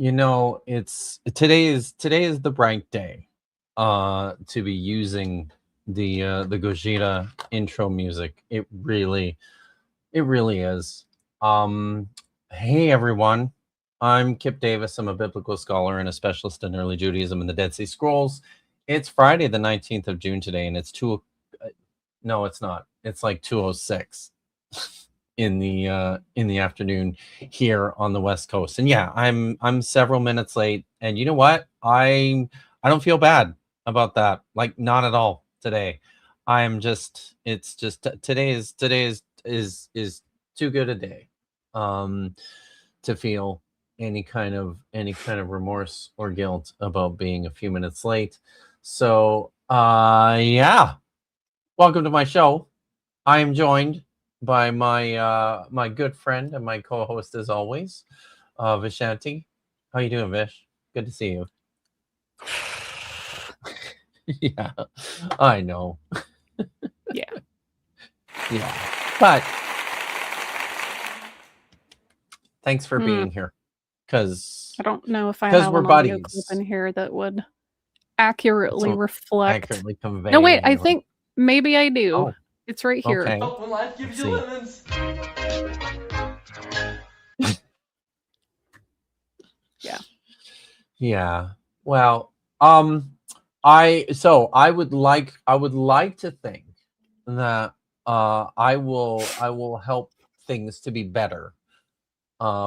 It's today is the right day to be using the Gojira intro music. It really is. Hey everyone. I'm Kip Davis. I'm a biblical scholar and a specialist in early Judaism and the Dead Sea Scrolls. It's Friday the 19th of June today, and it's no, it's not. It's like 2:06 in the afternoon here on the West Coast. And yeah, I'm several minutes late. And you know what? I don't feel bad about that. Like, not at all today. It's just today is too good a day to feel any kind of remorse or guilt about being a few minutes late. So yeah. Welcome to my show. I am joined by my my good friend and my co-host as always, Vishanti. How you doing, Vish? Good to see you. Yeah, I know. Yeah. But thanks for being here. Because I don't know if I have we're an audio buddies. clip in here that would accurately reflect. Accurately convey. No, wait. I think maybe I do. Oh, it's right here. Okay. Help when life gives you lemons. Yeah. Well, I would like to think that I will help things to be better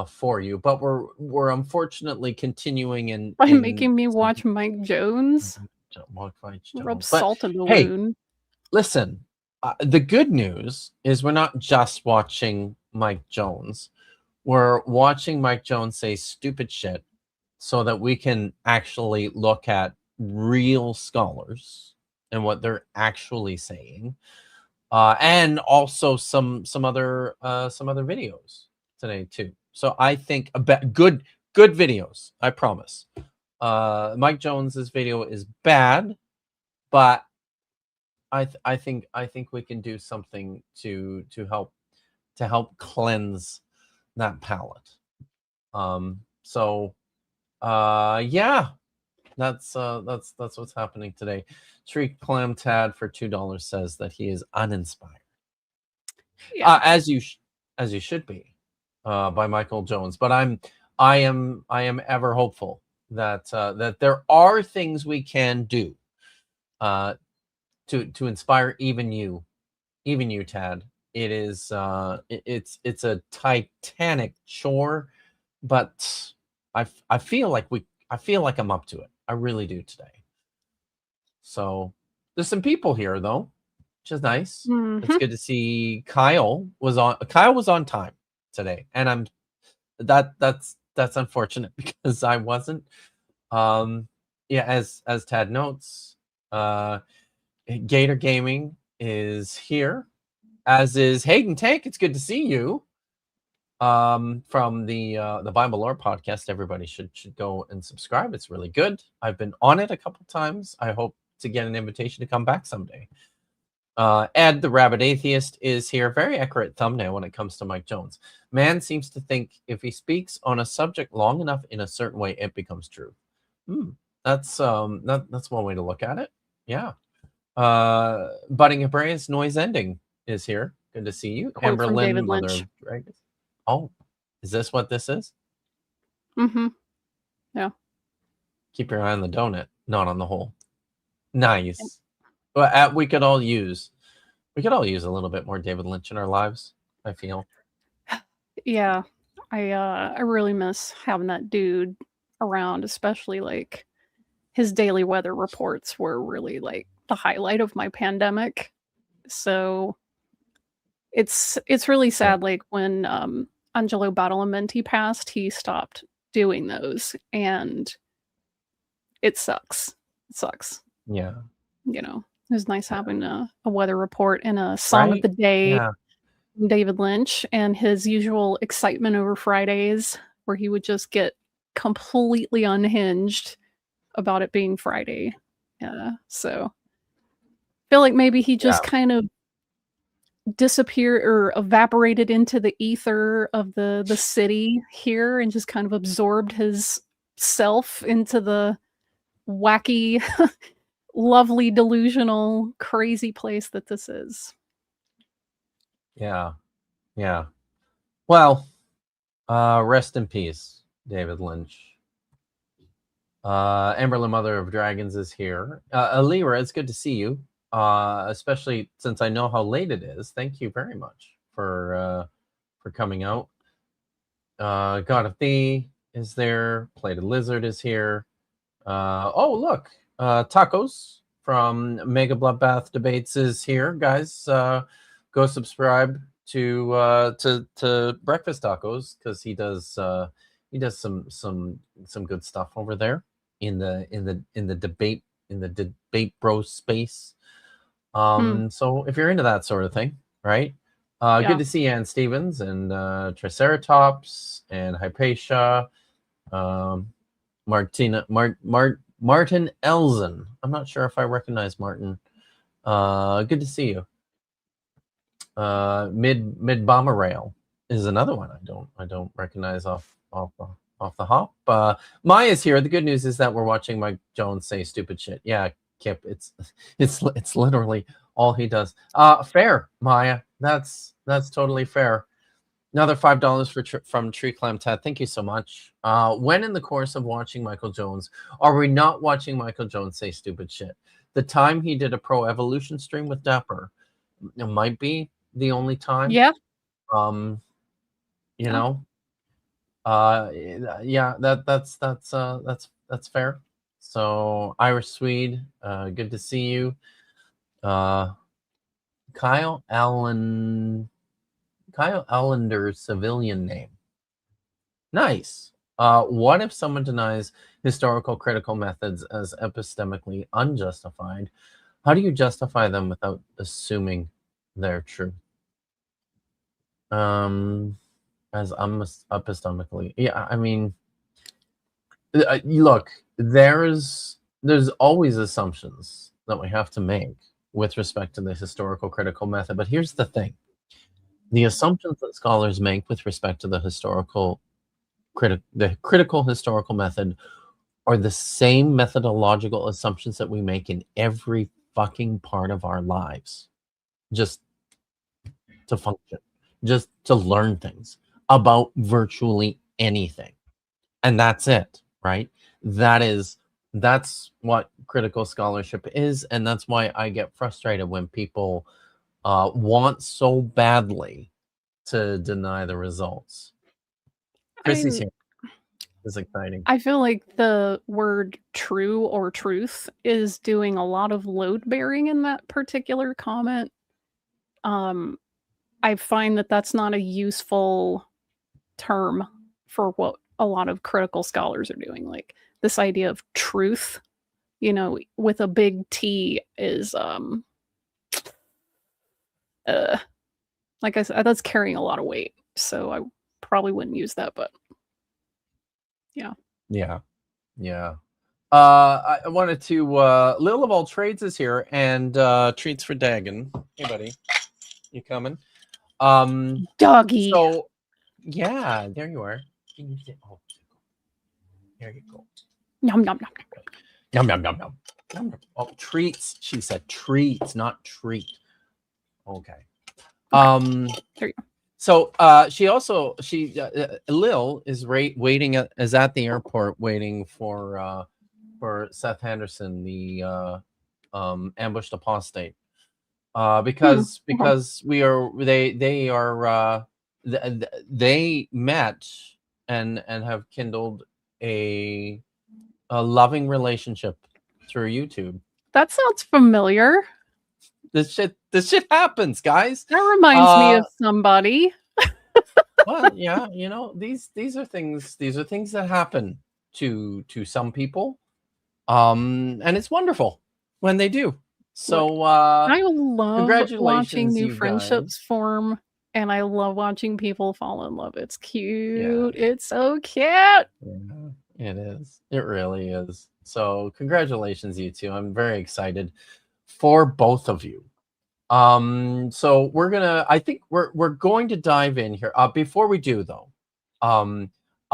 for you, but we're unfortunately continuing in making me watch Mike Jones. Rub salt in the wound. Listen, the good news is we're not just watching Mike Jones. We're watching Mike Jones say stupid shit so that we can actually look at real scholars and what they're actually saying, and also some other videos today too. So I think good videos. I promise. Mike Jones's video is bad, but I think we can do something to help cleanse that palate. Yeah, that's what's happening today. Shriek Clam Tad for $2 says that he is uninspired. Yeah. As you should be, by Michael Jones. But I am ever hopeful that that there are things we can do to inspire even you, Tad. It is it's a titanic chore, but I feel like I'm up to it. I really do today. So there's some people here though, which is nice. It's good to see. Kyle was on time today, and that's unfortunate because I wasn't. Yeah, as Tad notes, Gator Gaming is here, as is Hayden Tank. It's good to see you. From the Bible Lore podcast. Everybody should go and subscribe. It's really good. I've been on it a couple times. I hope to get an invitation to come back someday. Ed the Rabid Atheist is here. Very accurate thumbnail when it comes to Mike Jones. Man seems to think if he speaks on a subject long enough in a certain way, it becomes true. That's one way to look at it. Yeah. Budding Hebraeus Noise Ending is here. Good to see you. Amber Lynn, Mother of Dragons. Oh, is this what this is? Yeah. Keep your eye on the donut, not on the hole. Nice. Well, we could all use a little bit more David Lynch in our lives, I feel. Yeah. I really miss having that dude around, especially like his daily weather reports were really like the highlight of my pandemic. So it's really sad. Like when Angelo Badalamenti passed, he stopped doing those, and it sucks. Yeah. You know, it was nice having a weather report and a song of the day from David Lynch, and his usual excitement over Fridays where he would just get completely unhinged about it being Friday. So I feel like maybe he just kind of disappeared or evaporated into the ether of the city here and just kind of absorbed his self into the wacky, lovely, delusional, crazy place that this is. Yeah. Yeah. Well, rest in peace, David Lynch. Amberlyn, Mother of Dragons, is here. Alira, it's good to see you. Especially since I know how late it is. Thank you very much for coming out. God of Thee is there. Plated Lizard is here. Oh, look, Tacos from Mega Bloodbath Debates is here, guys. Go subscribe to Breakfast Tacos, because he does some good stuff over there in the debate bro space. So if you're into that sort of thing, right? Yeah. Good to see Ann Stevens and Triceratops and Hypatia, Martin Elzen. I'm not sure if I recognize Martin. Good to see you. Mid Bomber Rail is another one I don't recognize off the hop. Maya's here. The good news is that we're watching Mike Jones say stupid shit. Yeah, Kip, it's literally all he does. Fair, Maya. That's totally fair. Another $5 from Tree Clam Tat. Thank you so much. When in the course of watching Michael Jones are we not watching Michael Jones say stupid shit? The time he did a Pro Evolution stream with Dapper, it might be the only time. Yeah. You know. Yeah, that's fair. So Irish Swede, good to see you. Kyle Allender's civilian name. Nice. What if someone denies historical critical methods as epistemically unjustified? How do you justify them without assuming they're true? As epistemically, yeah. I mean, look, there's always assumptions that we have to make with respect to the historical critical method. But here's the thing: the assumptions that scholars make with respect to the critical historical method are the same methodological assumptions that we make in every fucking part of our lives, just to function, just to learn things about virtually anything. And that's it, right? That's what critical scholarship is, and that's why I get frustrated when people want so badly to deny the results. Chrissy's here. This is exciting. I feel like the word true or truth is doing a lot of load bearing in that particular comment. I find that that's not a useful term for what a lot of critical scholars are doing. Like this idea of truth, with a big T is like I said, that's carrying a lot of weight. So I probably wouldn't use that, but yeah. I wanted to Lil of All Trades is here, and Treats for Dagon. Hey buddy, you coming? Doggy. So yeah, there you are. Oh, there you go. Yum yum yum Yum yum yum yum. Oh, treats. She said treats, not treat. Okay. There you go. So Lil is waiting is at the airport waiting for Seth Henderson, the ambushed apostate, because they met and have kindled a loving relationship through YouTube. That sounds familiar. This shit happens, guys. That reminds me of somebody. Well, yeah, these are things that happen to some people, and it's wonderful when they do. So look, I love watching new friendships form, and I love watching people fall in love. It's cute. Yeah. It's so cute. Yeah, it is. It really is. So congratulations, you two. I'm very excited for both of you. So I think we're going to dive in here. Before we do though,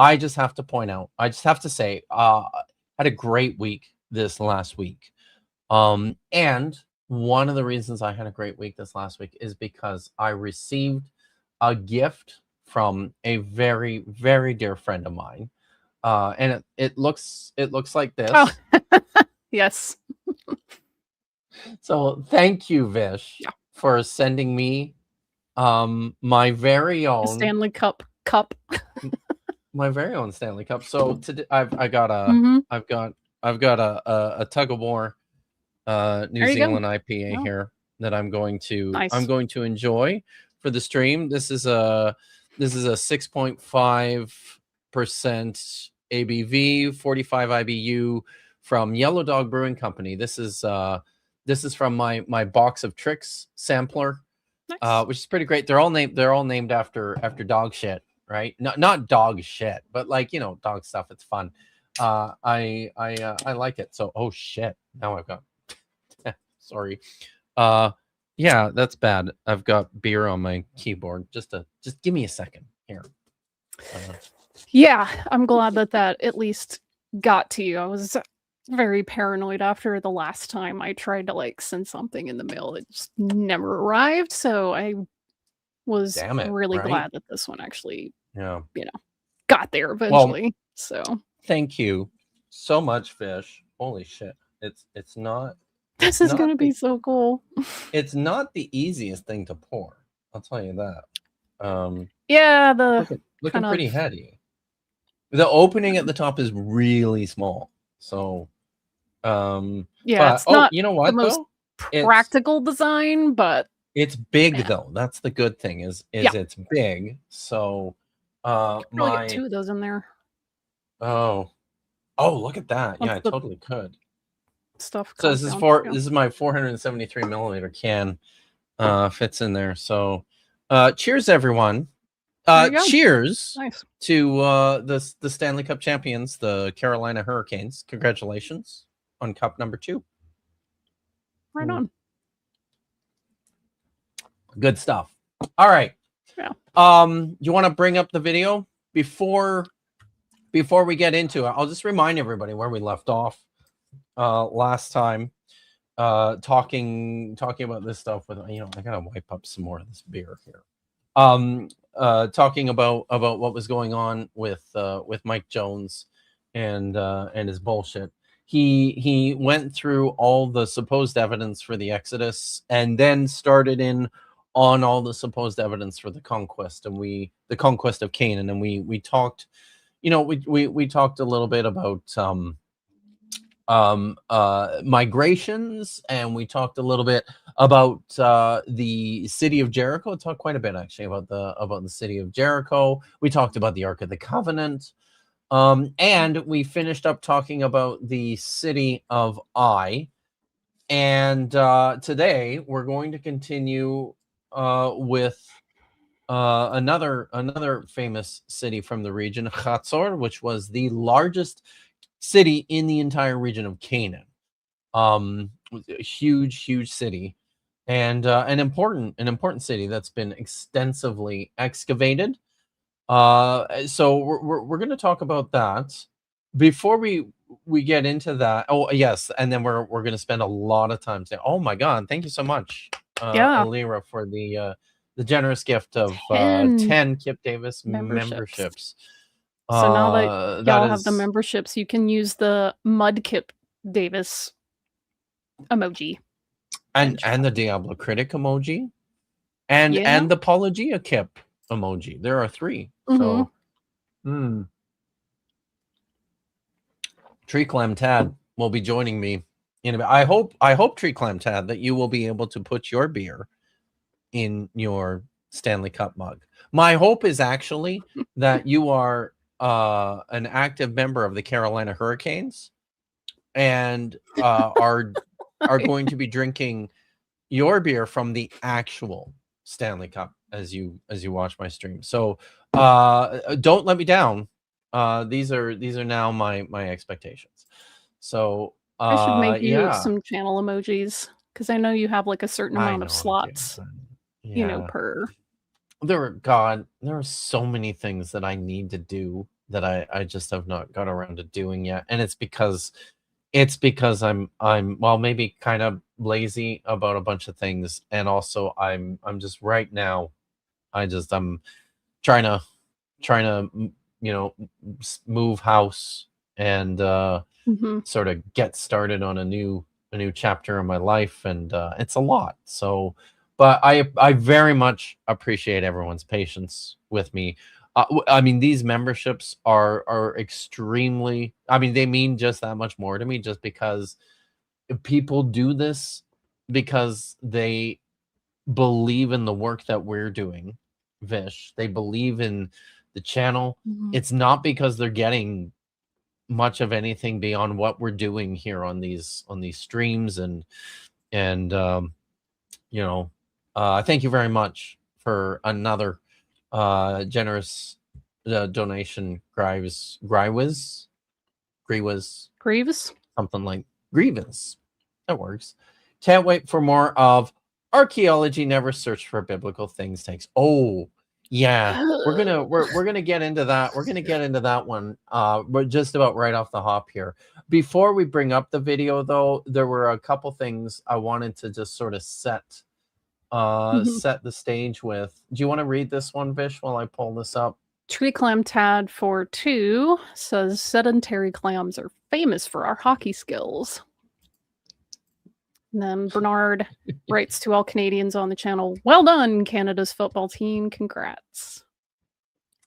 I just have to point out, I just have to say, had a great week this last week. And one of the reasons I had a great week this last week is because I received a gift from a very, very dear friend of mine. And it looks like this. Oh, yes. So thank you, Vish, Yeah. for sending me my very own Stanley Cup. my very own Stanley Cup. So today I've got a Mhm. I've got a tug of war New There you go. Zealand IPA Wow. here that I'm going to Nice. enjoy for the stream. This is a 6.5% ABV, 45 IBU from Yellow Dog Brewing Company. This is from my Box of Tricks sampler, Nice. which is pretty great. They're all named after dog shit, right? Not dog shit, but like, you know, dog stuff. It's fun. I like it. So, oh shit, now I've got sorry. Yeah, that's bad. I've got beer on my keyboard. Just give me a second here. Yeah, I'm glad that at least got to you. I was very paranoid after the last time I tried to like send something in the mail. It just never arrived. So I was Damn it, really right? glad that this one actually, Yeah. got there eventually. So thank you so much, Vish. Holy shit. It's not this is gonna be so cool. It's not the easiest thing to pour. I'll tell you that. Yeah, the looking pretty heady. The opening at the top is really small. So yeah, it's not you know what, the most though? practical design, but it's big though. That's the good thing is it's big. So probably get 2 of those in there. Oh, look at that. Yeah, I totally could. Stuff. So this is my 473 milliliter can. Fits in there. So cheers, everyone. Cheers to the Stanley Cup champions, the Carolina Hurricanes. Congratulations on cup number 2. Right on. Good stuff. All right. Yeah. You want to bring up the video before we get into it? I'll just remind everybody where we left off last time, talking about this stuff with, I gotta wipe up some more of this beer here. Talking about what was going on with Mike Jones and his bullshit. He went through all the supposed evidence for the Exodus and then started in on all the supposed evidence for the conquest the conquest of Canaan, and we talked, we talked a little bit about migrations, and we talked a little bit about the city of Jericho. Talked quite a bit actually about the city of Jericho. We talked about the Ark of the Covenant, and we finished up talking about the city of Ai. And today we're going to continue with another famous city from the region, Chatzor, which was the largest city in the entire region of Canaan. A huge city, and an important city that's been extensively excavated. So we're going to talk about that before we get into that. Oh yes, and then we're going to spend a lot of time saying, oh my god, thank you so much, Alira, for the generous gift of 10 Kip Davis memberships. So now that y'all have the memberships, you can use the Mud Kip Davis emoji. And the Diablo Critic emoji. And the Apologia Kip emoji. There are 3. So Tree Clam Tad will be joining me in a bit. I hope Tree Clam Tad that you will be able to put your beer in your Stanley Cup mug. My hope is actually that you are an active member of the Carolina Hurricanes and are going to be drinking your beer from the actual Stanley Cup as you watch my stream. So don't let me down. These are now my expectations. So I should make you some channel emojis, because I know you have like a certain amount of slots, per. There are so many things that I need to do that I just have not got around to doing yet, and it's because I'm well, maybe kind of lazy about a bunch of things, and also I'm just right now I'm trying to move house and sort of get started on a new chapter in my life, and it's a lot. So, but I very much appreciate everyone's patience with me. I mean, these memberships are extremely. I mean, they mean just that much more to me, just because people do this because they believe in the work that we're doing, Vish. They believe in the channel. It's not because they're getting much of anything beyond what we're doing here on these streams, and thank you very much for another generous donation. Grievous, something like grievance. That works. Can't wait for more of Archaeology. Never search for biblical things. Takes. Oh yeah, we're gonna get into that. We're gonna get into that one. We're just about right off the hop here. Before we bring up the video, though, there were a couple things I wanted to just sort of set the stage with. Do you want to read this one, Vish, while I pull this up? Tree Clam Tad 42 says sedentary clams are famous for our hockey skills. And then Bernard writes to all Canadians on the channel, well done, Canada's football team. Congrats.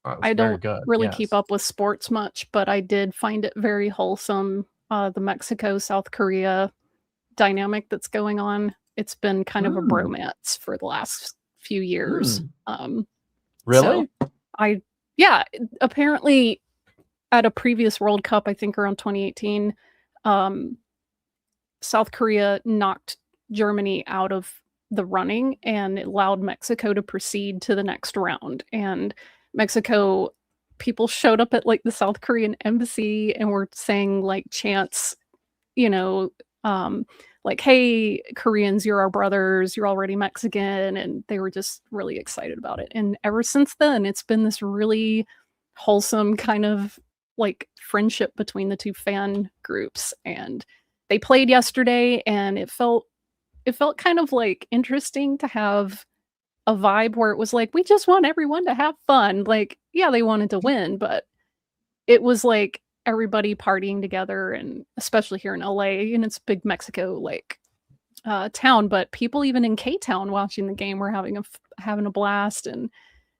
I don't really keep up with sports much, but I did find it very wholesome. The Mexico-South Korea dynamic that's going on. It's been kind of a bromance for the last few years. Really? So apparently at a previous World Cup, I think around 2018, South Korea knocked Germany out of the running and it allowed Mexico to proceed to the next round. And Mexico people showed up at like the South Korean embassy and were saying like chants, like, hey, Koreans, you're our brothers, you're already Mexican. And they were just really excited about it. And ever since then, it's been this really wholesome kind of like friendship between the two fan groups. And they played yesterday and it felt kind of like interesting to have a vibe where it was like, we just want everyone to have fun. Like, yeah, they wanted to win, but it was like everybody partying together, and especially here in LA, and it's a big Mexico like town, but people even in K-Town watching the game were having a blast, and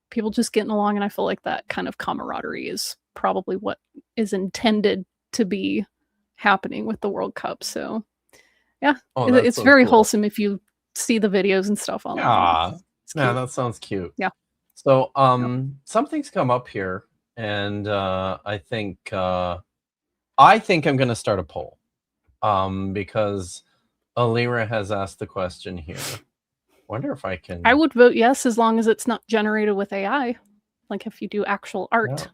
people just getting along. And I feel like that kind of camaraderie is probably what is intended to be happening with the World Cup. So yeah, it's so very wholesome if you see the videos and stuff online. Yeah, that sounds cute. Yeah. So something's come up here, and I think I'm gonna start a poll because Alira has asked the question here. Wonder if I can. I would vote yes, as long as it's not generated with AI. Like if you do actual art,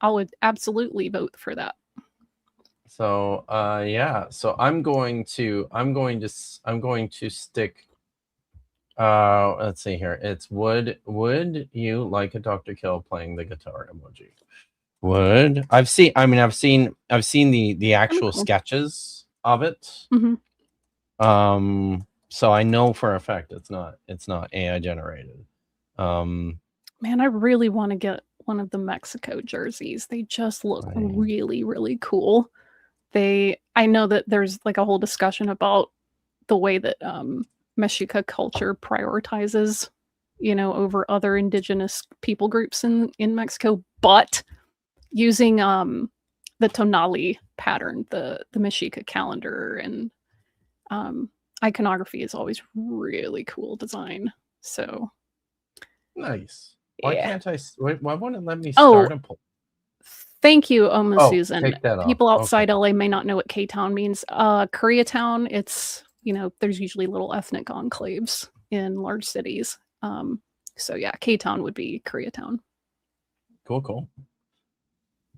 I would absolutely vote for that. So so I'm going to stick. Let's see here. It's would you like a Dr. Kill playing the guitar emoji? Would I've seen the actual sketches of it. So I know for a fact it's not AI generated. Man, I really want to get one of the Mexico jerseys. They just look really, really cool. I know that there's like a whole discussion about the way that Mexica culture prioritizes, over other indigenous people groups in Mexico, but using the tonali pattern, the Mexica calendar and iconography is always really cool design. So nice. Why can't I? Why won't it let me start a poll? Thank you, Susan. People outside LA may not know what K-Town means. Koreatown, it's, there's usually little ethnic enclaves in large cities. So yeah, K-Town would be Koreatown. Cool.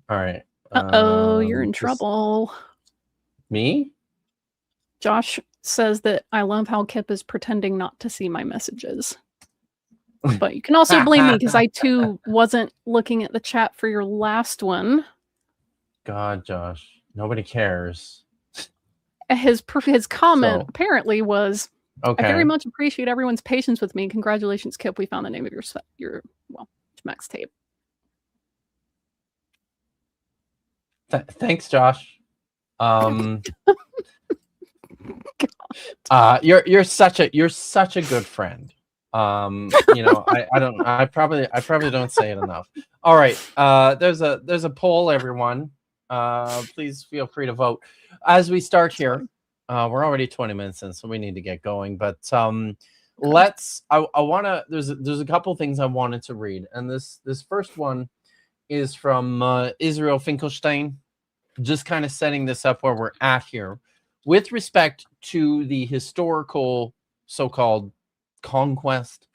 All right. You're in trouble. Me? Josh says that I love how Kip is pretending not to see my messages. But you can also blame me because I too wasn't looking at the chat for your last one. God, Josh, nobody cares. His comment apparently was, okay. I very much appreciate everyone's patience with me. Congratulations, Kip. We found the name of your Max tape. Thanks, Josh. You're such a good friend. I probably don't say it enough. All right. There's a poll, everyone. Please feel free to vote as we start here. We're already 20 minutes in, so we need to get going. But let's. I want to. There's a couple things I wanted to read, and this first one is from Israel Finkelstein, just kind of setting this up where we're at here with respect to the historical so-called conquest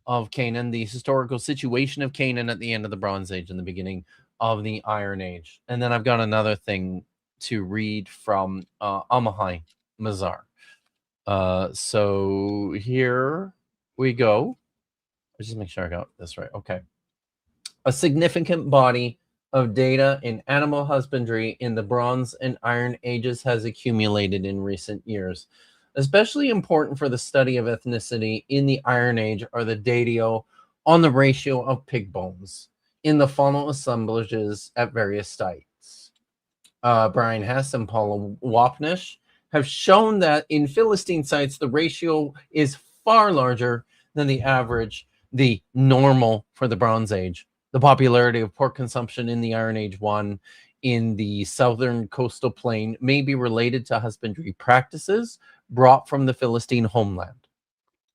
of Canaan, the historical situation of Canaan at the end of the Bronze Age and the beginning of the Iron Age. And then I've got another thing to read from Amahai Mazar. So here we go. Let's just make sure I got this right. Okay. A significant body of data in animal husbandry in the Bronze and Iron Ages has accumulated in recent years. Especially important for the study of ethnicity in the Iron Age are the data on the ratio of pig bones in the faunal assemblages at various sites. Brian Hess and Paula Wapnish have shown that in Philistine sites, the ratio is far larger than the average, the normal for the Bronze Age. The popularity of pork consumption in the Iron Age 1 in the southern coastal plain may be related to husbandry practices brought from the Philistine homeland.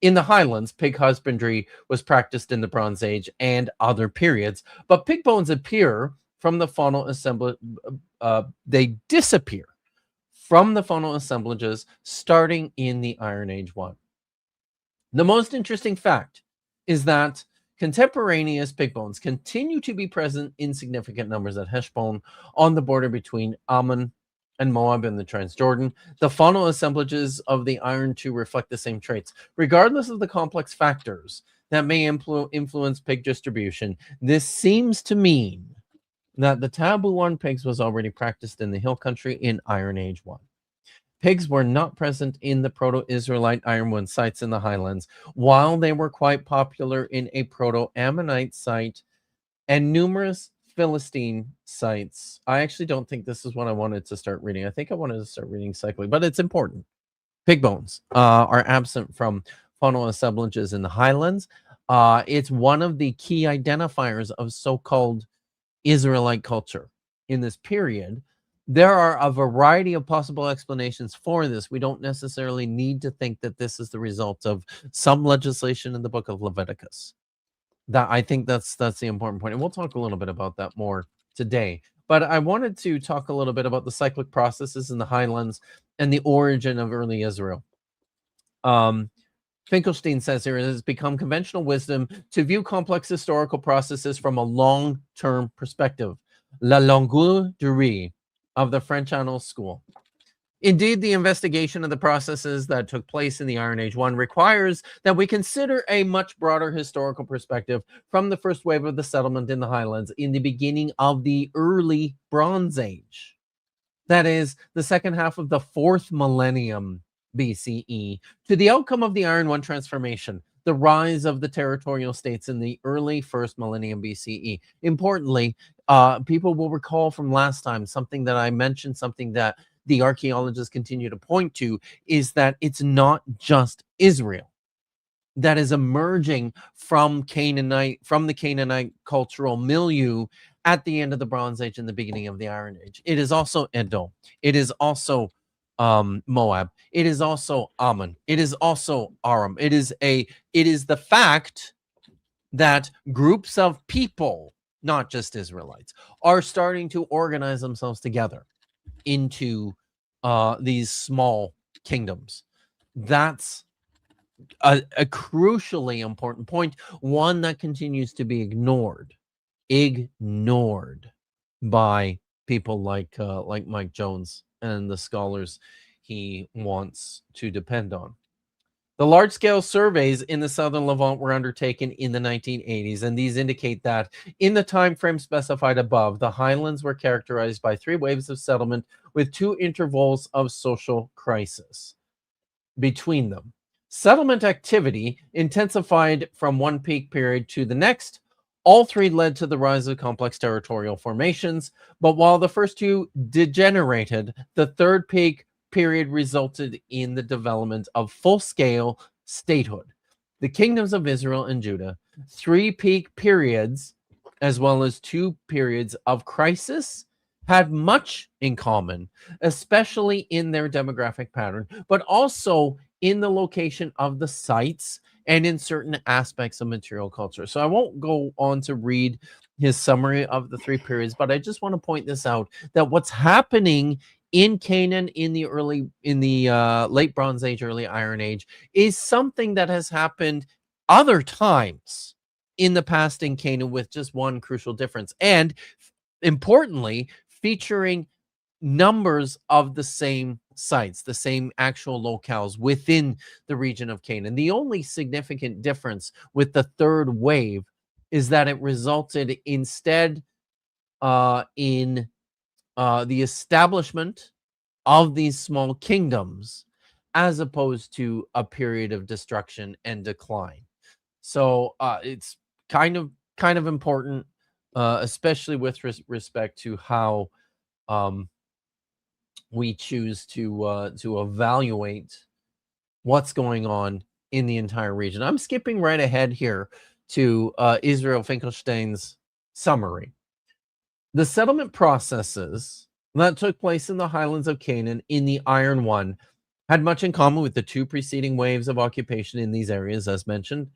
In the highlands, pig husbandry was practiced in the Bronze Age and other periods, but pig bones appear from the faunal assemblage. They disappear from the faunal assemblages starting in the Iron Age 1. The most interesting fact is that contemporaneous pig bones continue to be present in significant numbers at Heshbon on the border between Ammon and Moab and the Transjordan. The faunal assemblages of the Iron II reflect the same traits. Regardless of the complex factors that may influence pig distribution, this seems to mean that the taboo on pigs was already practiced in the hill country in Iron Age 1. Pigs were not present in the Proto-Israelite Iron 1 sites in the highlands, while they were quite popular in a Proto-Ammonite site and numerous Philistine sites. I actually don't think this is what I wanted to start reading. I think I wanted to start reading cyclically, but it's important. Pig bones are absent from faunal assemblages in the highlands. It's one of the key identifiers of so-called Israelite culture in this period. There are a variety of possible explanations for this. We don't necessarily need to think that this is the result of some legislation in the book of Leviticus. That I think that's the important point. And we'll talk a little bit about that more today. But I wanted to talk a little bit about the cyclic processes in the highlands and the origin of early Israel. Finkelstein says here, it has become conventional wisdom to view complex historical processes from a long-term perspective. La longue durée of the French Annals School. Indeed, the investigation of the processes that took place in the Iron Age 1 requires that we consider a much broader historical perspective from the first wave of the settlement in the highlands in the beginning of the early Bronze Age. That is, the second half of the 4th millennium BCE, to the outcome of the Iron 1 transformation, the rise of the territorial states in the early 1st millennium BCE. Importantly, people will recall from last time something that I mentioned, something that the archaeologists continue to point to, is that it's not just Israel that is emerging from the Canaanite cultural milieu at the end of the Bronze Age and the beginning of the Iron Age. It is also Edom. It is also Moab. It is also Ammon. It is also Aram. It is the fact that groups of people, not just Israelites, are starting to organize themselves together into these small kingdoms. That's a crucially important point, one that continues to be ignored by people like Mike Jones and the scholars he wants to depend on. The large-scale surveys in the southern Levant were undertaken in the 1980s, and these indicate that in the time frame specified above, the highlands were characterized by 3 waves of settlement with 2 intervals of social crisis between them. Settlement activity intensified from one peak period to the next. All 3 led to the rise of complex territorial formations, but while the first 2 degenerated, the third peak period resulted in the development of full-scale statehood. The kingdoms of Israel and Judah, 3 peak periods, as well as 2 periods of crisis, had much in common, especially in their demographic pattern, but also in the location of the sites and in certain aspects of material culture. So I won't go on to read his summary of the 3 periods, but I just want to point this out, that what's happening in Canaan in the late Bronze Age, early Iron Age is something that has happened other times in the past in Canaan, with just one crucial difference, and importantly, featuring numbers of the same sites, the same actual locales within the region of Canaan. The only significant difference with the third wave is that it resulted instead in the establishment of these small kingdoms, as opposed to a period of destruction and decline. So it's kind of important, especially with respect to how we choose to evaluate what's going on in the entire region. I'm skipping right ahead here to Israel Finkelstein's summary. The settlement processes that took place in the highlands of Canaan in the Iron One had much in common with the 2 preceding waves of occupation in these areas, as mentioned.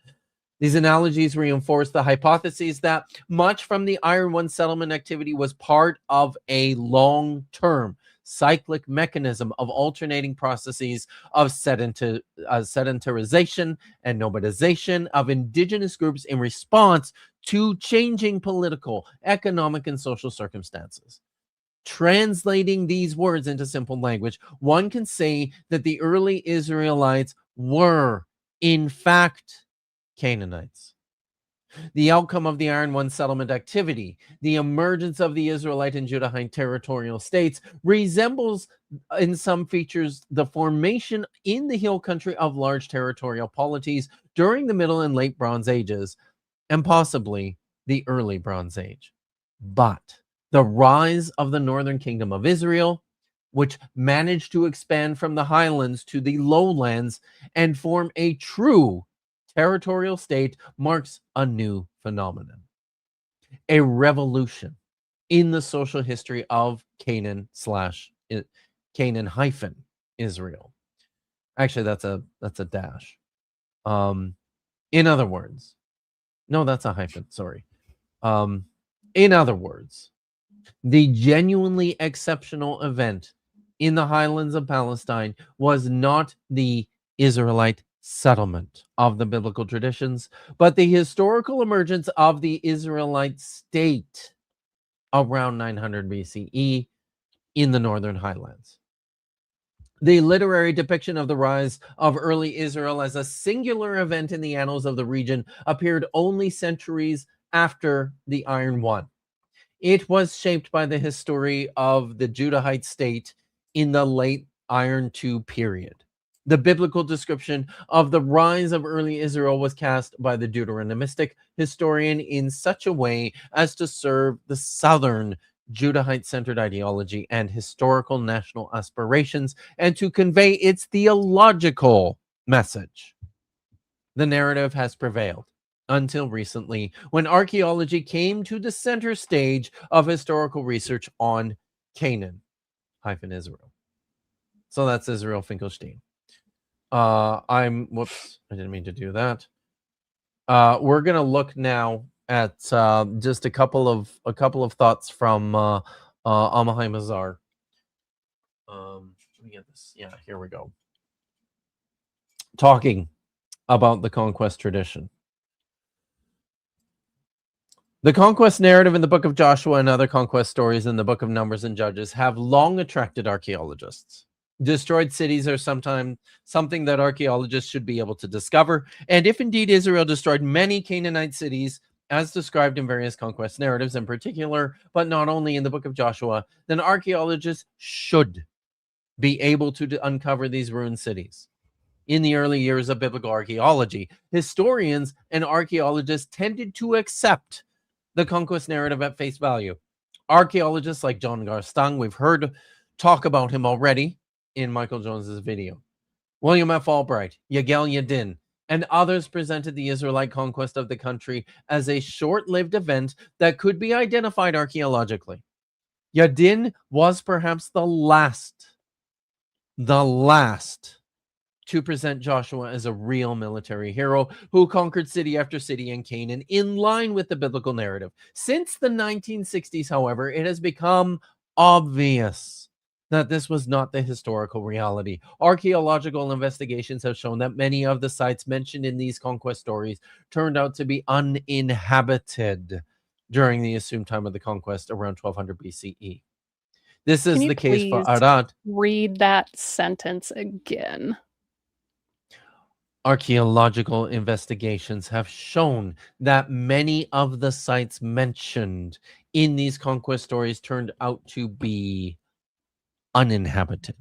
These analogies reinforce the hypothesis that much from the Iron One settlement activity was part of a long-term cyclic mechanism of alternating processes of sedentarization and nomadization of indigenous groups in response to changing political, economic, and social circumstances. Translating these words into simple language, one can say that the early Israelites were, in fact, Canaanites. The outcome of the Iron One settlement activity, the emergence of the Israelite and Judahite territorial states, resembles in some features the formation in the hill country of large territorial polities during the Middle and Late Bronze Ages, and possibly the Early Bronze Age. But the rise of the northern kingdom of Israel, which managed to expand from the highlands to the lowlands and form a true territorial state, marks a new phenomenon, a revolution in the social history of Canaan hyphen Israel. Actually, that's a dash. In other words, no, that's a hyphen. Sorry. In other words, the genuinely exceptional event in the highlands of Palestine was not the Israelite settlement of the biblical traditions, but the historical emergence of the Israelite state around 900 BCE in the northern highlands. The literary depiction of the rise of early Israel as a singular event in the annals of the region appeared only centuries after the Iron One. It was shaped by the history of the Judahite state in the late Iron II period. The biblical description of the rise of early Israel was cast by the Deuteronomistic historian in such a way as to serve the southern Judahite-centered ideology and historical national aspirations, and to convey its theological message. The narrative has prevailed until recently, when archaeology came to the center stage of historical research on Canaan Israel. So that's Israel Finkelstein. Whoops, I didn't mean to do that. We're gonna look now at just a couple of thoughts from Amahai Mazar. Let me get this. Yeah, here we go. Talking about the conquest tradition. The conquest narrative in the book of Joshua and other conquest stories in the book of Numbers and Judges have long attracted archaeologists. Destroyed cities are sometimes something that archaeologists should be able to discover. And if indeed Israel destroyed many Canaanite cities, as described in various conquest narratives in particular, but not only in the book of Joshua, then archaeologists should be able to uncover these ruined cities. In the early years of biblical archaeology, historians and archaeologists tended to accept the conquest narrative at face value. Archaeologists like John Garstang, we've heard talk about him already in Michael Jones's video. William F. Albright, Yigal Yadin, and others presented the Israelite conquest of the country as a short-lived event that could be identified archaeologically. Yadin was perhaps the last to present Joshua as a real military hero who conquered city after city in Canaan in line with the biblical narrative. Since the 1960s, however, it has become obvious that this was not the historical reality. Archaeological investigations have shown that many of the sites mentioned in these conquest stories turned out to be uninhabited during the assumed time of the conquest around 1200 BCE. This is the case for Arad. Read that sentence again. Archaeological investigations have shown that many of the sites mentioned in these conquest stories turned out to be uninhabited.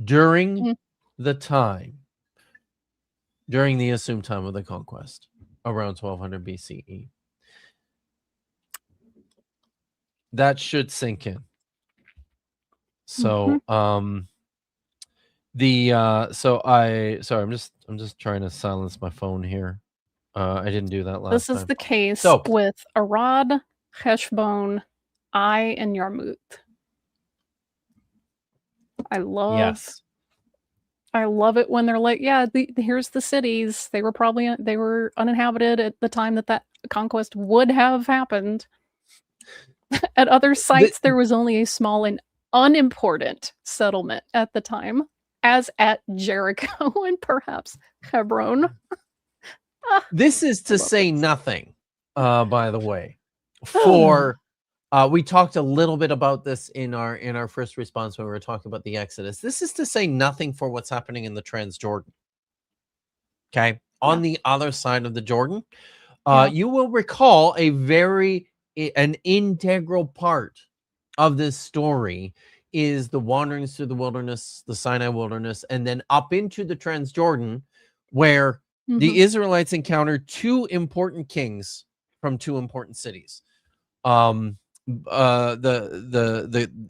During the assumed time of the conquest, around 1200 BCE. That should sink in. So, I'm just trying to silence my phone here. I didn't do that last time. This is the case with Arad, Heshbon, Ai, and Yarmut. I love it when they're like, yeah, here's the cities. They were uninhabited at the time that conquest would have happened. At other sites, there was only a small and unimportant settlement at the time, as at Jericho and perhaps Hebron. This is to say nothing, by the way, for we talked a little bit about this in our first response when we were talking about the Exodus. This is to say nothing for what's happening in the Transjordan. Okay, on the other side of the Jordan, you will recall an integral part of this story is the wanderings through the wilderness, the Sinai wilderness, and then up into the Transjordan, where the Israelites encountered two important kings from two important cities. The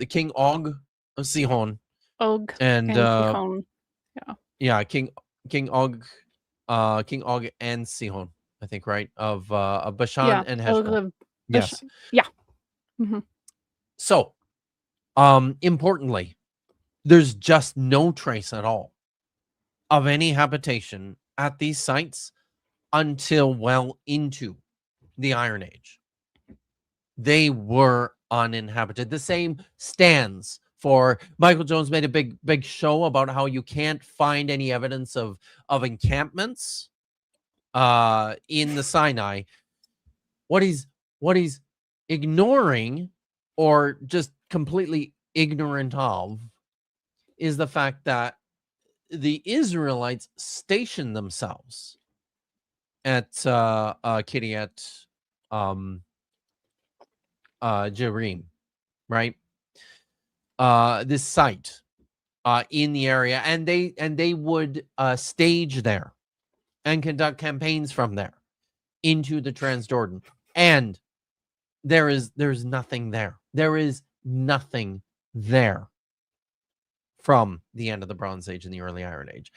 King Og of Sihon. And Sihon. King Og and Sihon, I think, right? Of Bashan and Heshbon. Yes. Yeah. So, importantly, there's just no trace at all of any habitation at these sites until well into the Iron Age. They were uninhabited. The same stands for Michael Jones made a big show about how you can't find any evidence of encampments in the Sinai. What he's ignoring or just completely ignorant of is the fact that the Israelites stationed themselves at Kiryat Jearim, right? This site in the area, and they would stage there and conduct campaigns from there into the Transjordan, and there's nothing there. There is nothing there from the end of the Bronze Age and the early Iron Age.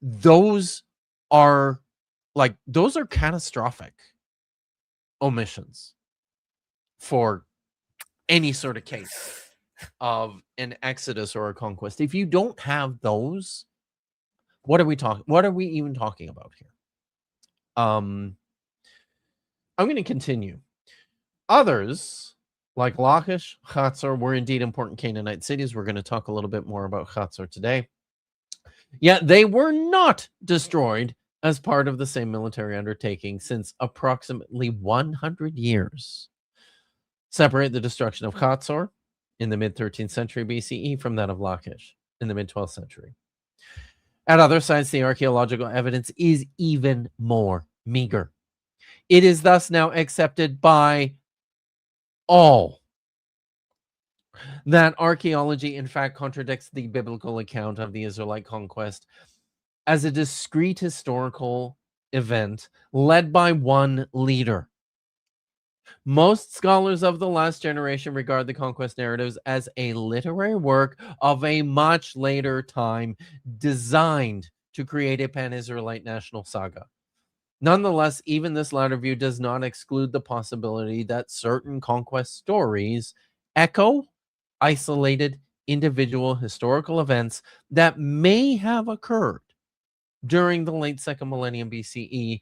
Those are catastrophic omissions for any sort of case of an exodus or a conquest. If you don't have those, what are we even talking about here? I'm going to continue. Others, like Lachish, Chatzor, were indeed important Canaanite cities. We're going to talk a little bit more about Chatzor today. Yet they were not destroyed as part of the same military undertaking, since approximately 100 years separate the destruction of Chatzor in the mid-13th century BCE from that of Lachish in the mid-12th century. At other sites, the archaeological evidence is even more meager. It is thus now accepted by all that archaeology, in fact, contradicts the biblical account of the Israelite conquest as a discrete historical event led by one leader. Most scholars of the last generation regard the conquest narratives as a literary work of a much later time designed to create a pan-Israelite national saga. Nonetheless, even this latter view does not exclude the possibility that certain conquest stories echo isolated individual historical events that may have occurred during the late second millennium BCE,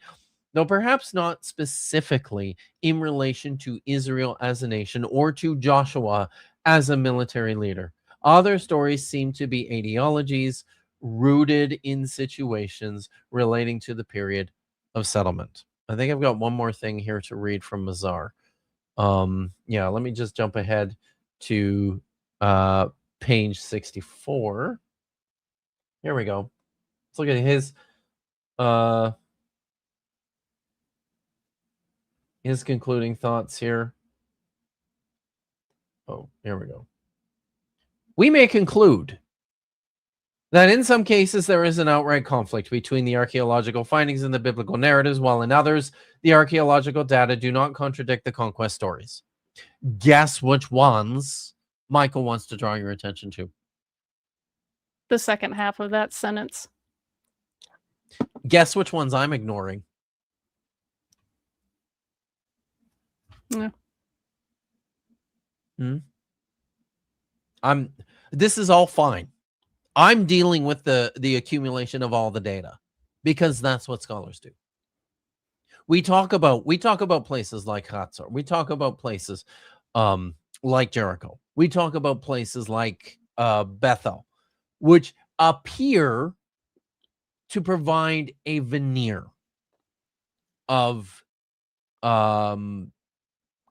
though perhaps not specifically in relation to Israel as a nation or to Joshua as a military leader. Other stories seem to be ideologies rooted in situations relating to the period of settlement. I think I've got one more thing here to read from Mazar. Yeah, let me just jump ahead to page 64. Here we go. Let's look at his concluding thoughts here. Oh, here we go. We may conclude that in some cases there is an outright conflict between the archaeological findings and the biblical narratives, while in others, the archaeological data do not contradict the conquest stories. Guess which ones Michael wants to draw your attention to? The second half of that sentence. Guess which ones I'm ignoring? Yeah. This is all fine. I'm dealing with the accumulation of all the data because that's what scholars do. We talk about places like Hatzor. We talk about places like Jericho. We talk about places like Bethel, which appear to provide a veneer of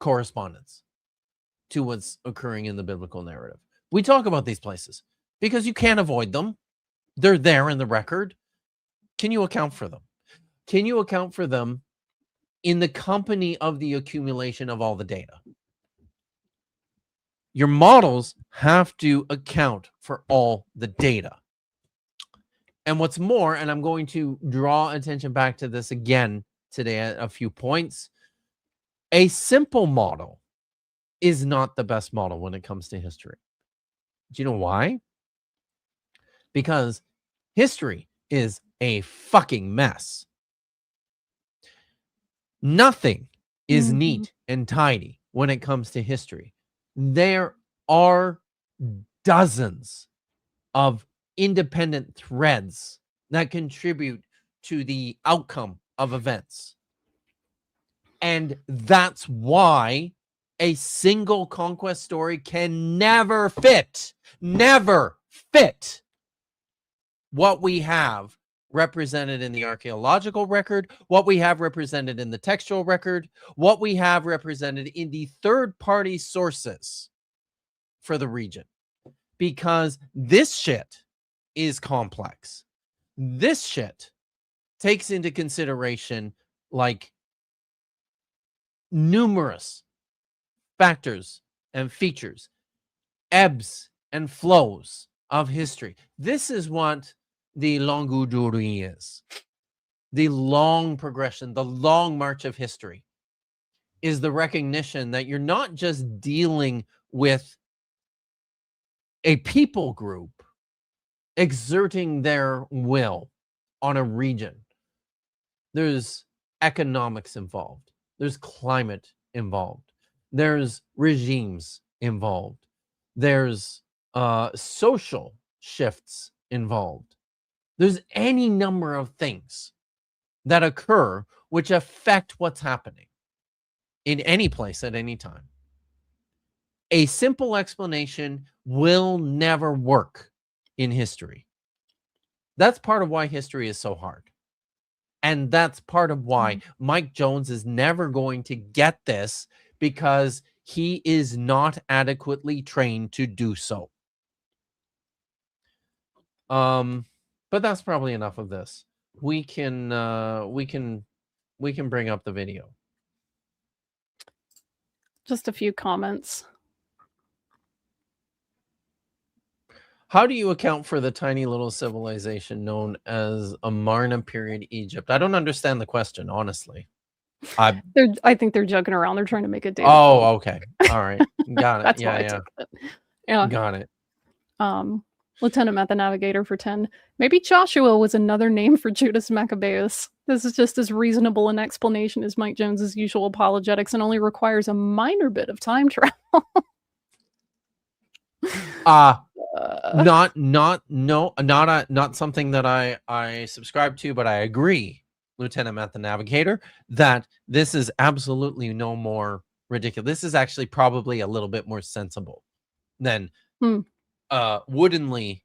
correspondence to what's occurring in the biblical narrative. We talk about these places because you can't avoid them. They're there in the record. Can you account for them? Can you account for them in the company of the accumulation of all the data? Your models have to account for all the data. And what's more, and I'm going to draw attention back to this again today at a few points, a simple model is not the best model when it comes to history. Do you know why? Because history is a fucking mess. Nothing is neat and tidy when it comes to history. There are dozens of independent threads that contribute to the outcome of events. And that's why a single conquest story can never fit what we have represented in the archaeological record, what we have represented in the textual record, what we have represented in the third-party sources for the region. Because this shit is complex. This shit takes into consideration like numerous factors and features, ebbs and flows of history. This is what the longue durée is. The long progression, the long march of history is the recognition that you're not just dealing with a people group exerting their will on a region. There's economics involved. There's climate involved. There's regimes involved. There's social shifts involved. There's any number of things that occur which affect what's happening in any place at any time. A simple explanation will never work in history. That's part of why history is so hard. And that's part of why Mike Jones is never going to get this, because He is not adequately trained to do so. But that's probably enough of this. We can bring up the video. Just a few comments. How do you account for the tiny little civilization known as Amarna period Egypt? I don't understand the question, honestly. I think they're joking around. They're trying to make a data. Oh, okay. All right. Got it. That's yeah, why yeah. I took it. Yeah. Got it. Lieutenant Matt the Navigator for 10. Maybe Joshua was another name for Judas Maccabeus. This is just as reasonable an explanation as Mike Jones's usual apologetics and only requires a minor bit of time travel. Not something that I subscribe to, but I agree, Lieutenant Matt the Navigator, that this is absolutely no more ridiculous. This is actually probably a little bit more sensible than woodenly,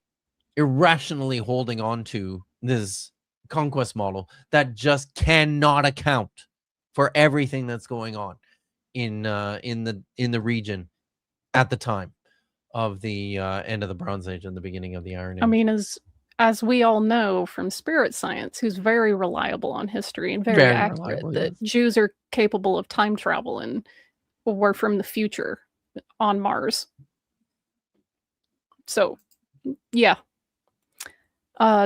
irrationally holding on to this conquest model that just cannot account for everything that's going on in the region at the time of the end of the Bronze Age and the beginning of the Iron Age. I mean, as we all know from spirit science, who's very reliable on history and very accurate, that Jews are capable of time travel and were from the future on Mars. So, yeah.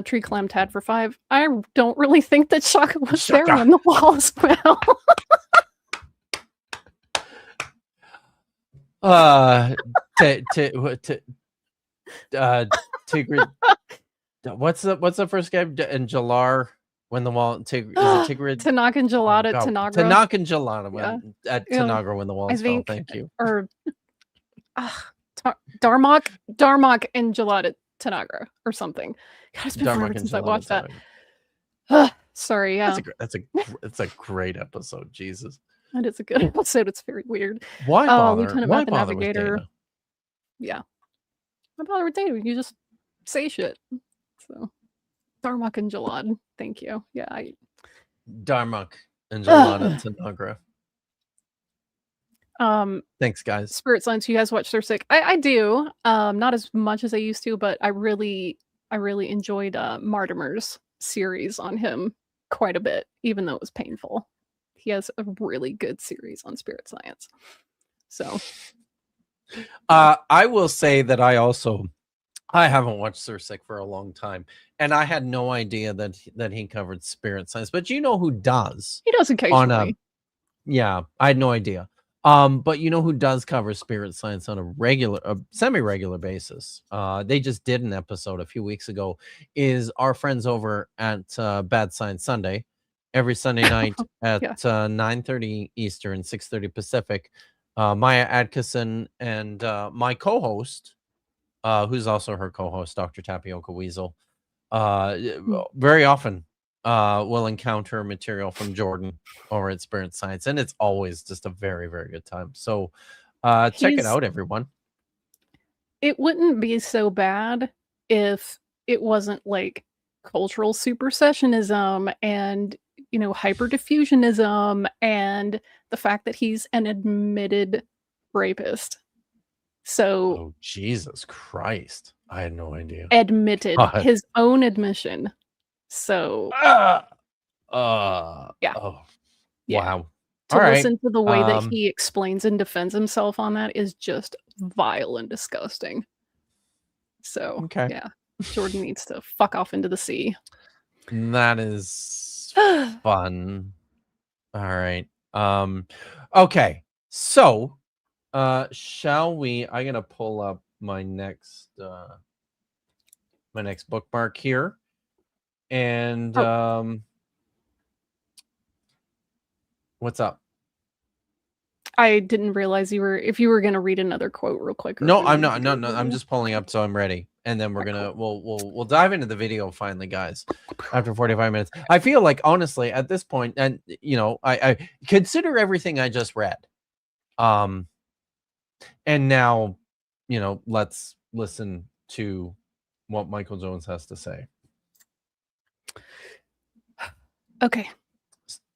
Tree Clam Tad for 5. I don't really think that Shaka was there when the walls fell. Tigrid. What's the first guy? And Jalar when the wall. Is it Tigrid? Tanakh and Jalad at Tanagra. Tanakh and Jalad at Tanagra when the walls fell. Thank you. Or Darmok and Jalad at Tanagra or something. God, it's been forever since I watched that. Sorry, yeah. That's a great episode. Jesus. That is a good episode. It's very weird. Why bother? Lieutenant Why Matt the bother Navigator. with data? Yeah. Why bother with data? You just say shit. So, Darmok and Jalad. Thank you. Yeah. Darmok and Jalad at Tanagra. Thanks, guys. Spirit Science. You guys watch Sir Sick? I do. Not as much as I used to, but I really enjoyed Mortimer's series on him quite a bit, even though it was painful. He has a really good series on spirit science. So, I will say that I haven't watched Sir Sick for a long time, and I had no idea that he covered spirit science. But you know who does? He does occasionally. Yeah, I had no idea. But you know who does cover spirit science on a semi-regular basis? They just did an episode a few weeks ago. Is our friends over at Bad Science Sunday. Every Sunday night at 9:30 Eastern, 6:30 Pacific. Maya Adkison and my co-host, who's also her co-host, Dr. Tapioca Weasel, very often will encounter material from Jordan over at Spirit Science, and it's always just a very, very good time. So check it out, everyone. It wouldn't be so bad if it wasn't like cultural supersessionism and hyperdiffusionism and the fact that he's an admitted rapist. So, Jesus Christ, I had no idea. Admitted his own admission. So, yeah. Oh, wow. To listen to the way that he explains and defends himself on that is just vile and disgusting. So, yeah, Jordan needs to fuck off into the sea. That is fun. All right. Okay. So, shall we? I'm gonna pull up my next bookmark here, and what's up? I didn't realize if you were gonna read another quote real quick. No, I'm not. No, I'm just pulling up, so I'm ready. And then we'll dive into the video finally, guys. After 45 minutes, I feel like honestly at this point, and I consider everything I just read, and now, let's listen to what Michael Jones has to say. Okay.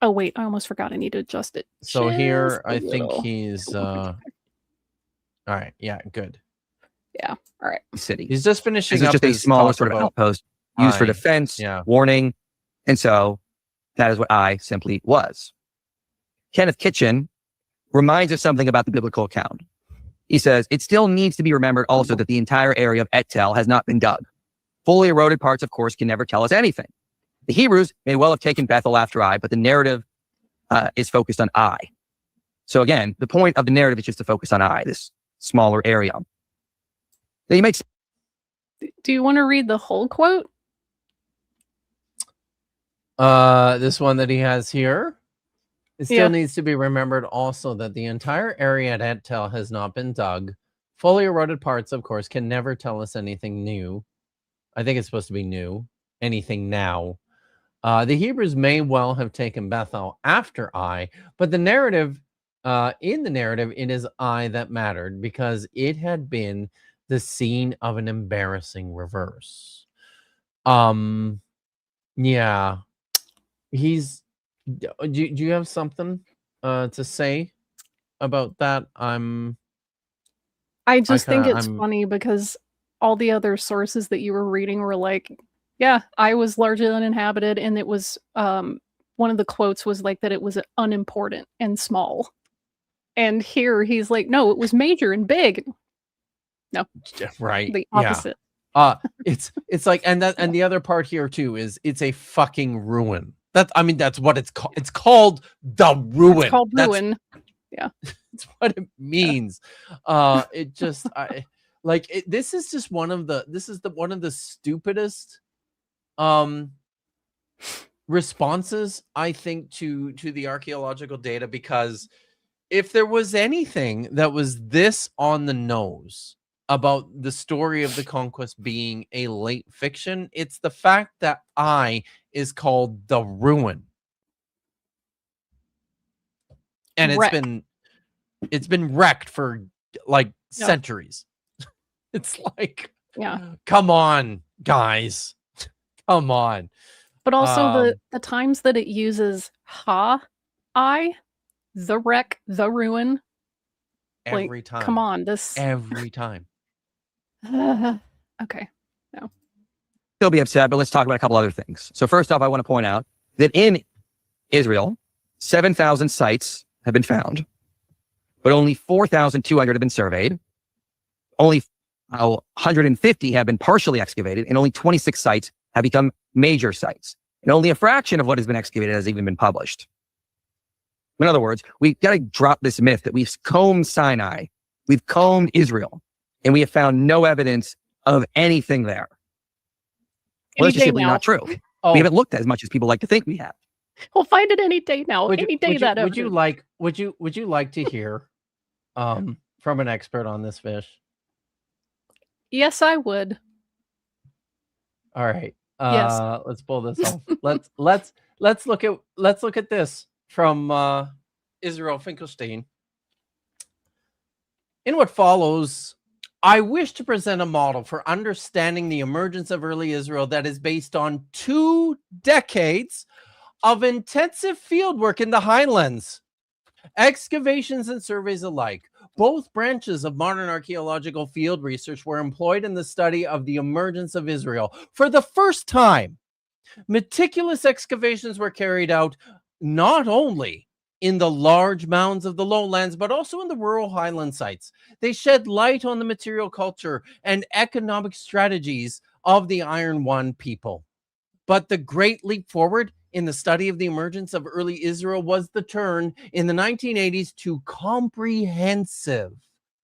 Oh wait, I almost forgot. I need to adjust it. So here, I think he's All right. Yeah. Good. Yeah. All right. City. He's just finishing This is up just a his smaller talk sort of about outpost used for I. defense, Yeah. warning. And so that is what I simply was. Kenneth Kitchen reminds us something about the biblical account. He says, it still needs to be remembered also that the entire area of Et-Tel has not been dug. Fully eroded parts, of course, can never tell us anything. The Hebrews may well have taken Bethel after I, but the narrative is focused on I. So again, the point of the narrative is just to focus on I, this smaller area. Then he makes... Do you want to read the whole quote? This one that he has here. It still needs to be remembered also that the entire area at Et-Tel has not been dug. Fully eroded parts, of course, can never tell us anything new. I think it's supposed to be new. Anything now. The Hebrews may well have taken Bethel after I, but the narrative, in the narrative, it is I that mattered because it had been the scene of an embarrassing reverse. Yeah. Do you have something to say about that? I think it's funny because all the other sources that you were reading were like, yeah, I was largely uninhabited, and it was one of the quotes was like that it was unimportant and small. And here he's like, no, it was major and big. No. Right. The opposite. Yeah. It's like, and the other part here too is it's a fucking ruin. That's what it's called. It's called the ruin. It's called ruin. Yeah. It's what it means. It just this is just one of the stupidest responses, I think, to the archaeological data, because if there was anything that was this on the nose about the story of the conquest being a late fiction, it's the fact that I is called the ruin. And it's been wrecked for like centuries. It's like, come on, guys. Come on. But also the times that it uses the wreck, the ruin. Every time. Come on, this every time. Okay. No. Still be upset, but let's talk about a couple other things. So first off, I want to point out that in Israel, 7,000 sites have been found, but only 4,200 have been surveyed. Only 150 have been partially excavated, and only 26 sites have become major sites. And only a fraction of what has been excavated has even been published. In other words, we've got to drop this myth that we've combed Sinai, we've combed Israel, and we have found no evidence of anything there. Well, that's just simply not true. We haven't looked as much as people like to think we have. We'll find it any day now. Would you like to hear from an expert on this, Vish? Yes, I would. All right. Yes. Let's pull this off. Let's look at this from Israel Finkelstein. In what follows, I wish to present a model for understanding the emergence of early Israel that is based on 2 decades of intensive fieldwork in the highlands, excavations and surveys alike. Both branches of modern archaeological field research were employed in the study of the emergence of Israel. For the first time, meticulous excavations were carried out not only in the large mounds of the lowlands, but also in the rural highland sites. They shed light on the material culture and economic strategies of the Iron One people. But the great leap forward in the study of the emergence of early Israel was the turn in the 1980s to comprehensive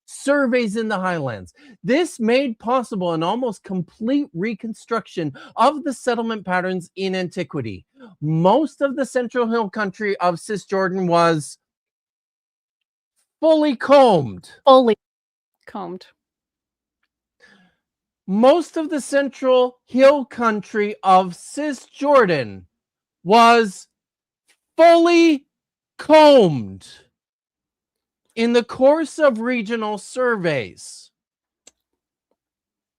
surveys in the highlands. This made possible an almost complete reconstruction of the settlement patterns in antiquity. Most of the central hill country of Cisjordan was fully combed. Most of the central hill country of Cisjordan was fully combed in the course of regional surveys.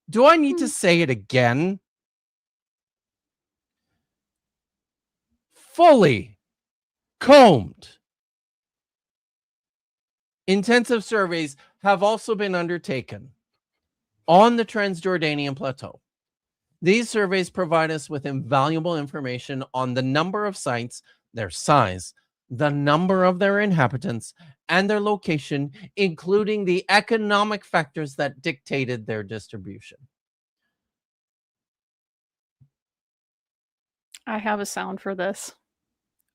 Do I need to say it again? Fully combed. Intensive surveys have also been undertaken on the Transjordanian Plateau. These surveys provide us with invaluable information on the number of sites, their size, the number of their inhabitants, and their location, including the economic factors that dictated their distribution. I have a sound for this.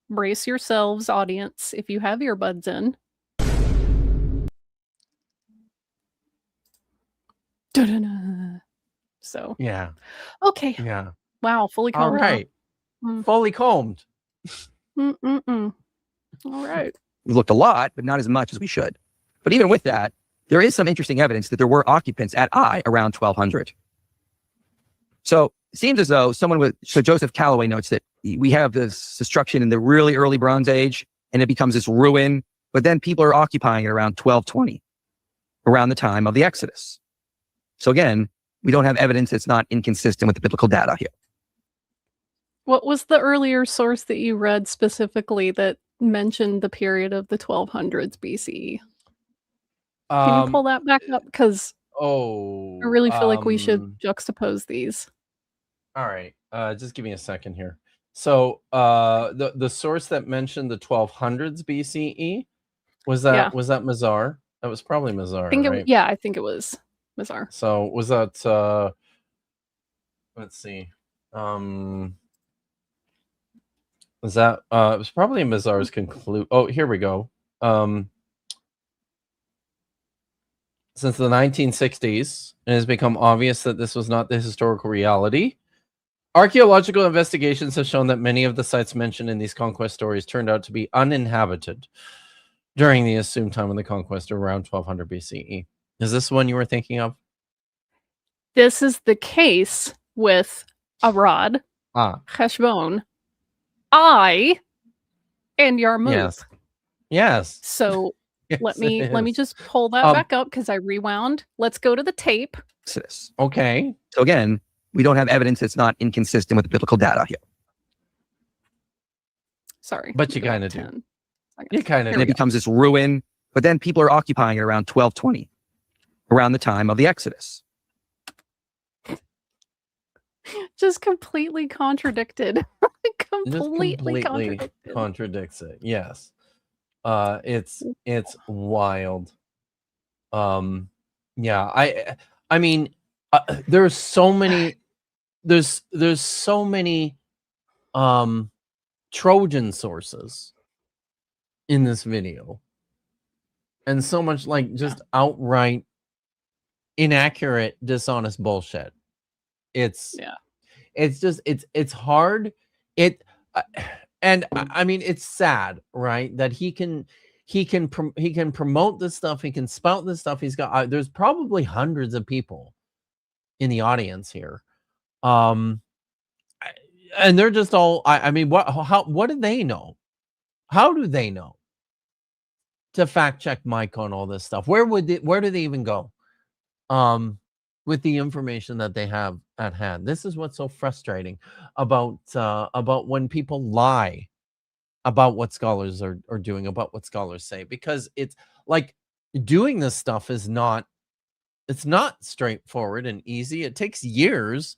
Brace yourselves, audience, if you have earbuds in. Da-da-da. So, Yeah. okay. Yeah. Wow, fully All combed. right. Fully combed. All right. We looked a lot, but not as much as we should. But even with that, there is some interesting evidence that there were occupants at I around 1200. So it seems as though so Joseph Calloway notes that we have this destruction in the really early Bronze Age, and it becomes this ruin, but then people are occupying it around 1220, around the time of the Exodus. So again, we don't have evidence that's not inconsistent with the biblical data here. What was the earlier source that you read specifically that mentioned the period of the 1200s BCE? Can you pull that back up? Because I really feel like we should juxtapose these. All right. Just give me a second here. So the source that mentioned the 1200s BCE, was that Mizar? That was probably Mizar, right? I think it was Mizar. So was that let's see. Was that it was probably Mizar's conclude. Oh, here we go. Since the 1960s, it has become obvious that this was not the historical reality. Archaeological investigations have shown that many of the sites mentioned in these conquest stories turned out to be uninhabited during the assumed time of the conquest around 1200 BCE. Is this one you were thinking of? This is the case with Arad, Heshbon, I, and Yarmouk. Yes. So let me just pull that back up because I rewound. Let's go to the tape. Okay. So again, we don't have evidence that's not inconsistent with the biblical data here. Sorry. But you kind of do. You kind of do. And it becomes this ruin, but then people are occupying it around 1220, around the time of the Exodus. Just completely contradicted. completely contradicts it. Yes. It's wild. Yeah, I mean there's so many Trojan sources in this video, and so much like just outright inaccurate, dishonest bullshit. It's hard. And I mean, it's sad, right? That he can promote this stuff. He can spout this stuff. He's got, there's probably hundreds of people in the audience here. And they're just all, I mean, what do they know? How do they know to fact check Mike on all this stuff? Where do they even go? With the information that they have at hand. This is what's so frustrating about when people lie about what scholars are doing, about what scholars say, because it's like doing this stuff is not straightforward and easy. It takes years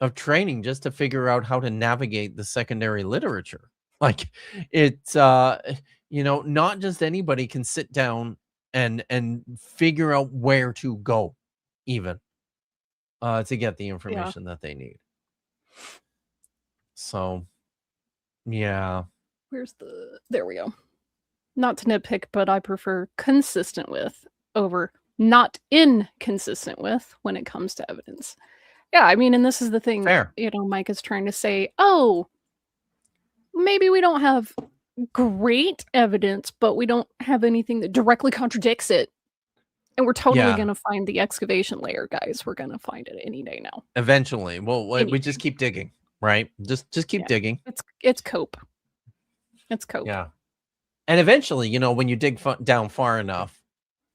of training just to figure out how to navigate the secondary literature. Like it's not just anybody can sit down and figure out where to go even to get the information that they need. So yeah. There we go. Not to nitpick, but I prefer consistent with over not inconsistent with when it comes to evidence. Yeah, I mean, and this is the thing, Mike is trying to say, oh, maybe we don't have great evidence, but we don't have anything that directly contradicts it. And we're totally going to find the excavation layer, guys. We're going to find it any day now. Eventually. Well, we just keep digging, right? Just keep digging. It's cope. It's cope. Yeah. And eventually, when you dig down far enough,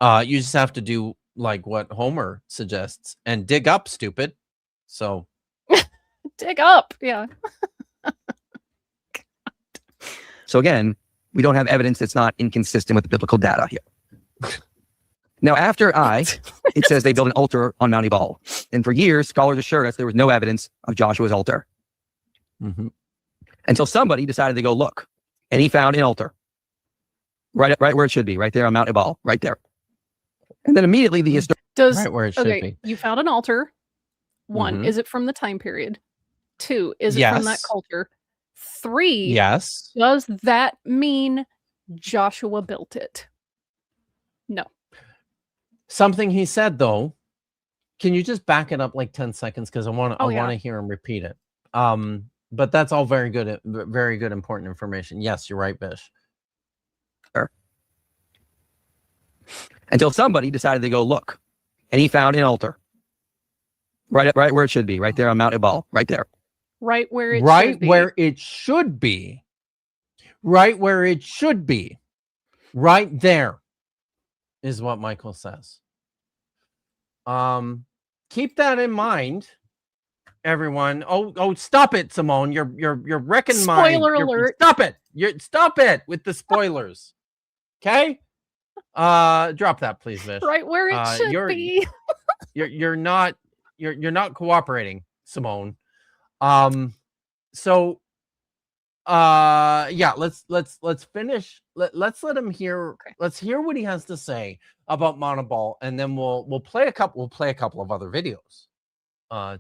you just have to do like what Homer suggests and dig up, stupid. So dig up. Yeah. So again, we don't have evidence that's not inconsistent with the biblical data here. Now, after it says they built an altar on Mount Ebal. And for years, scholars assured us there was no evidence of Joshua's altar. Mm-hmm. Until somebody decided to go look. And he found an altar. Right where it should be, right there on Mount Ebal, right there. And then immediately the Right where it should okay, be. you found an altar. One, is it from the time period? Two, is it from that Yes. culture? Three, Yes. does that mean Joshua built it? No. Something he said though. Can you just back it up like 10 seconds? Because I want Oh, yeah. to hear him repeat it. But that's all very good, important information. Yes, you're right, Bish. Until somebody decided to go look. And he found an altar. Right where it should be, right there on Mount Ebal, right there. Right where it Right should be. where it should be. Right where it should be. Right there is what Michael says. Keep that in mind, everyone. Oh, stop it, Simone. You're wrecking my Spoiler alert. Stop it. Stop it with the spoilers. Okay? Drop that, please, Vish. Right where it should be. You're not cooperating, Simone. So yeah, let's finish. Let's let him hear. Okay. Let's hear what he has to say about Mount Ebal, and then we'll play a couple of other videos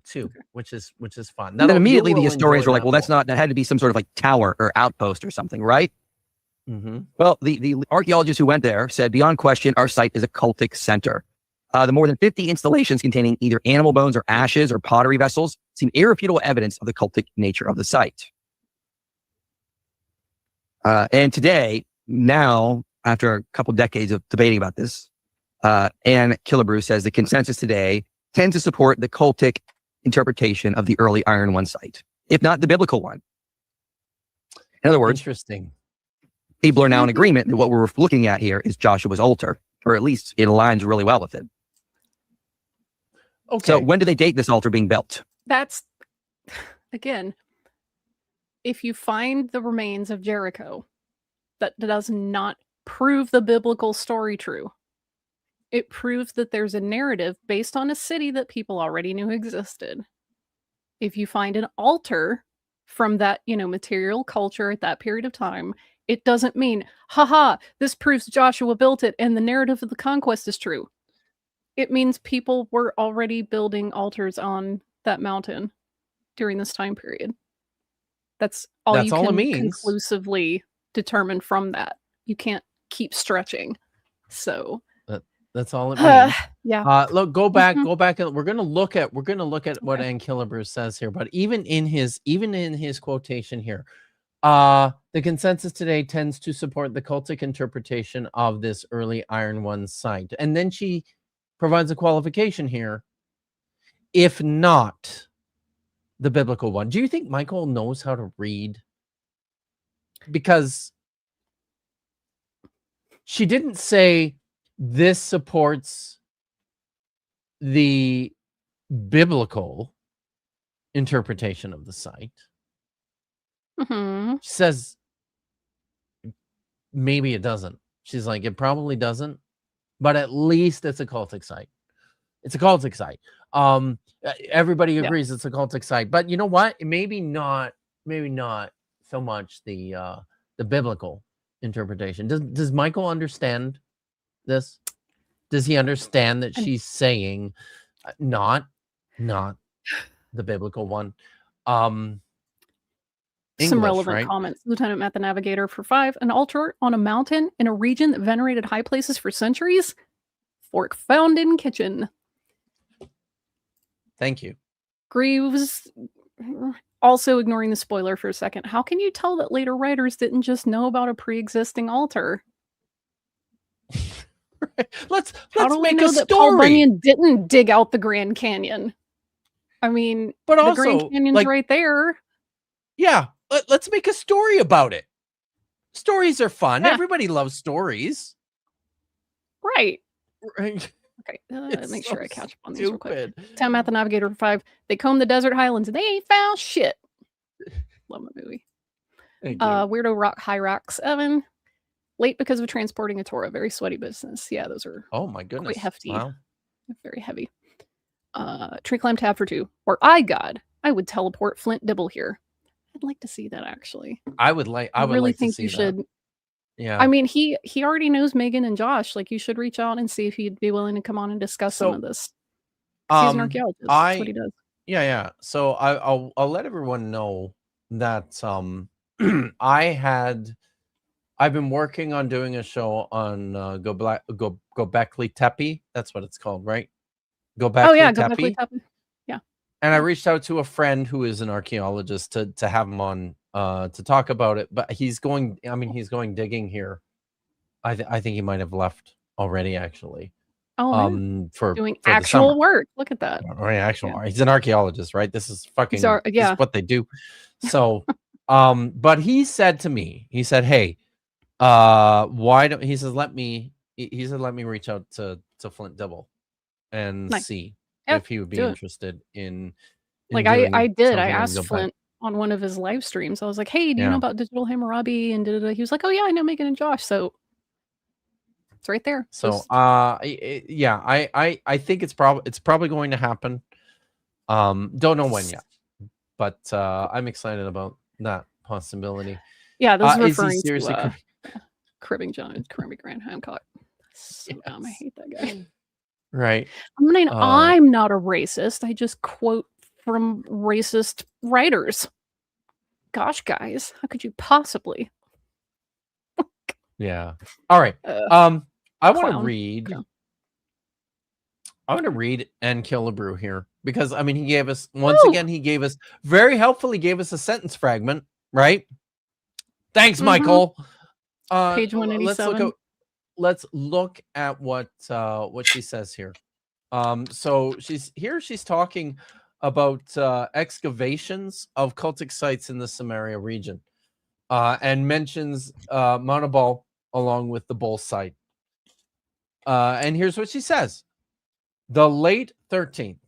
too, okay, which is fun. And then immediately the historians were like, well, that had to be some sort of like tower or outpost or something, right? Mm-hmm. Well, the archaeologists who went there said, beyond question, our site is a cultic center. The more than 50 installations containing either animal bones or ashes or pottery vessels seem irrefutable evidence of the cultic nature of the site. And today, now, after a couple decades of debating about this, Anne Killebrew says the consensus today tends to support the cultic interpretation of the early Iron One site, if not the biblical one. In other words, interesting. People are now in agreement that what we're looking at here is Joshua's altar, or at least it aligns really well with it. Okay. So when do they date this altar being built? That's, again, if you find the remains of Jericho, that does not prove the biblical story true. It proves that there's a narrative based on a city that people already knew existed. If you find an altar from that, material culture at that period of time, it doesn't mean, haha, this proves Joshua built it and the narrative of the conquest is true. It means people were already building altars on that mountain during this time period. That's all it means. Conclusively determine from that. You can't keep stretching. So that's all it means. Yeah. Look, go back, and we're gonna look at what Ann Killebrew says here. But even in his quotation here, the consensus today tends to support the cultic interpretation of this early Iron One site. And then she provides a qualification here, if not the biblical one. Do you think Michael knows how to read? Because she didn't say this supports the biblical interpretation of the site. Mm-hmm. She says maybe it doesn't. She's like, it probably doesn't, but at least it's a cultic site. It's a cultic site. Everybody agrees it's a cultic site, but you know what? Maybe not so much the biblical interpretation. Does Michael understand this? Does he understand that she's saying not the biblical one? English, some relevant right? comments. Lieutenant Matt the Navigator for 5. An altar on a mountain in a region that venerated high places for centuries. Fork found in kitchen. Thank you. Greaves, also ignoring the spoiler for a second. How can you tell that later writers didn't just know about a pre-existing altar? Let's How do make we know a that story. Paul Bunyan didn't dig out the Grand Canyon? I mean, but also, the Grand Canyon's right there. Yeah, let's make a story about it. Stories are fun. Yeah. Everybody loves stories. Right. Right. Okay, make sure I catch up on these real quick. Stupid. Tim Matt the Navigator for 5. They combed the desert highlands and they ain't found shit. Love my movie. Thank you. Weirdo Rock High Rock 7. Late because of transporting a Torah. Very sweaty business. Yeah, those are Oh my goodness. quite hefty. Wow. Very heavy. Tree climb tab for 2. Or I would teleport Flint Dibble here. I'd like to see that actually. I would like think to see you that. should. Yeah. I mean, he already knows Megan and Josh. Like, you should reach out and see if he'd be willing to come on and discuss some of this. 'Cause he's an archaeologist. That's what he does. Yeah. So I'll let everyone know that I've been working on doing a show on Gobekli Tepe. That's what it's called, right? Gobekli Tepe. Yeah. And I reached out to a friend who is an archaeologist to have him on to talk about it. But he's going digging here. I think he might have left already, actually. Oh, for doing for actual work. Look at that. He's an archaeologist, right? This is fucking this yeah. is what they do. So but he said to me, he said, hey, why don't he says let me reach out to Flint Dibble and see if he would be interested in like I did. I asked Flint on one of his live streams. I was like, hey, do you know about Digital Hammurabi? And he was like, oh yeah, I know Megan and Josh. So it's right there. So yeah, I think it's probably going to happen. Don't know when yet, but I'm excited about that possibility. Yeah, this is referring to cribbing Grant Hancock. So dumb. I hate that guy. Right. I mean, I'm not a racist. I just quote from racist writers. Gosh, guys, how could you possibly? Yeah. All right. I want to read. Yeah. I want to read and kill a brew here because I mean he gave us again. He gave us very helpfully gave us a sentence fragment. Right. Thanks, Michael. Page 187. Let's look at what she says here. So she's talking about excavations of cultic sites in the Samaria region, and mentions Mount Ebal along with the Bull site. And here's what she says: the late 13th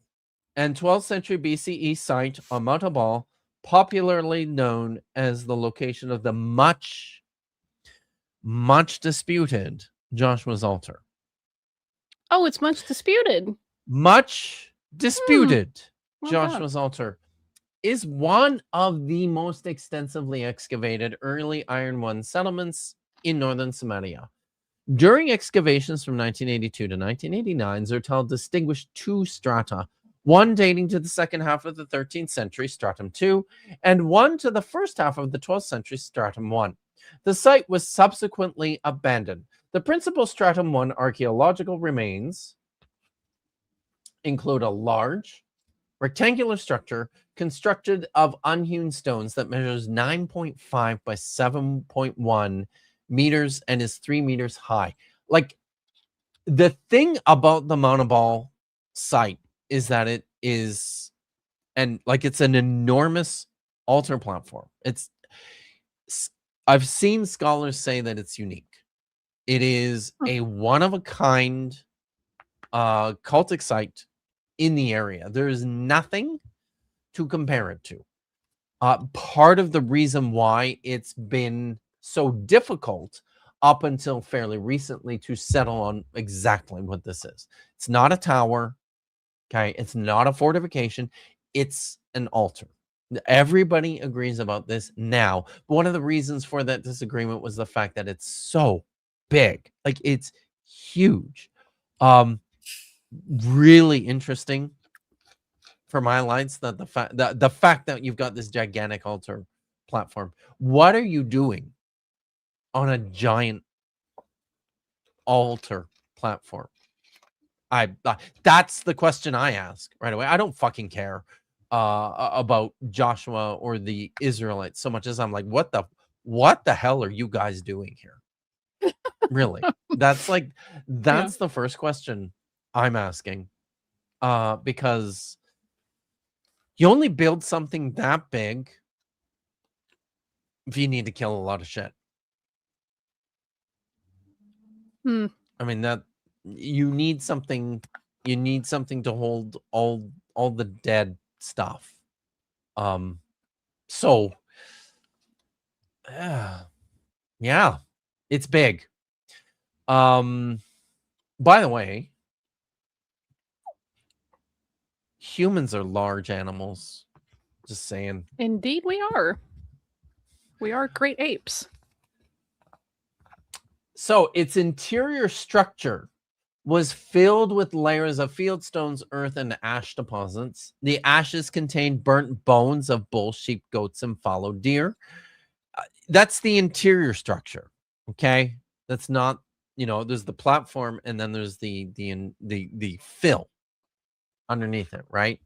and 12th century BCE site on Mount Ebal, popularly known as the location of the much disputed Joshua's altar. Oh, it's much disputed. Much disputed Joshua's altar is one of the most extensively excavated early Iron One settlements in northern Samaria. During excavations from 1982 to 1989, Zertel distinguished 2 strata, one dating to the second half of the 13th century, Stratum 2, and one to the first half of the 12th century, Stratum 1. The site was subsequently abandoned. The principal Stratum 1 archaeological remains include a large rectangular structure constructed of unhewn stones that measures 9.5 by 7.1 meters and is 3 meters high. Like, the thing about the Mount Ebal site is that it is, and like, it's an enormous altar platform. I've seen scholars say that it's unique. It is a one-of-a-kind cultic site in the area. There is nothing to compare it to. Part of the reason why it's been so difficult up until fairly recently to settle on exactly what this is. It's not a tower, okay? It's not a fortification. It's an altar. Everybody agrees about this now. But one of the reasons for that disagreement was the fact that it's so big. Like, it's huge. Really interesting for my lights that the fact that you've got this gigantic altar platform. What are you doing on a giant altar platform? That's the question I ask right away. I don't fucking care about Joshua or the Israelites so much as I'm like, what the hell are you guys doing here? Really? That's the first question I'm asking. Because you only build something that big if you need to kill a lot of shit. I mean, that you need something to hold all the dead stuff. So yeah. It's big. By the way, humans are large animals. Just saying. Indeed, we are. We are great apes. So its interior structure was filled with layers of fieldstones, earth, and ash deposits. The ashes contained burnt bones of bull, sheep, goats, and fallow deer. That's the interior structure. Okay, that's not, there's the platform, and then there's the fill underneath it, right?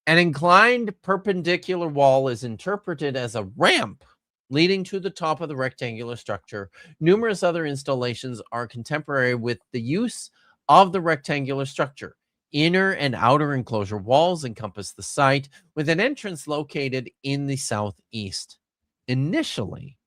An inclined perpendicular wall is interpreted as a ramp leading to the top of the rectangular structure. Numerous other installations are contemporary with the use of the rectangular structure. Inner and outer enclosure walls encompass the site, with an entrance located in the southeast. Initially,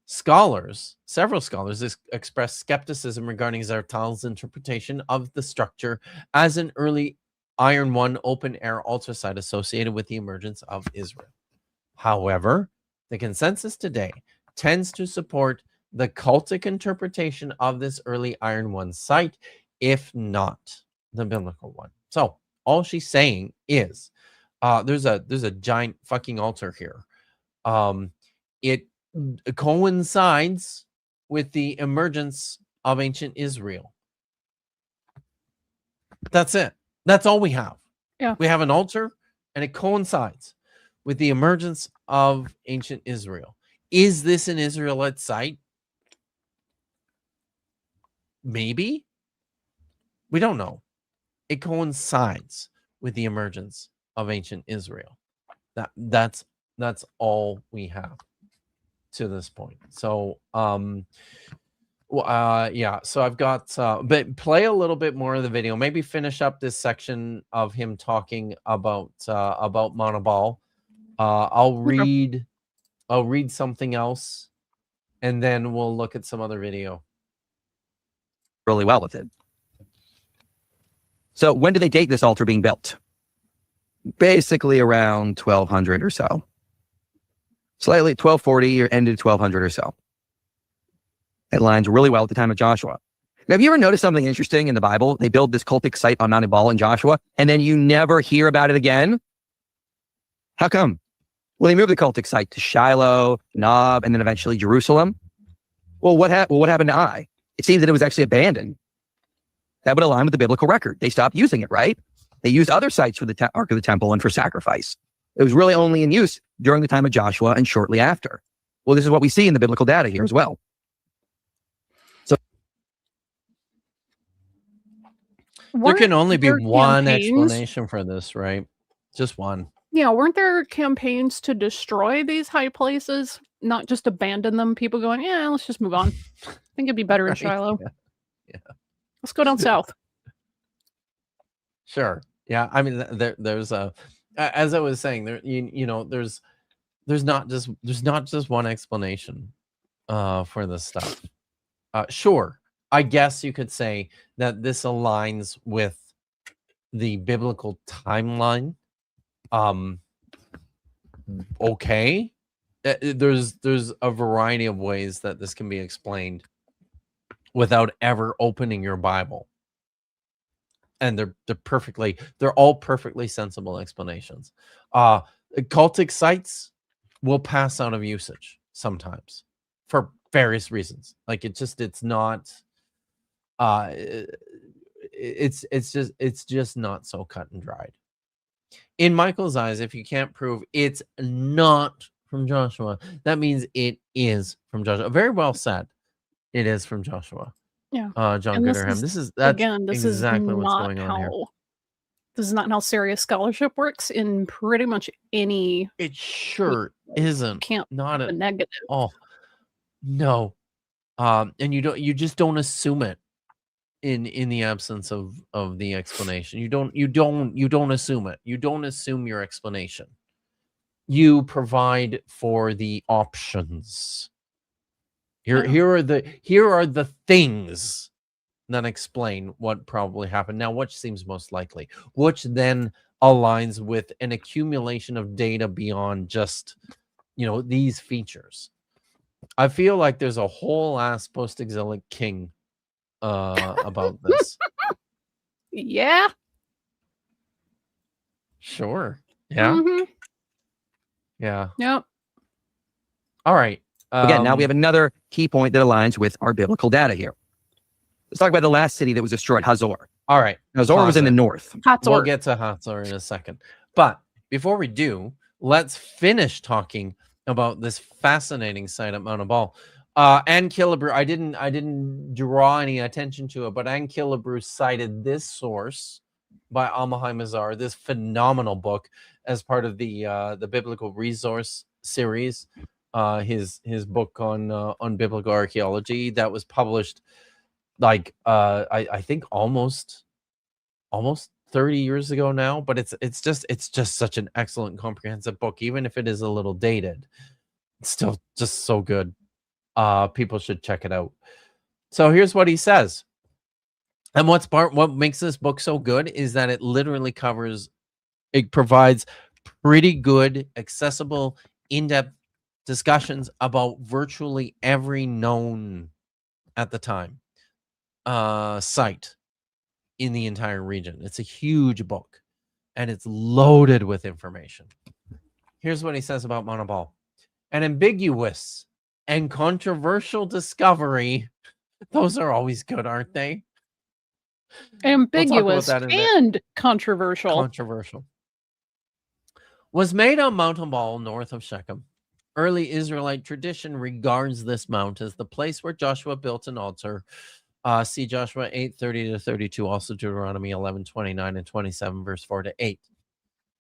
several scholars expressed skepticism regarding Zertal's interpretation of the structure as an early Iron One open-air altar site associated with the emergence of Israel. However, the consensus today tends to support the cultic interpretation of this early Iron One site, if not the biblical one. So all she's saying is there's a giant fucking altar here. It coincides with the emergence of ancient Israel. That's it. That's all we have. Yeah. We have an altar, and it coincides with the emergence of ancient Israel. Is this an Israelite site? Maybe. We don't know. It coincides with the emergence of ancient Israel. That's all we have to this point. So yeah, so I've got but play a little bit more of the video, maybe finish up this section of him talking about Monoball. I'll read something else, and then we'll look at some other video. Really well with it. So when do they date this altar being built? Basically around 1200 or so. Slightly 1240 or ended 1200 or so. It lines really well at the time of Joshua. Now, have you ever noticed something interesting in the Bible? They build this cultic site on Mount Ebal in Joshua, and then you never hear about it again. How come? Well, they moved the cultic site to Shiloh, Nob, and then eventually Jerusalem. Well, what happened to Ai? It seems that it was actually abandoned. That would align with the biblical record. They stopped using it, right? They used other sites for the Ark of the Temple and for sacrifice. It was really only in use during the time of Joshua and shortly after. Well, this is what we see in the biblical data here as well. There can only be one explanation for this, right? Just one. Yeah, weren't there campaigns to destroy these high places, not just abandon them? People going, yeah, let's just move on. I think it'd be better in Shiloh. Yeah. Let's go down south. Sure. Yeah. I mean, there's a, as I was saying, there, there's not just one explanation for this stuff. Sure. I guess you could say that this aligns with the biblical timeline. Okay. There's a variety of ways that this can be explained without ever opening your Bible. And they're all perfectly sensible explanations. Cultic sites will pass out of usage sometimes for various reasons. Like it's not it's just not so cut and dried. In Michael's eyes, if you can't prove it's not from Joshua, that means it is from Joshua. Very well said. It is from Joshua. Yeah. John Gooderham. This is exactly what's going on here. This is not how serious scholarship works in pretty much any. It sure isn't. Not a negative. Oh no, and you just don't assume it in the absence of the explanation. You don't assume it. You don't assume your explanation. You provide for the options. Here are the things that explain what probably happened. Now, which seems most likely? Which then aligns with an accumulation of data beyond just, these features. I feel like there's a whole ass post-exilic king about this. Yeah. Sure. Yeah. Mm-hmm. Yeah. Yep. All right. Again, now we have another key point that aligns with our biblical data here. Let's talk about the last city that was destroyed, Hazor. All right. Hazor was in the north. We'll get to Hatzor in a second. But before we do, let's finish talking about this fascinating site at Mount Ebal. Ann Killebrew, I didn't draw any attention to it, but Ann Killebrew cited this source by Almahai Mazar, this phenomenal book, as part of the Biblical Resource series, his book on biblical archaeology that was published like I think almost 30 years ago now, but it's just such an excellent comprehensive book, even if it is a little dated. It's still just so good. People should check it out. So here's what he says. And what makes this book so good is that it literally provides pretty good, accessible, in-depth discussions about virtually every known at the time site in the entire region. It's a huge book and it's loaded with information. Here's what he says about Mount Ebal. An ambiguous and controversial discovery. Those are always good, aren't they? Ambiguous and controversial. Controversial. Was made on Mount Ebal north of Shechem. Early Israelite tradition regards this mount as the place where Joshua built an altar. See Joshua 8:30-32, also Deuteronomy 11:29 and 27, verse 4-8.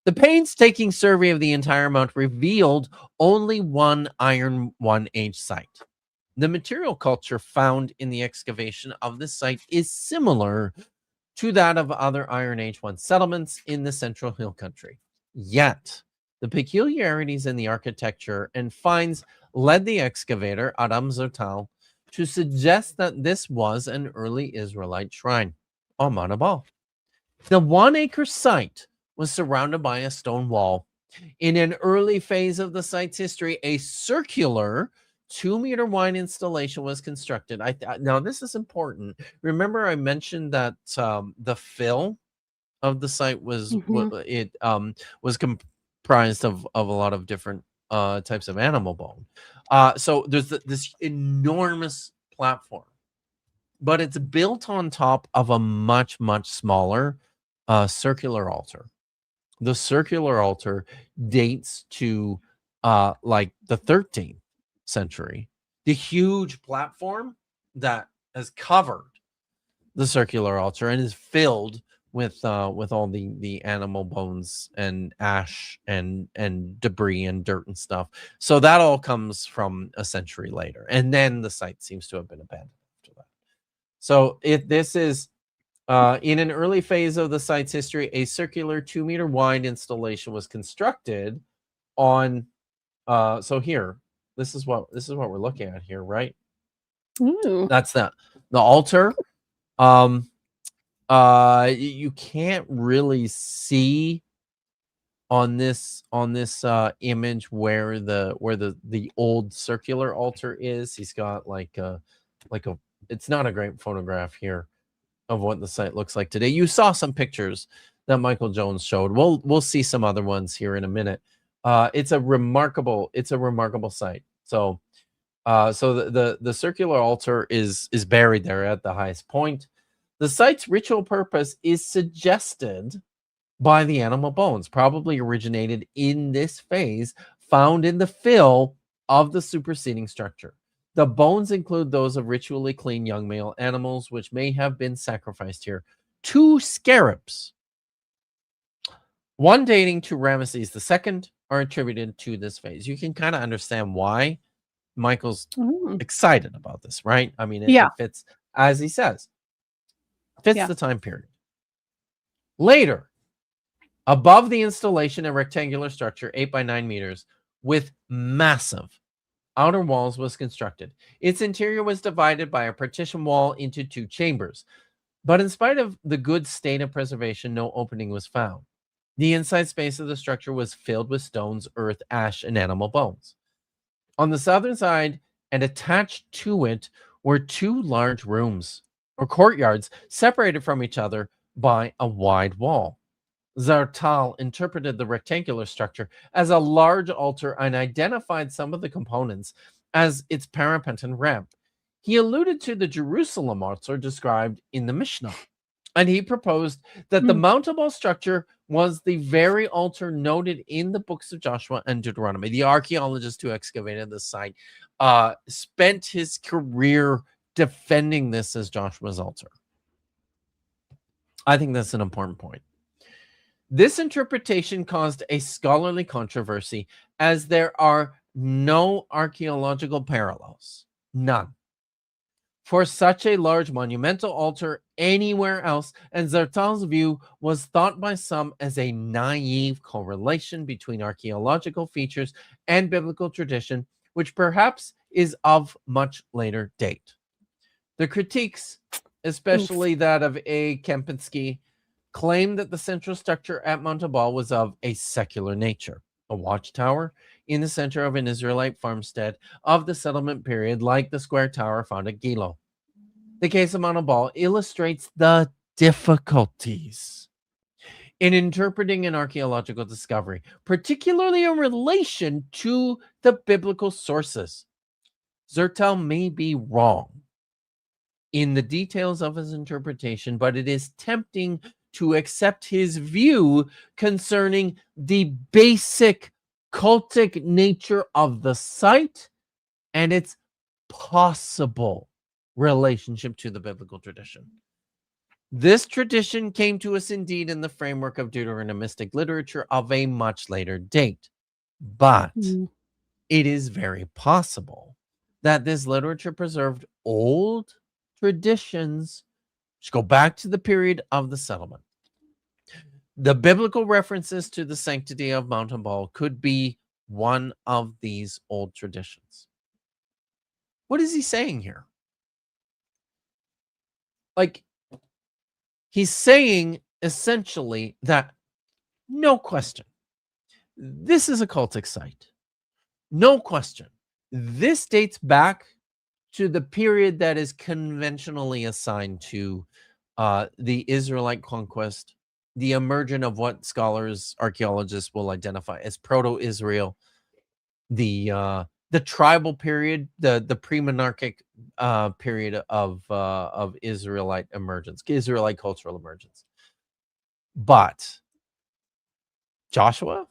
The painstaking survey of the entire mount revealed only one Iron 1H site. The material culture found in the excavation of this site is similar to that of other Iron Age 1 settlements in the Central Hill Country. Yet, the peculiarities in the architecture and finds led the excavator, Adam Zertal, to suggest that this was an early Israelite shrine on Mount Ebal. The 1-acre site was surrounded by a stone wall. In an early phase of the site's history, a circular 2-meter wide installation was constructed. Now, this is important. Remember, I mentioned that the fill of the site was was comprised of a lot of different types of animal bone. So there's this enormous platform, but it's built on top of a much smaller circular altar. The circular altar dates to like the 13th century. The huge platform that has covered the circular altar and is filled with all the animal bones and ash and debris and dirt and stuff. So that all comes from a century later, and then the site seems to have been abandoned after that. So this is in an early phase of the site's history, a circular 2-meter wide installation was constructed on. So here, this is what we're looking at here, right? Ooh. That's the altar. You can't really see on this image where the old circular altar is. He's got like a it's not a great photograph here of what the site looks like today. You saw some pictures that Michael Jones showed. We'll see some other ones here in a minute. It's a remarkable site. So the circular altar is buried there at the highest point. The site's ritual purpose is suggested by the animal bones, probably originated in this phase found in the fill of the superseding structure. The bones include those of ritually clean young male animals, which may have been sacrificed here. 2 scarabs, one dating to Ramesses II, are attributed to this phase. You can kind of understand why Michael's excited about this, right? I mean, it fits, as he says, fits the time period. Later, above the installation, a rectangular structure, 8 by 9 meters, with massive outer walls was constructed. Its interior was divided by a partition wall into 2 chambers. But in spite of the good state of preservation, no opening was found. The inside space of the structure was filled with stones, earth, ash, and animal bones. On the southern side, and attached to it were 2 large rooms or courtyards separated from each other by a wide wall. Zartal interpreted the rectangular structure as a large altar and identified some of the components as its parapet and ramp. He alluded to the Jerusalem altar described in the Mishnah, and he proposed that the mountable structure was the very altar noted in the books of Joshua and Deuteronomy. The archaeologist who excavated the site spent his career defending this as Joshua's altar. I think that's an important point. This interpretation caused a scholarly controversy as there are no archaeological parallels, none, for such a large monumental altar anywhere else, and Zartal's view was thought by some as a naive correlation between archaeological features and biblical tradition, which perhaps is of much later date. The critiques, especially that of A. Kempinski, claim that the central structure at Mount Ebal was of a secular nature, a watchtower in the center of an Israelite farmstead of the settlement period, like the square tower found at Gilo. The case of Mount Ebal illustrates the difficulties in interpreting an archaeological discovery, particularly in relation to the biblical sources. Zertel may be wrong in the details of his interpretation, but it is tempting to accept his view concerning the basic cultic nature of the site and its possible relationship to the biblical tradition. This tradition came to us indeed in the framework of Deuteronomistic literature of a much later date, but it is very possible that this literature preserved old traditions which go back to the period of the settlement. The biblical references to the sanctity of Mount Ebal could be one of these old traditions. What is he saying here? Like, he's saying essentially that, no question, this is a cultic site. No question. This dates back to the period that is conventionally assigned to the Israelite conquest, the emergence of what scholars, archaeologists will identify as Proto-Israel, the tribal period, the pre-monarchic period of Israelite emergence, Israelite cultural emergence. But Joshua,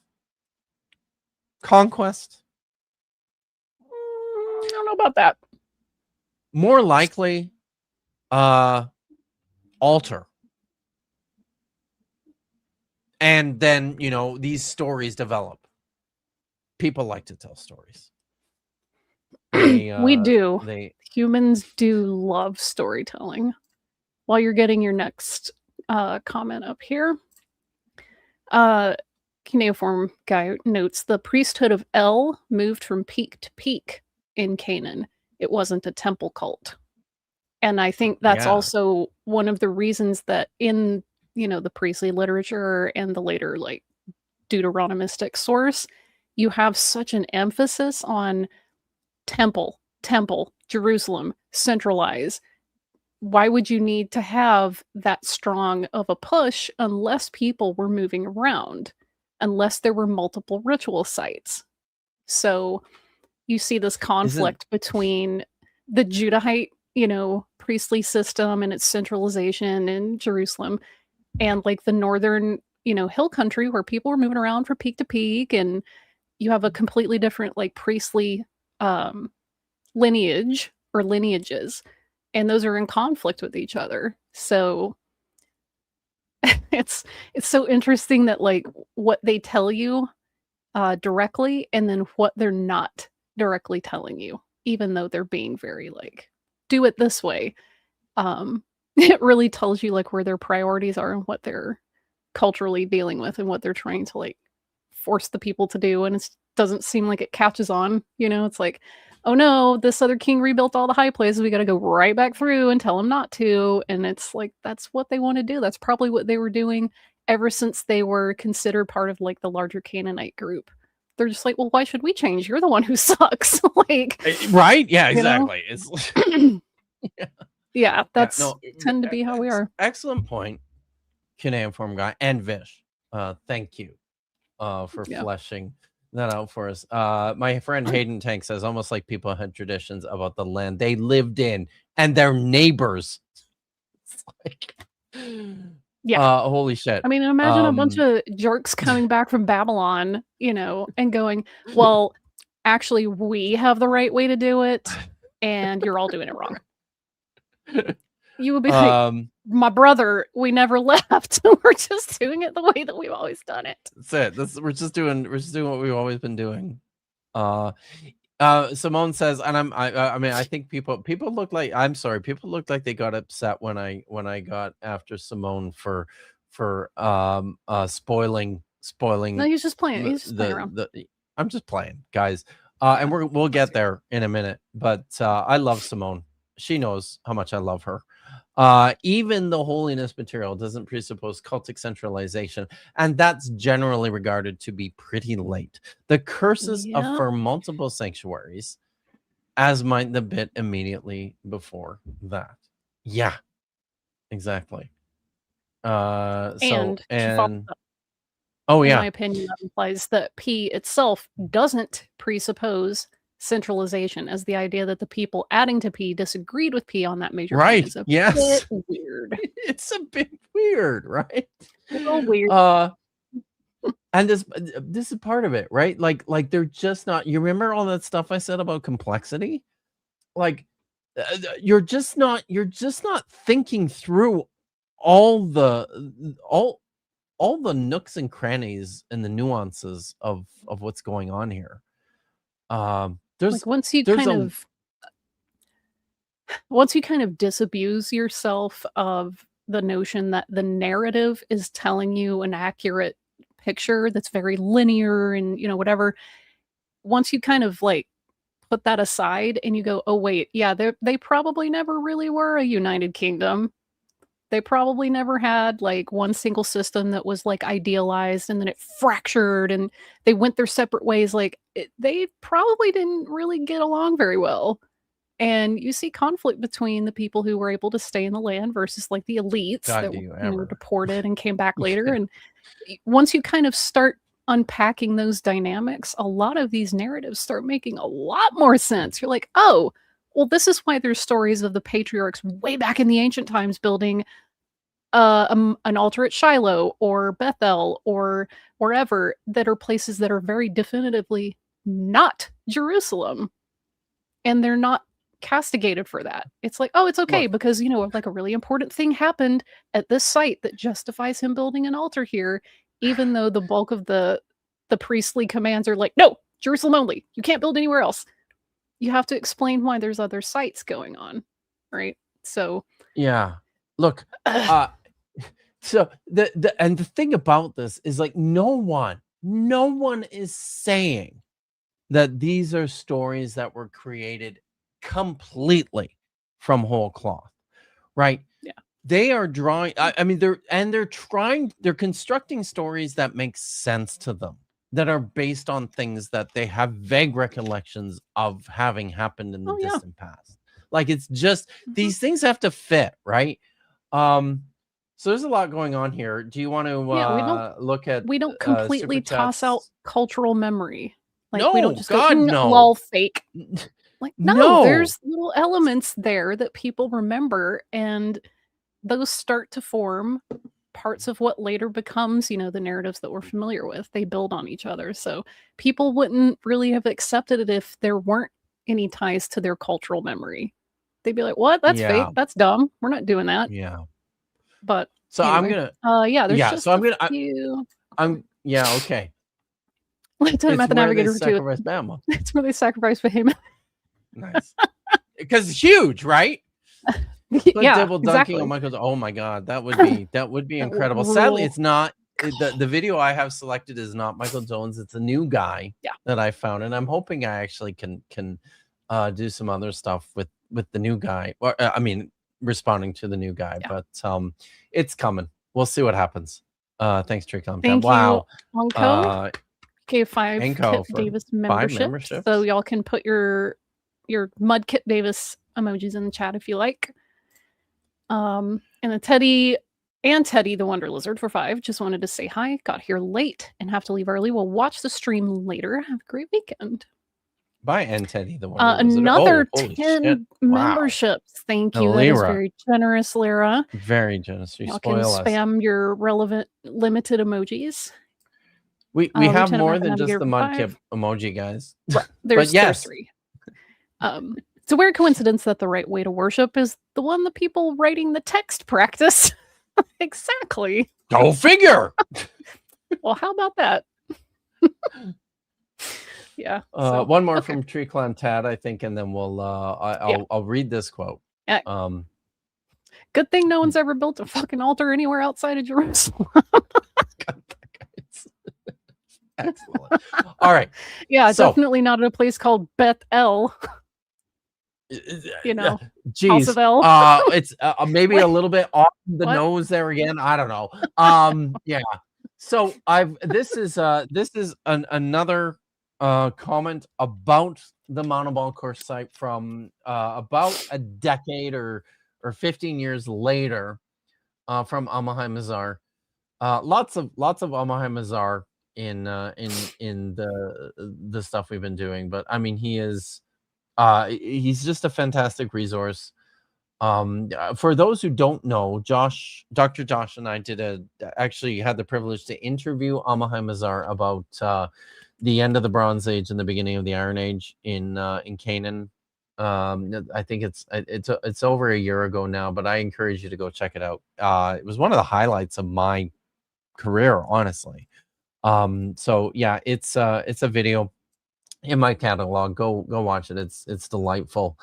conquest, I don't know about that. more likely altar. And then, you know, these stories develop. People like to tell stories. We do. Humans do love storytelling. While you're getting your next comment up here, cuneiform guy notes the priesthood of El moved from peak to peak in Canaan. It wasn't a temple cult. And I think that's also one of the reasons that in, you know, the priestly literature and the later like Deuteronomistic source, you have such an emphasis on temple, Jerusalem, centralize. Why would you need to have that strong of a push unless people were moving around, unless there were multiple ritual sites? So you see this conflict between the Judahite, you know, priestly system and its centralization in Jerusalem and like the northern, you know, hill country where people were moving around from peak to peak, and you have a completely different like priestly lineage or lineages, and those are in conflict with each other. So it's so interesting that like what they tell you directly and then what they're not directly telling you, even though they're being very like, do it this way. It really tells you like where their priorities are and what they're culturally dealing with and what they're trying to like force the people to do. And it doesn't seem like it catches on, you know, it's like, oh no, this other king rebuilt all the high places. We got to go right back through and tell him not to. And it's like, that's what they want to do. That's probably what they were doing ever since they were considered part of like the larger Canaanite group. they're just like, well, why should we change? You're the one who sucks. Like, right? Yeah, you know? exactly. It's Yeah, that's no, tend to be how we are. excellent point, Canaan Form Guy and Vish. Thank you for Yeah. fleshing that out for us. My friend Hayden Tank says almost like people had traditions about the land they lived in and their neighbors. It's like, Yeah. holy shit. I mean, imagine a bunch of jerks coming back from Babylon, you know, and going, well, actually, we have the right way to do it, and you're all doing it wrong. You would be like, my brother, we never left. We're just doing it the way that we've always done it. That's it. We're just doing what we've always been doing. Simone says, and I mean, I think people look like, I'm sorry, people look like they got upset when I got after Simone for spoiling. No, he's just playing. He's just playing around. I'm just playing, guys. And we'll get there in a minute. But I love Simone. She knows how much I love her. Even the holiness material doesn't presuppose cultic centralization, and that's generally regarded to be pretty late. The curses affirm multiple sanctuaries, as might the bit immediately before that. Yeah, exactly. Oh yeah, in my opinion, that implies that P itself doesn't presuppose centralization, as the idea that the people adding to P disagreed with P on that major right. point is a bit weird. It's a bit weird, right? A little weird. And this is part of it, right? Like they're just not. You remember all that stuff I said about complexity? Like you're just not thinking through all the nooks and crannies and the nuances of what's going on here. There's like once you kind of disabuse yourself of the notion that the narrative is telling you an accurate picture that's very linear and, you know, whatever, once you kind of like put that aside and you go, oh wait, yeah, they probably never really were a united kingdom. They probably never had like one single system that was like idealized and then it fractured and they went their separate ways. Like they probably didn't really get along very well. And you see conflict between the people who were able to stay in the land versus like the elites that were deported and came back later. And once you kind of start unpacking those dynamics, a lot of these narratives start making a lot more sense. You're like, oh, well, this is why there's stories of the patriarchs way back in the ancient times building an altar at Shiloh or Bethel or wherever that are places that are very definitively not Jerusalem. And they're not castigated for that. It's like, oh, it's okay because, you know, like a really important thing happened at this site that justifies him building an altar here, even though the bulk of the priestly commands are like, no, Jerusalem only. You can't build anywhere else. You have to explain why there's other sites going on, right? So yeah, look, so the thing about this is like no one is saying that these are stories that were created completely from whole cloth, right? Yeah, they are drawing. I mean, they're constructing stories that make sense to them, that are based on things that they have vague recollections of having happened in the distant past. Like it's just these things have to fit, right? So there's a lot going on here. Do you want to look at? We don't completely toss out cultural memory. Like no, we don't just God, go, no, lol, fake. Like no, there's little elements there that people remember, and those start to form parts of what later becomes, you know, the narratives that we're familiar with. They build on each other. So people wouldn't really have accepted it if there weren't any ties to their cultural memory. They'd be like, what? That's fake. That's dumb. We're not doing that. Yeah. But so anyway, there's just so I'm gonna few... okay. Let's talk about the Navigator for two. It's where they sacrifice for him. Nice. Because it's huge, right? Yeah, double dunking on Michael's. Oh my God, that would be incredible. Sadly, it's not. The video I have selected is not Michael Jones. It's a new guy that I found, and I'm hoping I actually can do some other stuff with the new guy. Or I mean, responding to the new guy, but it's coming. We'll see what happens. Thanks, Tricom. Thank wow. you, gave 5 And Kit Co for Davis 5 memberships, memberships. so y'all can put your Mud Kit Davis emojis in the chat if you like. And the Teddy, the Wonder Lizard for 5. Just wanted to say hi. Got here late and have to leave early. We'll watch the stream later. Have a great weekend. Bye, and Teddy the Wonder Lizard. Another Oh, holy 10 shit. Wow. memberships. Thank you. That is Lyra. very generous, Lyra. Very generous. You Y'all can spoil us. spam your relevant limited emojis. We have Lieutenant more Marvin than had to just give the 5. Mudkip emoji, guys. There's yes. 3. It's a weird coincidence that the right way to worship is the one the people writing the text practice. Exactly. Go figure. Well, how about that? Yeah. One more from Tree Clan Tad, I think, and then we'll I'll read this quote. Yeah. Good thing no one's ever built a fucking altar anywhere outside of Jerusalem. Excellent. All right. Yeah, definitely not at a place called Beth El. You know, geez, House of El. It's maybe a little bit off the nose there again. I don't know. Yeah. So this is another comment about the Mountain course site from about a decade or 15 years later, from Amahai Mazar. Lots of Amahai Mazar in the stuff we've been doing, but I mean he's just a fantastic resource. For those who don't know, Dr. Josh and I actually had the privilege to interview Amahai Mazar about the end of the Bronze Age and the beginning of the Iron Age in Canaan. I think it's over a year ago now, but I encourage you to go check it out. It was one of the highlights of my career, honestly. So yeah, it's a video in my catalog. Go watch it. It's delightful.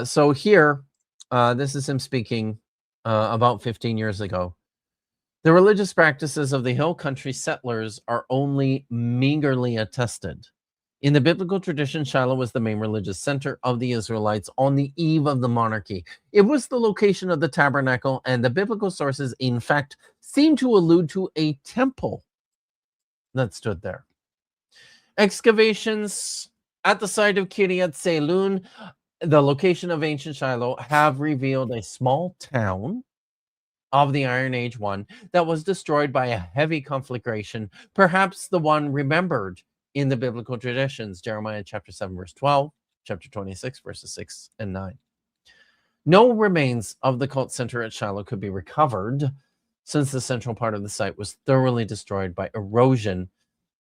So here, this is him speaking about 15 years ago. The religious practices of the hill country settlers are only meagerly attested. In the biblical tradition, Shiloh was the main religious center of the Israelites on the eve of the monarchy. It was the location of the tabernacle, and the biblical sources, in fact, seem to allude to a temple that stood there. Excavations at the site of Kiryat Seilun, the location of ancient Shiloh, have revealed a small town of the Iron Age one that was destroyed by a heavy conflagration, perhaps the one remembered in the biblical traditions, Jeremiah chapter 7, verse 12, chapter 26, verses 6 and 9. No remains of the cult center at Shiloh could be recovered, since the central part of the site was thoroughly destroyed by erosion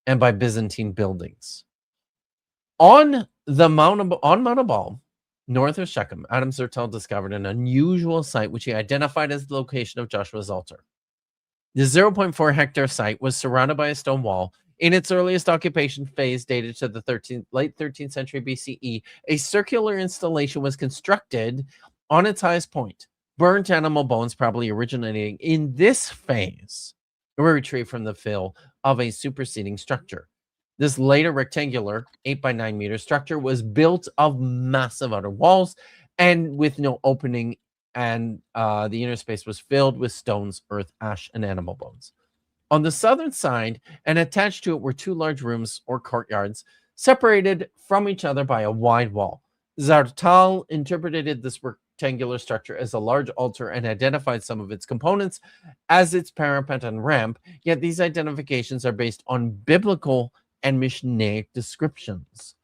and by Byzantine buildings. On Mount Ebal, north of Shechem, Adam Zertel discovered an unusual site which he identified as the location of Joshua's altar. The 0.4 hectare site was surrounded by a stone wall. In its earliest occupation phase, dated to the late 13th century BCE, a circular installation was constructed on its highest point. Burnt animal bones, probably originating in this phase, were retrieved from the fill of a superseding structure. This later rectangular 8 by 9 meter structure was built of massive outer walls and with no opening, and the inner space was filled with stones, earth, ash, and animal bones. On the southern side and attached to it were 2 large rooms or courtyards separated from each other by a wide wall. Zartal interpreted this rectangular structure as a large altar and identified some of its components as its parapet and ramp, yet these identifications are based on biblical and Mishnaic descriptions.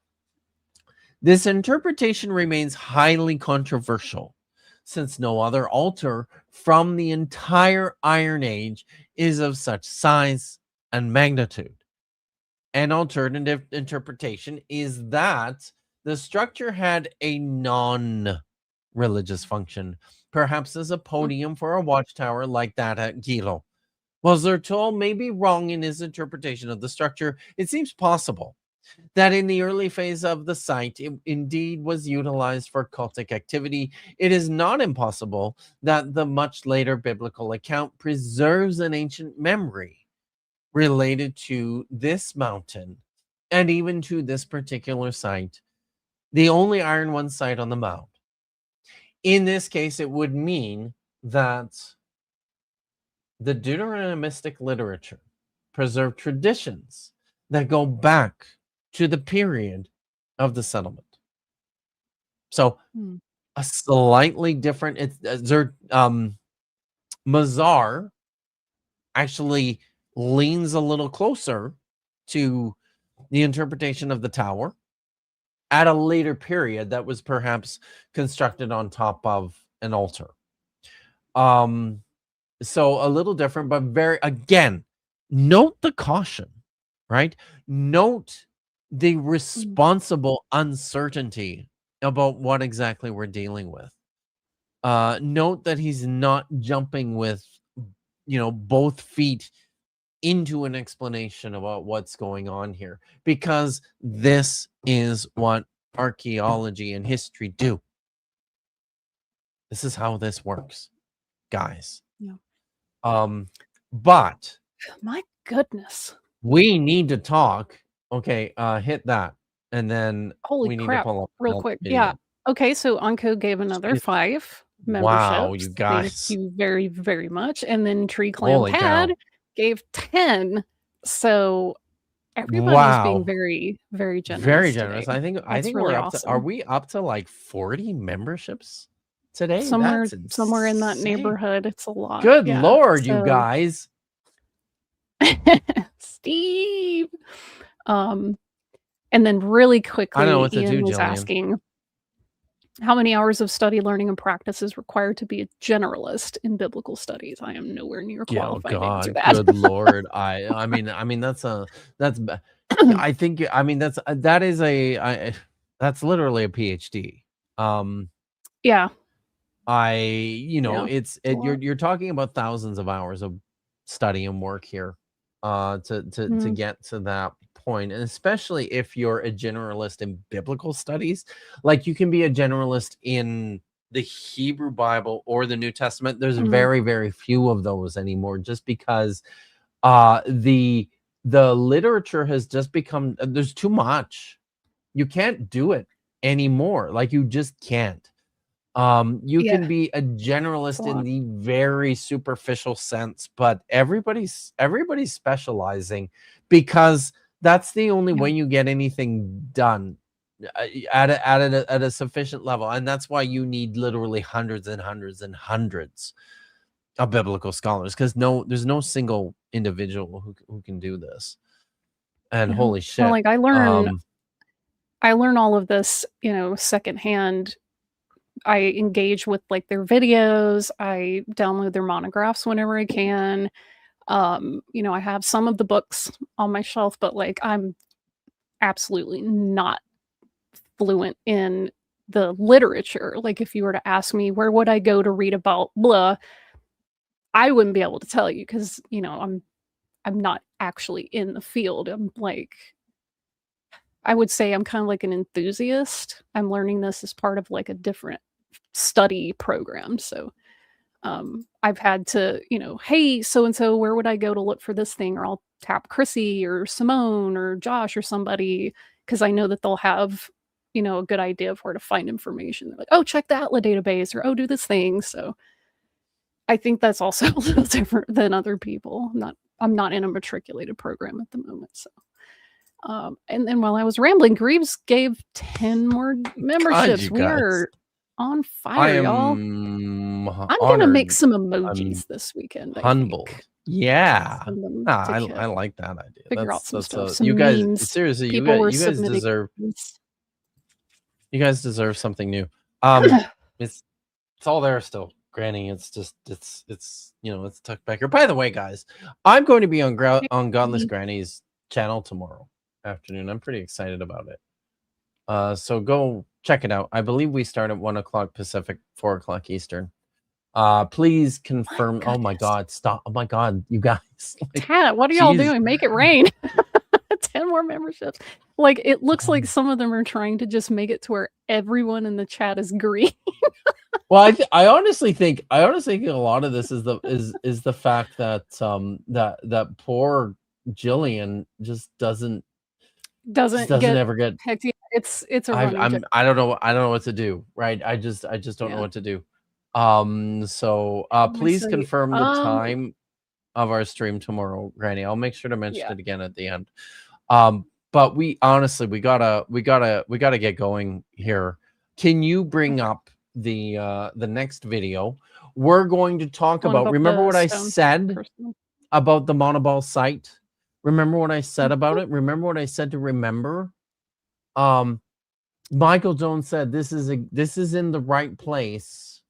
This interpretation remains highly controversial, since no other altar from the entire Iron Age is of such size and magnitude. An alternative interpretation is that the structure had a non-religious function, perhaps as a podium for a watchtower like that at Gilo. While Zertel may be wrong in his interpretation of the structure, it seems possible that in the early phase of the site, it indeed was utilized for cultic activity. It is not impossible that the much later biblical account preserves an ancient memory related to this mountain and even to this particular site, the only Iron One site on the mount. In this case, it would mean that the Deuteronomistic literature preserved traditions that go back to the period of the settlement. So a slightly different, Mazar actually leans a little closer to the interpretation of the tower at a later period that was perhaps constructed on top of an altar. So a little different, but very, again, note the caution, right? Note the responsible uncertainty about what exactly we're dealing with. Note that he's not jumping with, both feet into an explanation about what's going on here, because this is what archaeology and history do. This is how this works, guys. Yeah. But my goodness, we need to talk. Okay, hit that, and then holy we need crap! to pull up Real quick, yeah. Okay, so Anko gave another 5 memberships. Wow, you guys! Thank you very, very much. And then Tree Clan Pad gave 10. So everybody's being very, very generous. Very generous. Today. I think really we're up awesome. to. Are we up to like 40 memberships today? Somewhere in that neighborhood. It's a lot. Good Lord, you guys. Steve. And then really quickly, I know what to Ian do, was Jillian. asking how many hours of study, learning, and practice is required to be a generalist in biblical studies. I am nowhere near qualified to answer that. Good Lord. I mean that's I think that's literally a PhD. Yeah. You're talking about thousands of hours of study and work here to get to that point, and especially if you're a generalist in biblical studies. Like, you can be a generalist in the Hebrew Bible or the New Testament. There's very, very few of those anymore, just because the literature has just become, there's too much. You can't do it anymore. Like, you just can't. You can be a generalist in the very superficial sense, but everybody's specializing, because that's the only way you get anything done at a sufficient level. And that's why you need literally hundreds and hundreds and hundreds of biblical scholars, because there's no single individual who can do this. And holy shit. Well, like, I learn all of this, secondhand. I engage with like their videos. I download their monographs whenever I can. I have some of the books on my shelf, but like, I'm absolutely not fluent in the literature. Like, if you were to ask me where would I go to read about blah, I wouldn't be able to tell you, because I'm not actually in the field. I'm like, I would say I'm kind of like an enthusiast. I'm learning this as part of like a different study program. So I've had to, hey, so-and-so, where would I go to look for this thing? Or I'll tap Chrissy or Simone or Josh or somebody, because I know that they'll have, a good idea of where to find information. They're like, oh, check the Atla database, or, oh, do this thing. So I think that's also a little different than other people. I'm not in a matriculated program at the moment. So and then while I was rambling, Greaves gave 10 more memberships. We are on fire, y'all. I'm gonna make some emojis this weekend. Humbled. Yeah. I like that idea. Figure out some stuff. Some you guys, memes. seriously, you guys deserve something new. It's all there still, Granny. It's just it's tucked back here. By the way, guys, I'm going to be on Godless Granny's channel tomorrow afternoon. I'm pretty excited about it. So go check it out. I believe we start at 1 o'clock Pacific, 4 o'clock Eastern. Please confirm. Oh my God, stop. Oh my God, you guys. Tat, what are y'all doing? Make it rain. 10 more memberships. Like, it looks like some of them are trying to just make it to where everyone in the chat is green. Well, I honestly think a lot of this is the fact that that poor Jillian just doesn't ever get picked. It's a running I don't know what to do, right? I just don't know what to do. So please confirm the time of our stream tomorrow, Granny. I'll make sure to mention it again at the end. But we honestly, we gotta get going here. Can you bring up the next video? We're going to talk One about. Remember the what I stone said person. about the monoball site? Remember what I said about Mhm. it? Remember what I said to remember? Michael Jones said this is in the right place.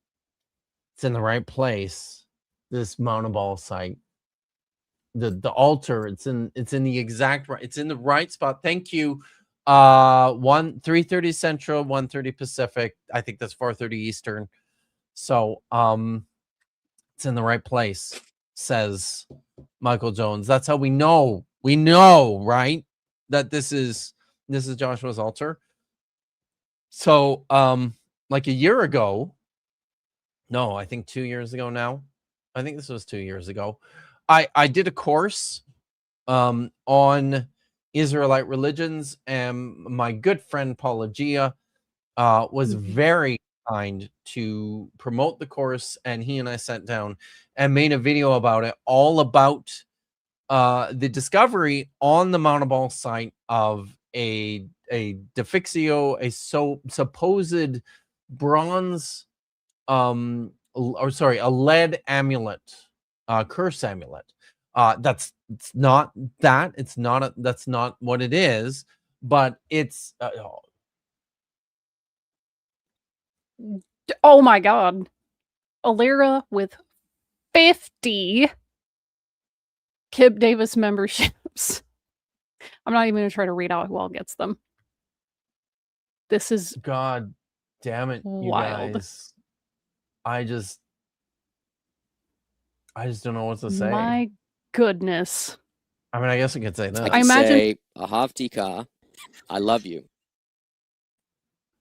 It's in the right place. This monoball site. The altar, it's in the exact right, it's in the right spot. Thank you. 3:30 Central, 1:30 Pacific. I think that's 4:30 Eastern. So it's in the right place, says Michael Jones. That's how we know, right? That this is Joshua's altar. So like a year ago, no, I think 2 years ago now. I think this was 2 years ago. I did a course on Israelite religions, and my good friend Apologia was very kind to promote the course, and he and I sat down and made a video about it, all about the discovery on the Mount Ebal site of a defixio, a supposed bronze a lead amulet, curse amulet. That's not what it is, but it's Oh my god. Alira with 50 Kip Davis memberships. I'm not even going to try to read out who all gets them. This is God damn it, you wild. guys. I just don't know what to say. My goodness. I mean, I guess I could say that. I imagine say, Ahavtika, I love you.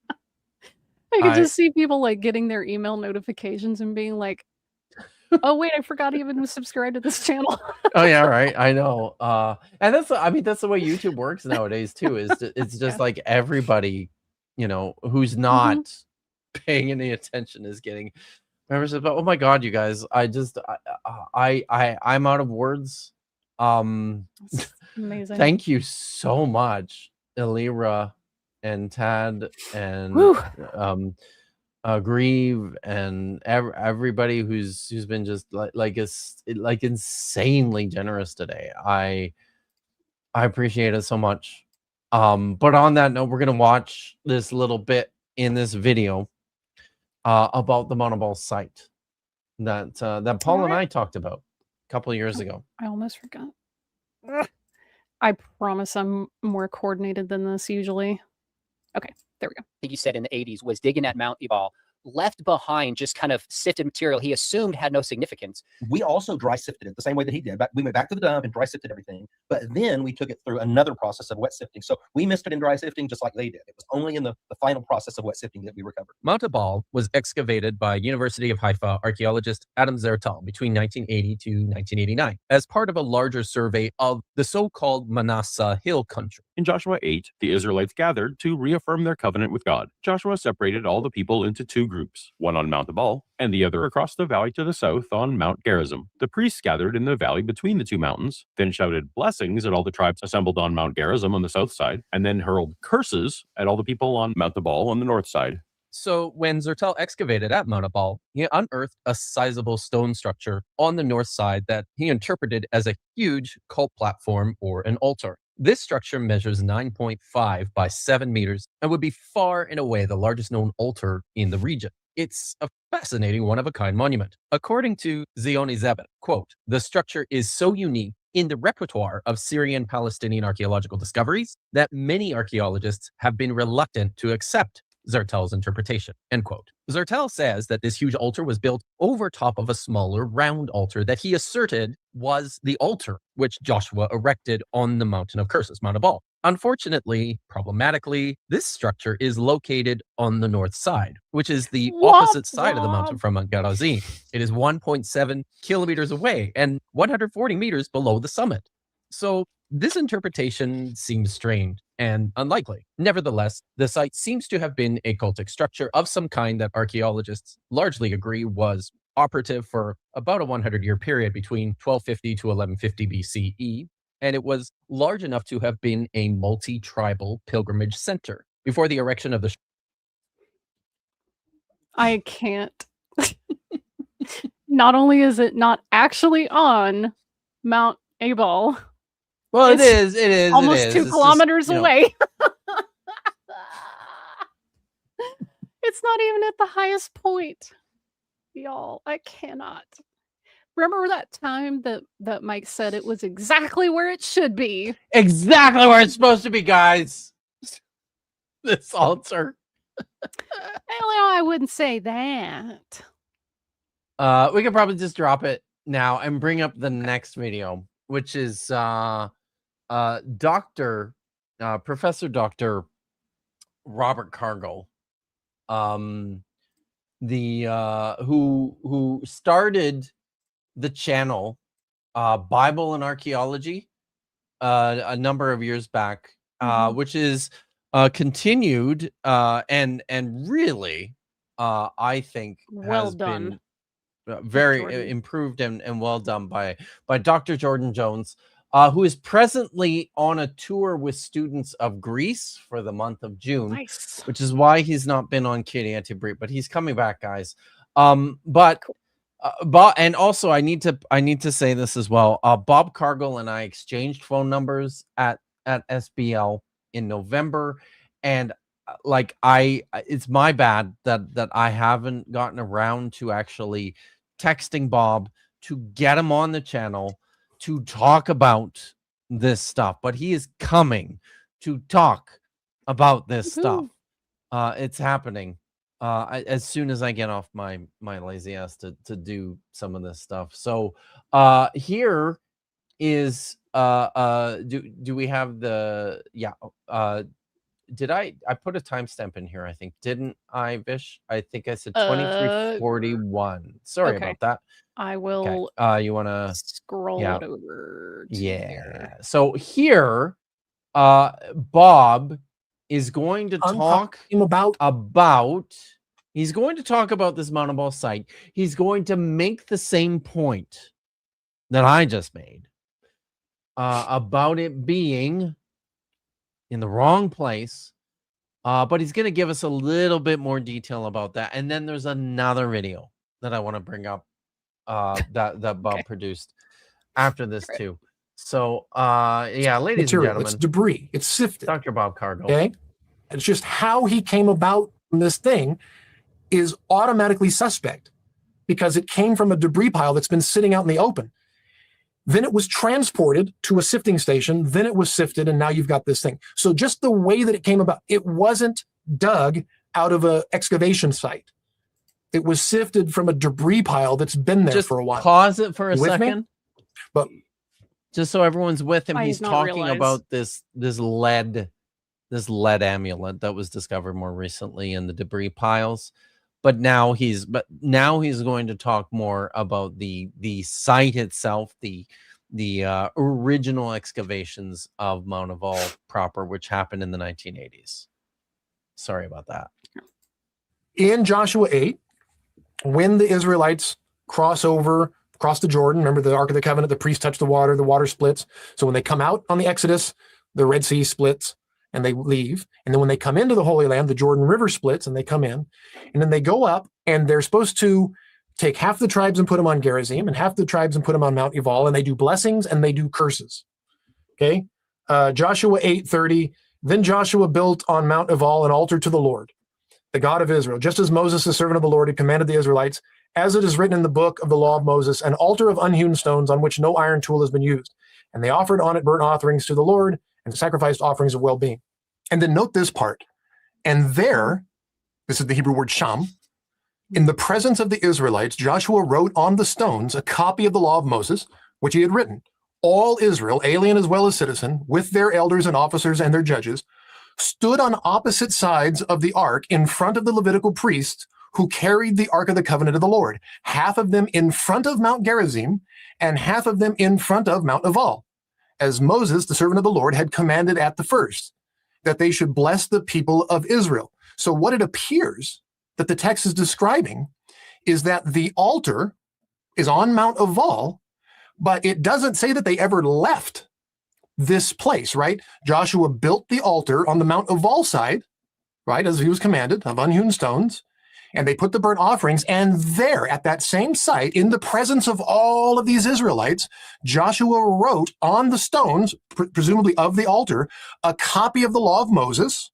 I could just see people like getting their email notifications and being like, oh wait, I forgot even to subscribe to this channel. Oh yeah, right. I know. And that's the way YouTube works nowadays too. It's just like everybody, who's not paying any attention is getting members. But oh my god, you guys, I'm out of words. That's amazing. Thank you so much, Elira and Tad and Grieve and everybody who's been just like insanely generous today. I appreciate it so much. But on that note, we're gonna watch this little bit in this video about the monoball site that Paul and I talked about a couple of years ago. I almost forgot. I promise I'm more coordinated than this usually. Okay, there we go. I think you said in the 80s was digging at Mount Ebal, left behind just kind of sifted material he assumed had no significance. We also dry sifted it the same way that he did. But we went back to the dump and dry sifted everything. But then we took it through another process of wet sifting. So we missed it in dry sifting just like they did. It was only in the final process of wet sifting that we recovered. Mount Ebal was excavated by University of Haifa archaeologist Adam Zertal between 1980 to 1989 as part of a larger survey of the so-called Manasseh Hill country. In Joshua 8, the Israelites gathered to reaffirm their covenant with God. Joshua separated all the people into two groups, one on Mount Ebal and the other across the valley to the south on Mount Gerizim. The priests gathered in the valley between the two mountains, then shouted blessings at all the tribes assembled on Mount Gerizim on the south side, and then hurled curses at all the people on Mount Ebal on the north side. So when Zertal excavated at Mount Ebal, he unearthed a sizable stone structure on the north side that he interpreted as a huge cult platform or an altar. This structure measures 9.5 by 7 meters and would be far and away the largest known altar in the region. It's a fascinating one-of-a-kind monument. According to Zioni Zebet, quote, the structure is so unique in the repertoire of Syrian Palestinian archaeological discoveries that many archaeologists have been reluctant to accept Zertal's interpretation, end quote. Zertal says that this huge altar was built over top of a smaller round altar that he asserted was the altar which Joshua erected on the mountain of curses, Mount Ebal. Unfortunately, problematically, this structure is located on the north side, which is the opposite side of the mountain from Mount Gerizim. It is 1.7 kilometers away and 140 meters below the summit. So this interpretation seems strange and unlikely. Nevertheless, the site seems to have been a cultic structure of some kind that archaeologists largely agree was operative for about a 100-year period between 1250 to 1150 BCE and it was large enough to have been a multi-tribal pilgrimage center before the erection of the. I can't. Not only is it not actually on Mount Ebal, Well, It's it is almost it is. 2 It's just, kilometers you know, away. It's not even at the highest point. Y'all, I cannot. Remember that time that Mike said it was exactly where it should be? exactly where it's supposed to be, guys. This altar. Well, I wouldn't say that. We could probably just drop it now and bring up the next video, which is Professor Dr. Robert Cargill, who started the channel Bible and Archaeology a number of years back, which is continued and really I think Well has done. been very Jordan. improved and well done by Dr. Jordan Jones, who is presently on a tour with students of Greece for the month of June, Nice. which is why he's not been on Kitty Anti-Breed, but he's coming back, guys. But and also I need to say this as well. Bob Cargill and I exchanged phone numbers at SBL in November, and like it's my bad that I haven't gotten around to actually texting Bob to get him on the channel to talk about this stuff, but he is coming to talk about this stuff. It's happening as soon as I get off my lazy ass to do some of this stuff. So here is do we have the did I put a timestamp in here? I think, didn't I, Vish? I think I said 23:41. Sorry okay. about that. I will You want to scroll it over to here. So here Bob is going to talk about he's going to talk about this Mount Ebal site. He's going to make the same point that I just made about it being in the wrong place, but he's going to give us a little bit more detail about that. And then there's another video that I want to bring up that Bob produced after this too. So ladies and gentlemen, it's debris, it's sifted. Dr. Bob Cargill. Okay, it's just how he came about this thing is automatically suspect because it came from a debris pile that's been sitting out in the open. Then it was transported to a sifting station. Then it was sifted, and now you've got this thing. So just the way that it came about, it wasn't dug out of an excavation site. It was sifted from a debris pile that's been there for a while. Pause it for a second. But just so everyone's with him, I he's did not talking realize. about this lead amulet that was discovered more recently in the debris piles. But now he's going to talk more about the site itself, the original excavations of Mount Ebal proper, which happened in the 1980s. Sorry about that. In Joshua 8, when the Israelites cross the Jordan, remember the Ark of the Covenant, the priests touch the water splits. So when they come out on the Exodus, the Red Sea splits and they leave. And then when they come into the Holy Land, the Jordan River splits and they come in. And then they go up and they're supposed to take half the tribes and put them on Gerizim and half the tribes and put them on Mount Ebal, and they do blessings and they do curses. Okay? Joshua 8:30, then Joshua built on Mount Ebal an altar to the Lord, the God of Israel, just as Moses, the servant of the Lord, had commanded the Israelites, as it is written in the book of the law of Moses, an altar of unhewn stones on which no iron tool has been used. And they offered on it burnt offerings to the Lord and sacrificed offerings of well-being. And then note this part. And there, this is the Hebrew word sham, in the presence of the Israelites, Joshua wrote on the stones a copy of the law of Moses, which he had written. All Israel, alien as well as citizen, with their elders and officers and their judges, stood on opposite sides of the ark in front of the Levitical priests who carried the Ark of the Covenant of the Lord, half of them in front of Mount Gerizim and half of them in front of Mount Ebal, as Moses, the servant of the Lord, had commanded at the first, that they should bless the people of Israel. So what it appears that the text is describing is that the altar is on Mount Ebal, but it doesn't say that they ever left this place, right? Joshua built the altar on the Mount Ebal side, right, as he was commanded, of unhewn stones, and they put the burnt offerings, and there at that same site, in the presence of all of these Israelites, Joshua wrote on the stones, presumably of the altar, a copy of the law of Moses.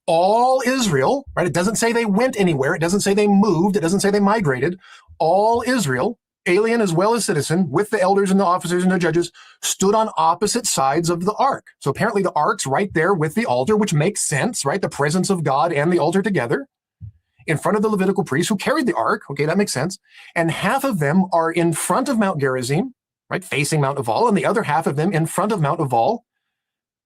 All Israel, right? It doesn't say they went anywhere. It doesn't say they moved. It doesn't say they migrated. All Israel, alien as well as citizen, with the elders and the officers and the judges, stood on opposite sides of the ark. So apparently the ark's right there with the altar, which makes sense, right? The presence of God and the altar together in front of the Levitical priests who carried the ark. Okay, that makes sense. And half of them are in front of Mount Gerizim, right? Facing Mount Ebal, and the other half of them in front of Mount Ebal,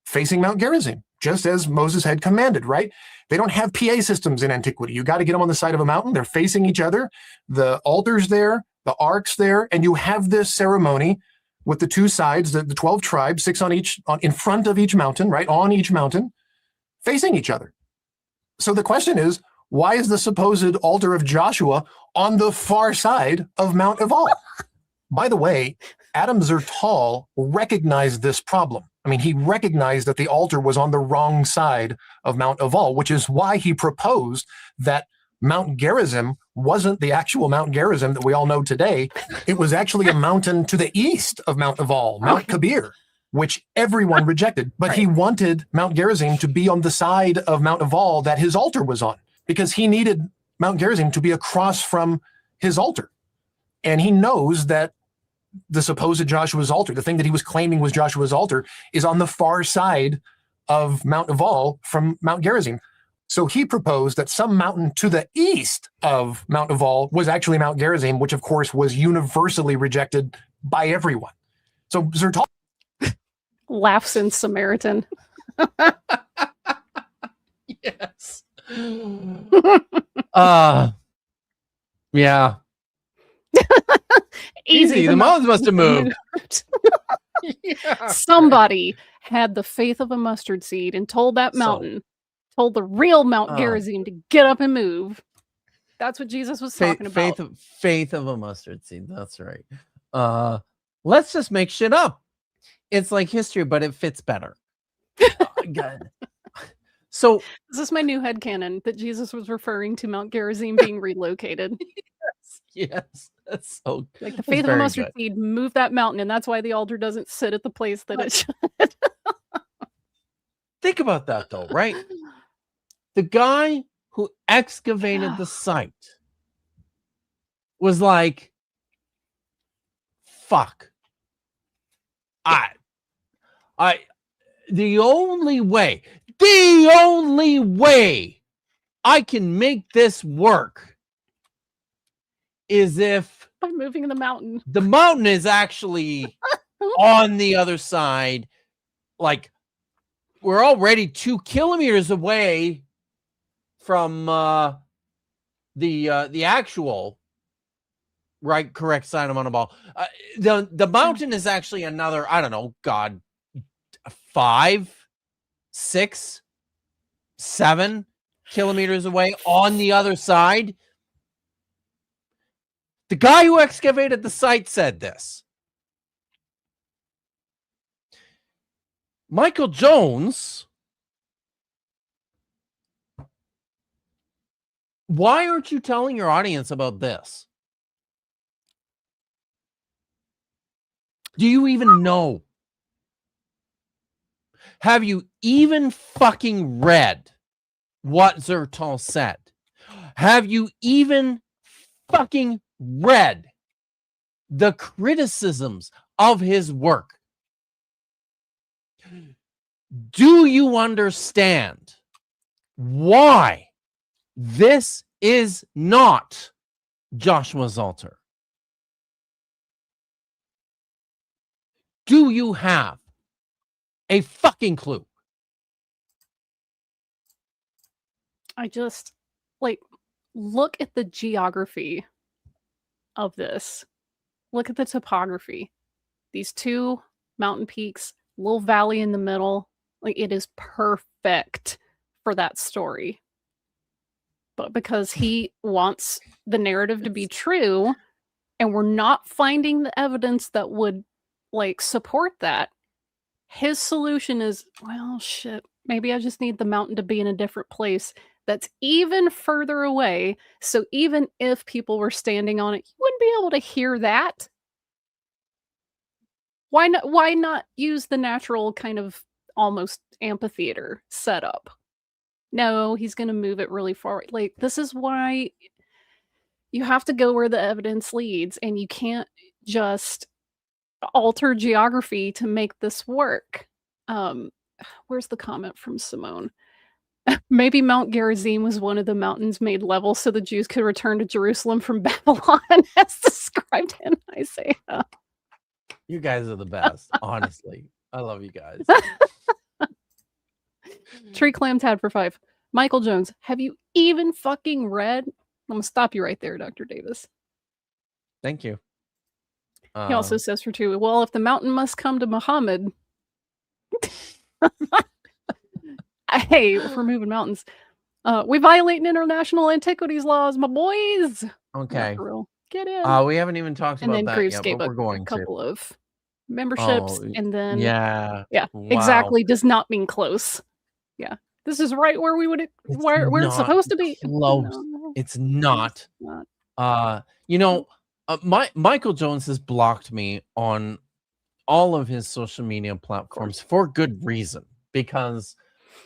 facing Mount Gerizim, just as Moses had commanded, right? They don't have PA systems in antiquity. You got to get them on the side of a mountain. They're facing each other. The altar's there, the ark's there, and you have this ceremony with the two sides, the 12 tribes, 6 on each, in front of each mountain, right? On each mountain, facing each other. So the question is, why is the supposed altar of Joshua on the far side of Mount Ebal? By the way, Adam Zertal recognized this problem. I mean, he recognized that the altar was on the wrong side of Mount Ebal, which is why he proposed that Mount Gerizim wasn't the actual Mount Gerizim that we all know today. It was actually a mountain to the east of Mount Ebal, Mount Kabir, which everyone rejected. But he wanted Mount Gerizim to be on the side of Mount Ebal that his altar was on, because he needed Mount Gerizim to be across from his altar. And he knows that the supposed Joshua's altar, the thing that he was claiming was Joshua's altar, is on the far side of Mount Ebal from Mount Gerizim. So he proposed that some mountain to the east of Mount Ebal was actually Mount Gerizim, which of course was universally rejected by everyone. So Zertal laughs in Samaritan. Yes. Yeah. Easy. The mountains must have moved. Yeah. Somebody had the faith of a mustard seed and told that mountain, told the real Mount Gerizim to get up and move. That's what Jesus was talking about. Faith of a mustard seed. That's right. Let's just make shit up. It's like history, but it fits better. God. So this is my new headcanon that Jesus was referring to Mount Gerizim being relocated. Yes, that's so like the faith of a mustard seed moved that mountain, and that's why the altar doesn't sit at the place that it should. Think about that though, right? The guy who excavated the site was like, fuck. The only way I can make this work is if by moving the mountain. The mountain is actually on the other side. Like, we're already 2 kilometers away from the actual correct side of Mount Ebal. The mountain is actually another, I don't know, 5, 6, 7 kilometers away on the other side. The guy who excavated the site said this. Michael Jones, why aren't you telling your audience about this? Do you even know? Have you even fucking read what Zertal said? Have you even fucking read the criticisms of his work? Do you understand why this is not Joshua's altar? Do you have a fucking clue? I just look at the geography of this. Look at the topography. These 2 mountain peaks, little valley in the middle. It is perfect for that story. But because he wants the narrative to be true, and we're not finding the evidence that would support that, his solution is, well, shit, maybe I just need the mountain to be in a different place that's even further away. So even if people were standing on it, you wouldn't be able to hear that. Why not use the natural kind of almost amphitheater setup? No, he's going to move it really far. Like, this is why you have to go where the evidence leads, and you can't just alter geography to make this work. Where's the comment from Simone? Maybe Mount Gerizim was one of the mountains made level so the Jews could return to Jerusalem from Babylon, as described in Isaiah. You guys are the best, honestly. I love you guys. Tree Clam Tad for 5. Michael Jones, have you even fucking read? I'm gonna stop you right there, Dr. Davis. Thank you. He also says for 2, well, if the mountain must come to Muhammad. Hey, if we're moving mountains. We violate international antiquities laws, my boys. Okay. Get in. We haven't even talked And about then that Graves yet, gave but we're going a couple of memberships, Oh, and then yeah. Wow. exactly does not mean close. Yeah, this is right where we would where it's supposed to be. Close. No, It's not. it's not. You know, Michael Jones has blocked me on all of his social media platforms for good reason, because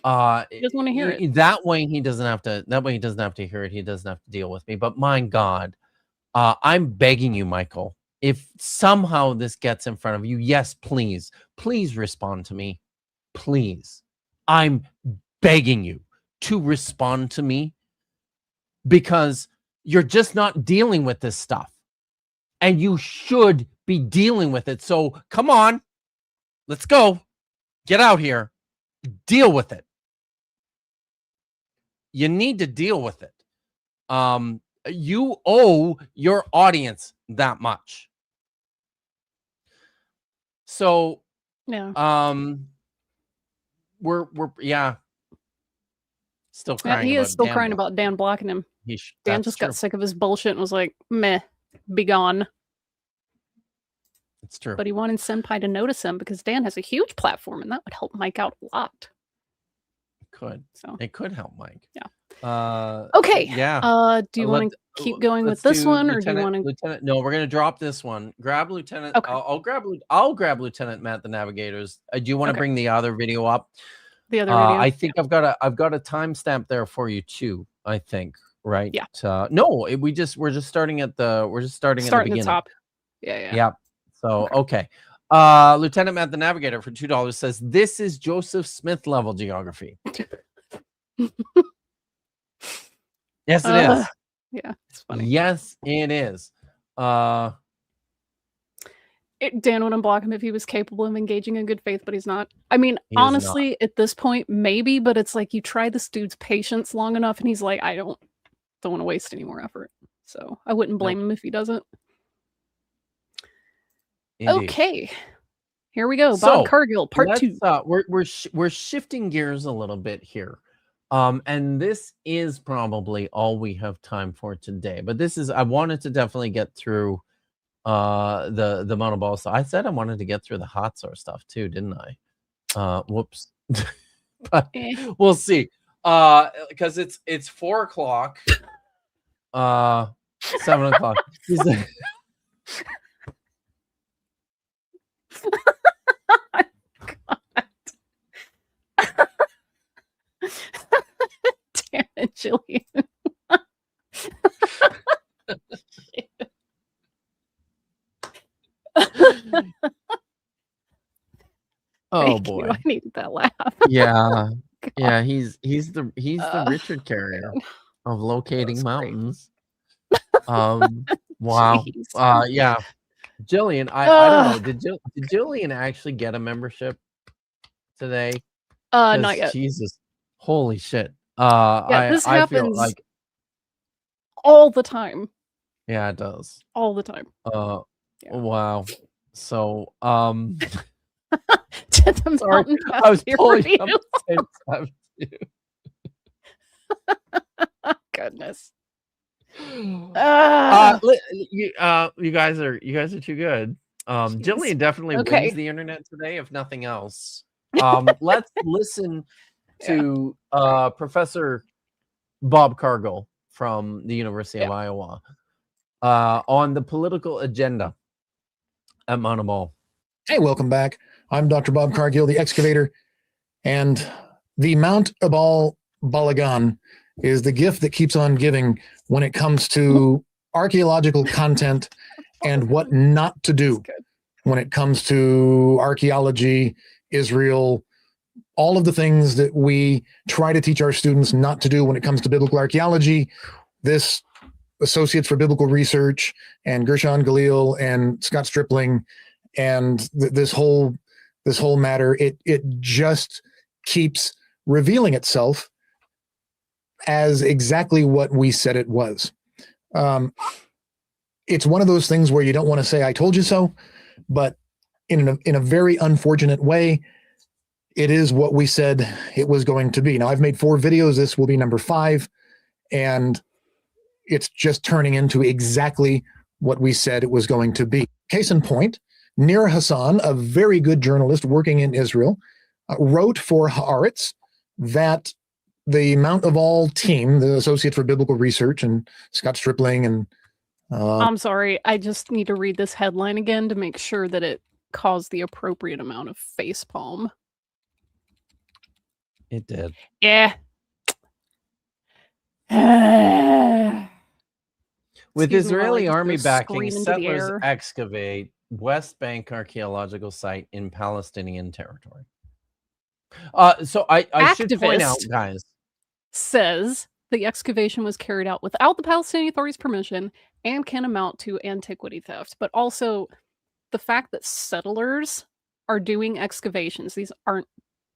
He doesn't want to hear it. that way he doesn't have to hear it. He doesn't have to deal with me. But my God, I'm begging you, Michael, if somehow this gets in front of you, yes, please respond to me. Please. I'm begging you to respond to me, because you're just not dealing with this stuff, and you should be dealing with it. So come on, let's go. Get out here. Deal with it. You need to deal with it. You owe your audience that much. So, yeah, we're still crying. he about is still Dan crying Block. about Dan blocking him. Dan That's just true. got sick of his bullshit and was like, meh, be gone. It's true. But he wanted Senpai to notice him because Dan has a huge platform, and that would help Mike out a lot. It could help Mike. Yeah. Okay. Yeah. Do you want to keep going with this one, or do you want to? Lieutenant? No, we're gonna drop this one. Grab Lieutenant. Okay. I'll grab Lieutenant Matt the Navigators. Do you want to bring the other video up? The other video. I think I've got a timestamp there for you too. I think, right? Yeah. No, we're just starting at the beginning. The top. Yeah. Yeah. So okay. Lieutenant Matt the Navigator for $2 says this is Joseph Smith level geography. Yes, it is. Yeah, it's funny. Yes, it is. Dan would unblock him if he was capable of engaging in good faith, but he's not. I mean, honestly, at this point, maybe, but it's like you try this dude's patience long enough, and he's like, I don't want to waste any more effort. So I wouldn't blame him if he doesn't. Indeed. Okay, here we go. Bob Cargill, part 2. We're shifting gears a little bit here. And this is probably all we have time for today. But I wanted to definitely get through the monoball stuff. I said I wanted to get through the hot source stuff too, didn't I? Whoops. But we'll see. Because it's 4 o'clock. 7 o'clock. Damn it, Jillian. Oh boy. I needed that laugh. Yeah. Yeah, he's the Richard Carrier of locating mountains. Wow. Yeah. Jillian, I don't know. Did Jillian actually get a membership today? Not yet. Jesus. Holy shit. This I happens feel like all the time. Yeah, it does. All the time. Wow. So sorry, I was pulling up the same time too. Goodness. You guys are too good. Jeez. Jillian definitely Okay. wins the internet today, if nothing else. Let's listen to Professor Bob Cargill from the University of Iowa on the political agenda at Mount Ebal. Hey, welcome back. I'm Dr. Bob Cargill, the excavator, and the Mount Ebal Balagan is the gift that keeps on giving when it comes to archaeological content and what not to do when it comes to archaeology, Israel, all of the things that we try to teach our students not to do when it comes to biblical archaeology. This Associates for Biblical Research and Gershon Galil and Scott Stripling and this whole matter, it just keeps revealing itself as exactly what we said it was. It's one of those things where you don't want to say, I told you so, but in a very unfortunate way, it is what we said it was going to be. Now, I've made 4 videos. This will be number 5, and it's just turning into exactly what we said it was going to be. Case in point, Nir Hassan, a very good journalist working in Israel, wrote for Haaretz that the Mount Ebal team, the Associate for Biblical Research, and Scott Stripling, and I'm sorry, I just need to read this headline again to make sure that it caused the appropriate amount of facepalm. It did. Yeah. With Excuse me while I Israeli just army go backing, scream into the settlers air. excavate West Bank archaeological site in Palestinian territory. So I should point out, Activist guys, says the excavation was carried out without the Palestinian Authority's permission and can amount to antiquity theft. But also the fact that settlers are doing excavations, these aren't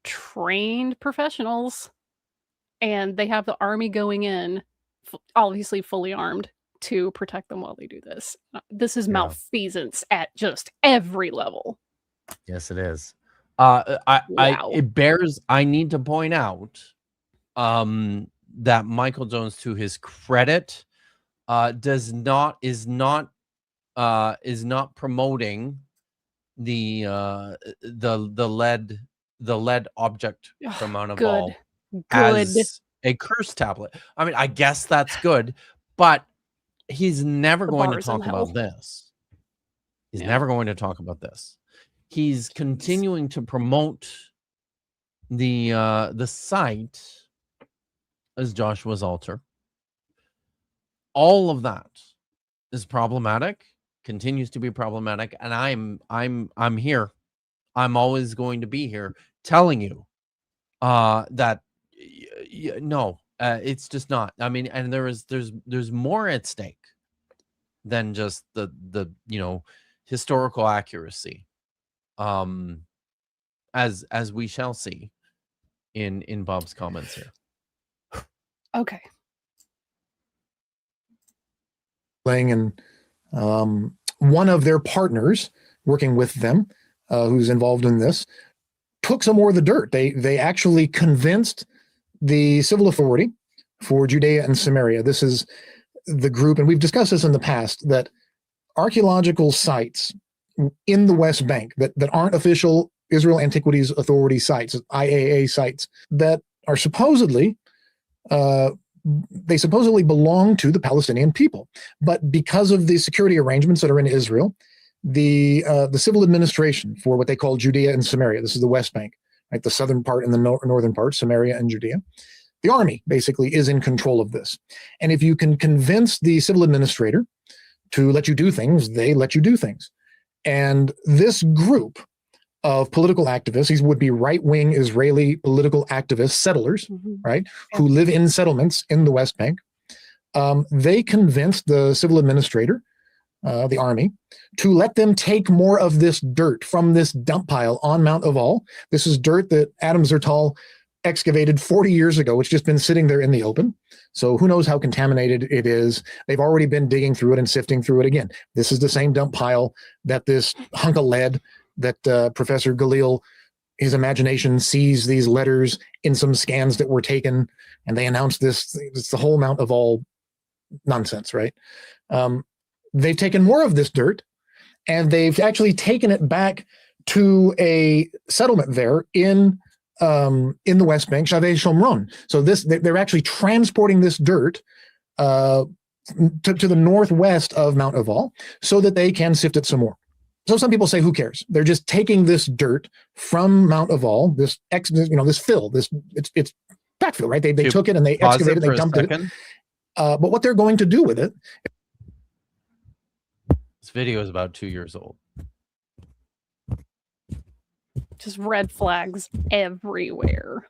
trained professionals, and they have the army going in, obviously fully armed, to protect them while they do this. This is malfeasance at just every level. yes, it is. Wow. I need to point out that Michael Jones, to his credit, is not promoting the lead object from Mount Ebal as a curse tablet. I mean, I guess that's good, but he's never going to talk about this. He's never going to talk about this. He's continuing to promote the site as Joshua's altar. All of that is problematic, continues to be problematic, and I'm here. I'm always going to be here telling you that no, it's just not. I mean, and there's more at stake than just the historical accuracy, as we shall see in Bob's comments here. Okay. And one of their partners working with them, who's involved in this, took some more of the dirt. They actually convinced the civil authority for Judea and Samaria. This is the group, and we've discussed this in the past, that archaeological sites in the West Bank that aren't official Israel Antiquities Authority sites, IAA sites, that are supposedly they supposedly belong to the Palestinian people. But because of the security arrangements that are in Israel, the civil administration for what they call Judea and Samaria, this is the West Bank, right, the southern part and the northern part, Samaria and Judea, the army basically is in control of this. And if you can convince the civil administrator to let you do things, they let you do things. And this group of political activists, these would be right-wing Israeli political activists, settlers, right, who live in settlements in the West Bank, they convinced the civil administrator, the army, to let them take more of this dirt from this dump pile on Mount Ebal. This is dirt that Adam Zertal excavated 40 years ago. It's just been sitting there in the open. So who knows how contaminated it is. They've already been digging through it and sifting through it again. This is the same dump pile that this hunk of lead that Professor Galil, his imagination sees these letters in some scans that were taken, and they announced this. It's the whole amount of all nonsense, right? They've taken more of this dirt, and they've actually taken it back to a settlement there in the West Bank, Shavei Shomron. So they're actually transporting this dirt to the northwest of Mount Ebal so that they can sift it some more. So some people say, who cares? They're just taking this dirt from Mount Ebal, this fill, it's backfill, right? They took it and they excavated, they dumped it. But what they're going to do with it. This video is about 2 years old. Just red flags everywhere.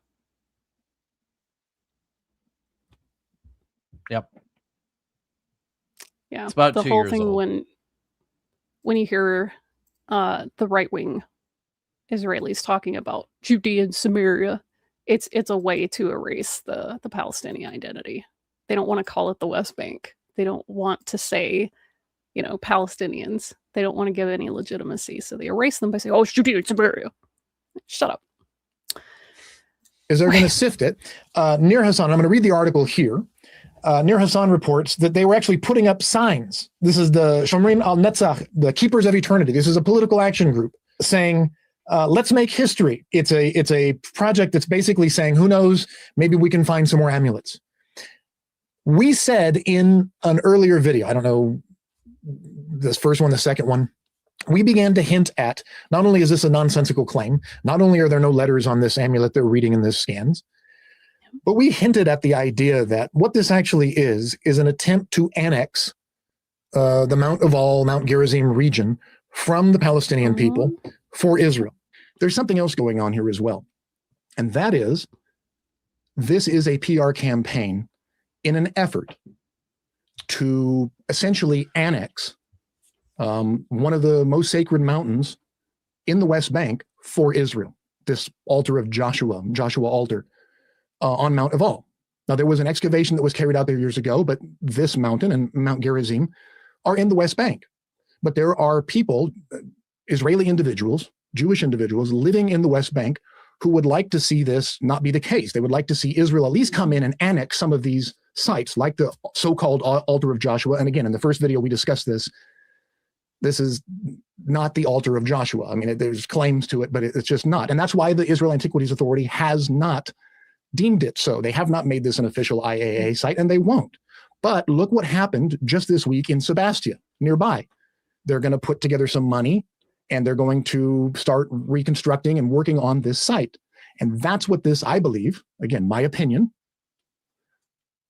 Yep. Yeah. It's about the 2 whole years thing old. when you hear the right-wing Israelis talking about Judea and Samaria, it's a way to erase the Palestinian identity. They don't want to call it the West Bank. They don't want to say, Palestinians. They don't want to give any legitimacy, so they erase them by saying, "Oh, it's Judea and Samaria." Shut up. Is they're going to sift it. Nir Hassan, I'm going to read the article here. Nir Hassan reports that they were actually putting up signs. This is the Shomrim al-Netzach, the Keepers of Eternity. This is a political action group saying, let's make history. It's a project that's basically saying, who knows, maybe we can find some more amulets. We said in an earlier video, I don't know, this first one, the second one, we began to hint at, not only is this a nonsensical claim, not only are there no letters on this amulet they're reading in this scans, but we hinted at the idea that what this actually is an attempt to annex the Mount Ebal, Mount Gerizim region from the Palestinian people for Israel. There's something else going on here as well. And that is, this is a PR campaign in an effort to essentially annex one of the most sacred mountains in the West Bank for Israel, this altar of Joshua altar on Mount Ebal. Now, there was an excavation that was carried out there years ago, but this mountain and Mount Gerizim are in the West Bank. But there are people, Israeli individuals, Jewish individuals living in the West Bank who would like to see this not be the case. They would like to see Israel at least come in and annex some of these sites, like the so-called altar of Joshua. And again, in the first video, we discussed this. This is not the altar of Joshua. I mean, there's claims to it, but it's just not. And that's why the Israel Antiquities Authority has not deemed it so. They have not made this an official IAA site, and they won't. But look what happened just this week in Sebastia, nearby. They're going to put together some money, and they're going to start reconstructing and working on this site. And that's what this, I believe, again, my opinion,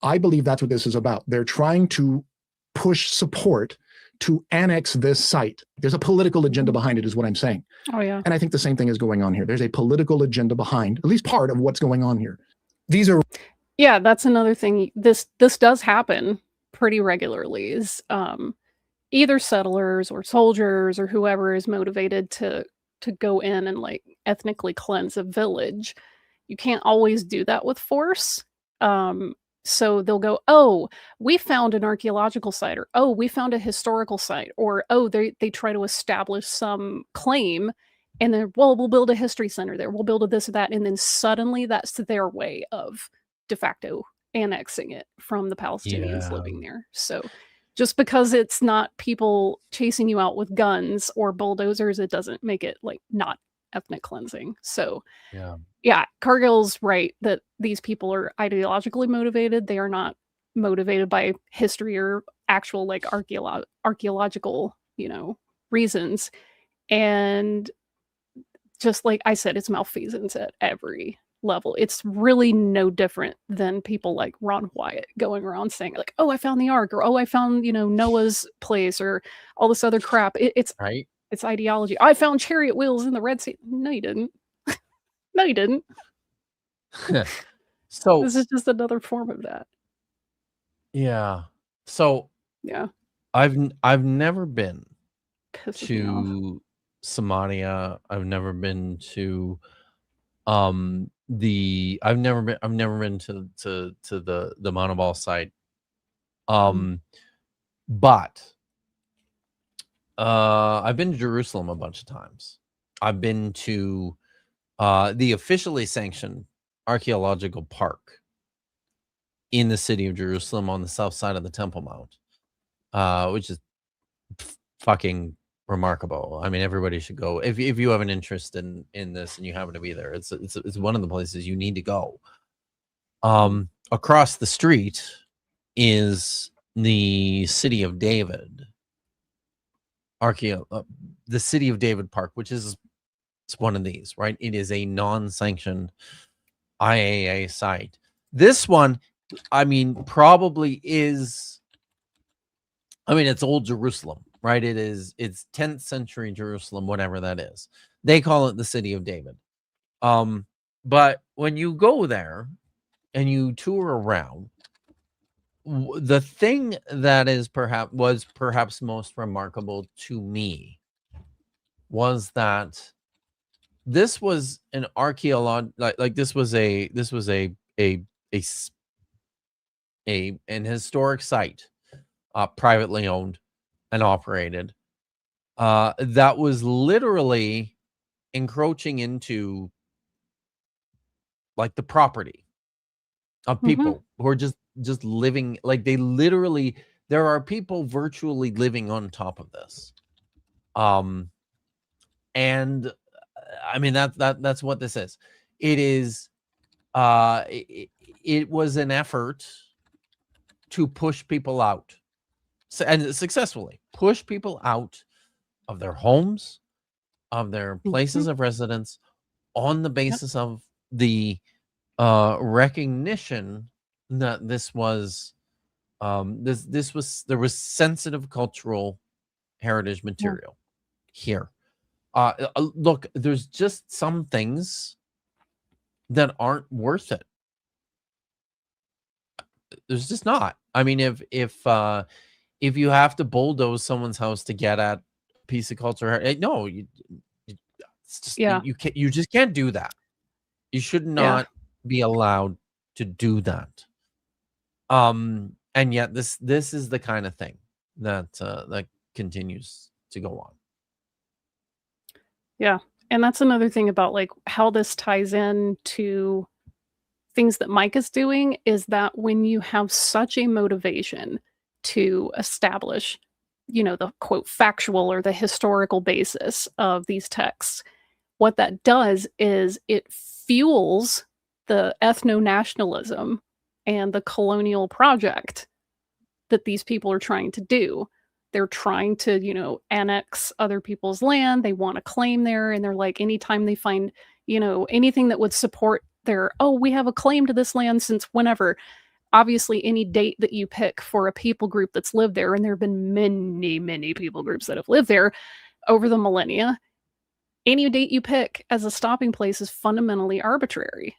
I believe that's what this is about. They're trying to push support to annex this site. There's a political agenda behind it, is what I'm saying. Oh, yeah. And I think the same thing is going on here. There's a political agenda behind, at least part of what's going on here. These are... Yeah, that's another thing. This does happen pretty regularly, is either settlers or soldiers or whoever is motivated to go in and like ethnically cleanse a village. You can't always do that with force. So they'll go, oh, we found an archaeological site, or oh, we found a historical site, or oh, they try to establish some claim, and then, well, we'll build a history center there, we'll build a this or that, and then suddenly that's their way of de facto annexing it from the Palestinians living there. So just because it's not people chasing you out with guns or bulldozers, it doesn't make it like not ethnic cleansing. So yeah, Cargill's right that these people are ideologically motivated. They are not motivated by history or actual like archaeological, reasons. And just like I said, it's malfeasance at every level. It's really no different than people like Ron Wyatt going around saying like, oh, I found the ark, or oh, I found, Noah's place, or all this other crap. It's right. It's ideology. I found chariot wheels in the Red Sea. No, you didn't. No, you didn't. So this is just another form of that. Yeah. So yeah, I've never been to Somalia. I've never been to I've never been to the Mount Ebal site. But I've been to Jerusalem a bunch of times. I've been to the officially sanctioned archaeological park in the city of Jerusalem on the south side of the Temple Mount, which is fucking remarkable. I mean, everybody should go if you have an interest in this and you happen to be there. It's one of the places you need to go. Across the street is the City of David, the City of David Park, which is one of these, right? It is a non-sanctioned IAA site. This one, I mean, probably is. I mean, it's old Jerusalem, right? It's 10th century Jerusalem, whatever that is. They call it the City of David. But when you go there and you tour around, the thing that was perhaps most remarkable to me was that this was an archaeological, like this was an historic site, privately owned and operated, that was literally encroaching into like the property of people who are just living, like they literally, there are people virtually living on top of this. And I mean, that's what this is. It is, it was an effort to push people out, and successfully push people out of their homes, of their places of residence, on the basis of the recognition that this was there was sensitive cultural heritage material here. Look, there's just some things that aren't worth it. There's just not. I mean, if you have to bulldoze someone's house to get at a piece of culture, no, it's just, you just can't do that. You should not be allowed to do that. And yet this is the kind of thing that that continues to go on. Yeah. And that's another thing about like how this ties in to things that Mike is doing, is that when you have such a motivation to establish, the quote factual or the historical basis of these texts, what that does is it fuels the ethno-nationalism and the colonial project that these people are trying to do. They're trying to, annex other people's land. They want to claim there. And they're like, anytime they find, anything that would support their, we have a claim to this land since whenever. Obviously, any date that you pick for a people group that's lived there, and there have been many, many people groups that have lived there over the millennia, any date you pick as a stopping place is fundamentally arbitrary.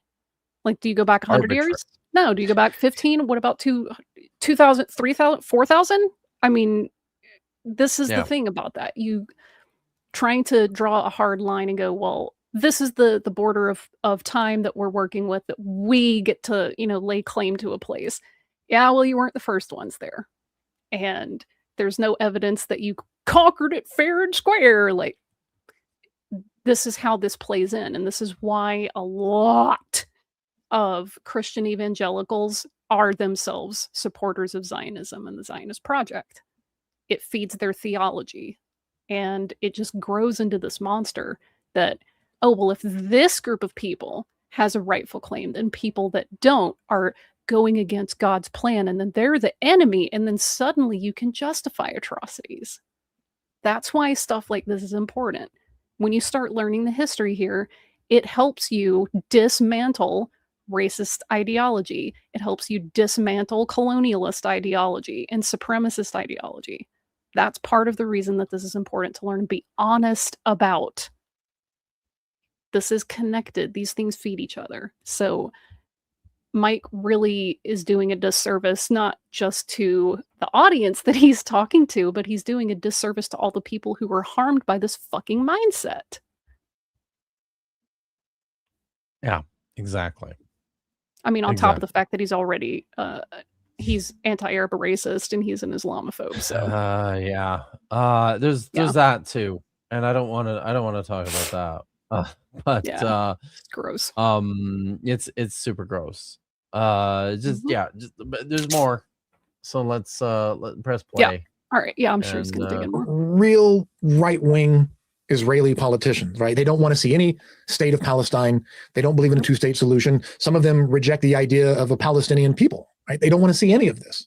Like, do you go back 100 years? No. Do you go back 15? What about 2,000, 3,000, 4,000? I mean, this is the thing about that. You trying to draw a hard line and go, well, this is the border of time that we're working with, that we get to, lay claim to a place. Yeah, well, you weren't the first ones there. And there's no evidence that you conquered it fair and square. Like, this is how this plays in. And this is why a lot of Christian evangelicals are themselves supporters of Zionism and the Zionist project. It feeds their theology. And it just grows into this monster that, well, if this group of people has a rightful claim, then people that don't are going against God's plan, and then they're the enemy, and then suddenly you can justify atrocities. That's why stuff like this is important. When you start learning the history here, it helps you dismantle racist ideology. It helps you dismantle colonialist ideology and supremacist ideology. That's part of the reason that this is important to learn and be honest about. This is connected. These things feed each other. So Mike really is doing a disservice, not just to the audience that he's talking to, but he's doing a disservice to all the people who were harmed by this fucking mindset. Yeah, exactly. I mean, on top of the fact that he's already, he's anti-Arab racist and he's an Islamophobe. So there's that too, and I don't want to talk about that. But it's gross. It's super gross. But there's more. So let's press play. All right. Yeah, I'm sure he's And, going to dig in more. Real right-wing Israeli politicians, right? They don't want to see any state of Palestine. They don't believe in a two-state solution. Some of them reject the idea of a Palestinian people, right? They don't want to see any of this.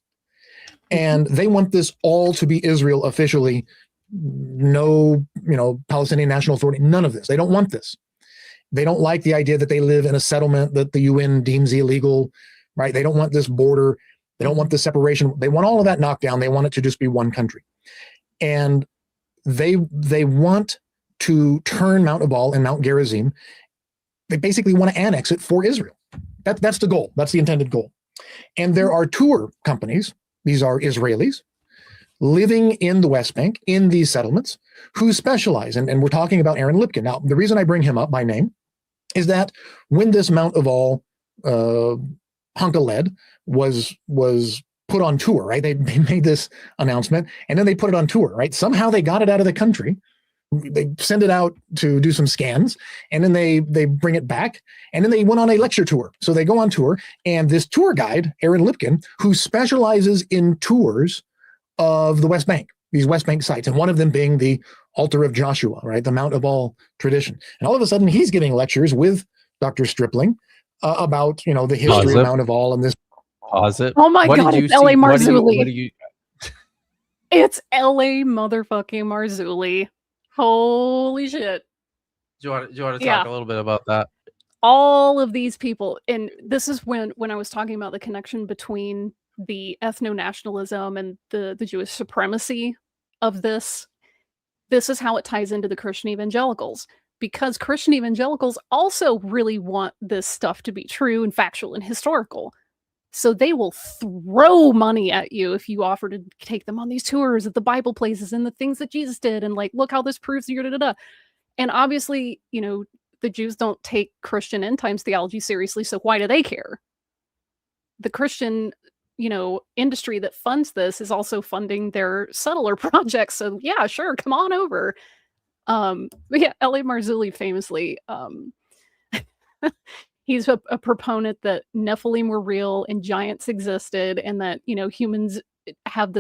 And they want this all to be Israel officially. No, Palestinian National Authority, none of this. They don't want this. They don't like the idea that they live in a settlement that the UN deems illegal, right? They don't want this border. They don't want the separation. They want all of that knocked down. They want it to just be one country. And they want to turn Mount Ebal and Mount Gerizim. They basically want to annex it for Israel. That's the goal. That's the intended goal. And there are tour companies. These are Israelis living in the West Bank in these settlements who specialize. And we're talking about Aaron Lipkin. Now, the reason I bring him up by name is that when this Mount Ebal hunk of lead was put on tour, right? They made this announcement and then they put it on tour, right? Somehow they got it out of the country. They send it out to do some scans and then they bring it back and then they went on a lecture tour. So they go on tour and this tour guide, Aaron Lipkin, who specializes in tours of the West Bank, these West Bank sites, and one of them being the altar of Joshua, right? The Mount Ebal tradition. And all of a sudden he's giving lectures with Dr. Stripling about, the history of Mount Ebal and this. Pause it. Oh my God, it's L.A. Marzulli. What do you? It's L.A. motherfucking Marzulli. Holy shit. Do you want to talk a little bit about that? All of these people, and this is when I was talking about the connection between the ethno-nationalism and the Jewish supremacy of this. This is how it ties into the Christian evangelicals, because Christian evangelicals also really want this stuff to be true and factual and historical. So they will throw money at you if you offer to take them on these tours of the Bible places and the things that Jesus did. And like, look how this proves your da-da-da. And obviously, the Jews don't take Christian end times theology seriously. So why do they care? The Christian, industry that funds this is also funding their settler projects. So yeah, sure. Come on over. But yeah, L.A. Marzulli famously, he's a proponent that Nephilim were real and giants existed and that, humans have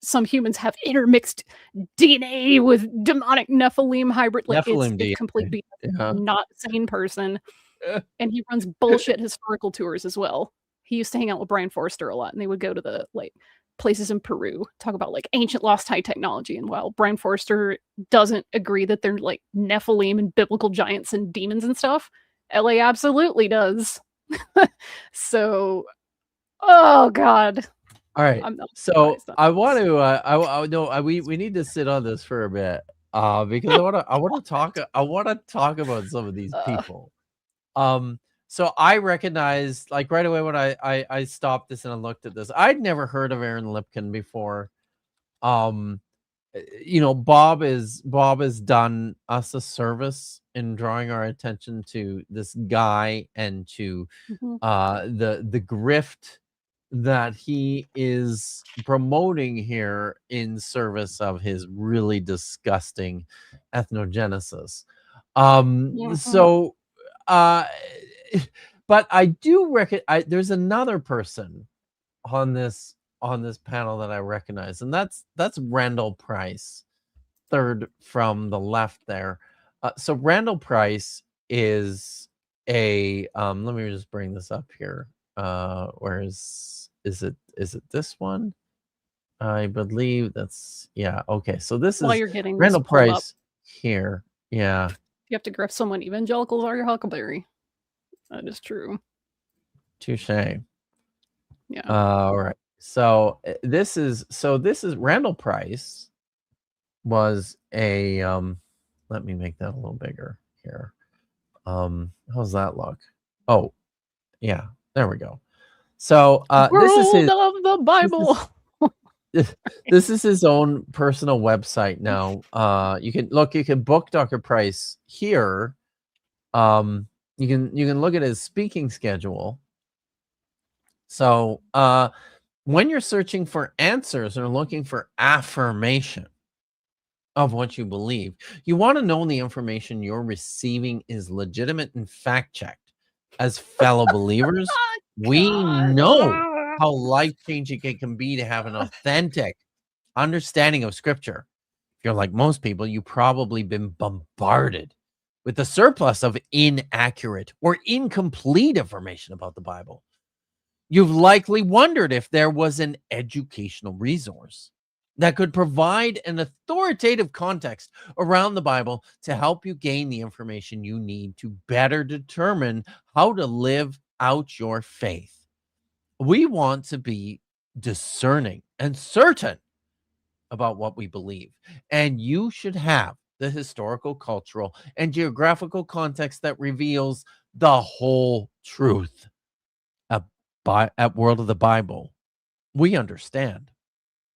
some humans have intermixed DNA with demonic Nephilim hybrid. Like Nephilim it's completely not sane person. And he runs bullshit historical tours as well. He used to hang out with Brian Forster a lot and they would go to the places in Peru, talk about ancient lost high technology. And while Brian Forster doesn't agree that they're Nephilim and biblical giants and demons and stuff, LA absolutely does. So, oh God. All right. So I want to. We need to sit on this for a bit, because I want to talk about some of these people. So I recognized right away when I stopped this and I looked at this, I'd never heard of Aaron Lipkin before. Bob has done us a service in drawing our attention to this guy and to the grift that he is promoting here in service of his really disgusting ethnogenesis. But I do reckon there's another person on this panel that I recognize, and that's Randall Price, third from the left there. So Randall Price is a let me just bring this up here. Where is it this one? I believe that's okay. So this While is you're getting Randall Price up, here. Yeah. You have to grift someone. Evangelicals are your huckleberry. That is true. Touche. Yeah. All right. So this is Randall Price was a let me make that a little bigger here. How's that look? Oh, yeah, there we go. So this is his of the Bible. This is his own personal website now. You can book Dr. Price here. You can look at his speaking schedule. So when you're searching for answers or looking for affirmation of what you believe, you want to know the information you're receiving is legitimate and fact-checked. As fellow believers, we know how life-changing it can be to have an authentic understanding of Scripture, if you're like most people, you've probably been bombarded with the surplus of inaccurate or incomplete information about the Bible. You've likely wondered if there was an educational resource that could provide an authoritative context around the Bible to help you gain the information you need to better determine how to live out your faith. We want to be discerning and certain about what we believe, and you should have the historical, cultural, and geographical context that reveals the whole truth. At World of the Bible, we understand!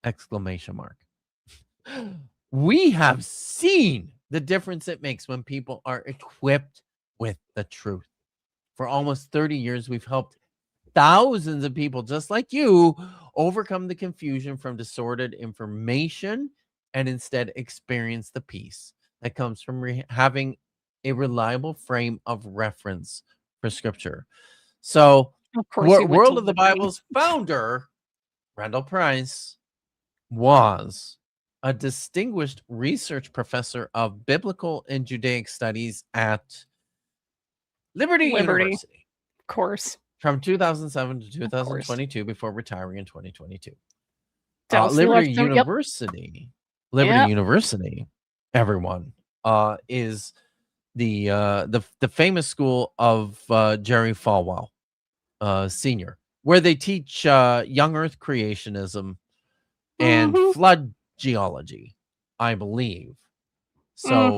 Exclamation mark. We have seen the difference it makes when people are equipped with the truth. For almost 30 years, we've helped thousands of people just like you overcome the confusion from distorted information and instead experience the peace that comes from having a reliable frame of reference for Scripture. So, Of course, you went World to of the Liberty. Bible's founder, Randall Price, was a distinguished research professor of biblical and Judaic studies at Liberty University Of course. from 2007 to course. 2022 before retiring in 2022. Dallas, you Liberty left them- yep. University, Liberty Yep. University, everyone, is the famous school of Jerry Falwell, Sr., where they teach young Earth creationism and Mhm. flood geology, I believe. So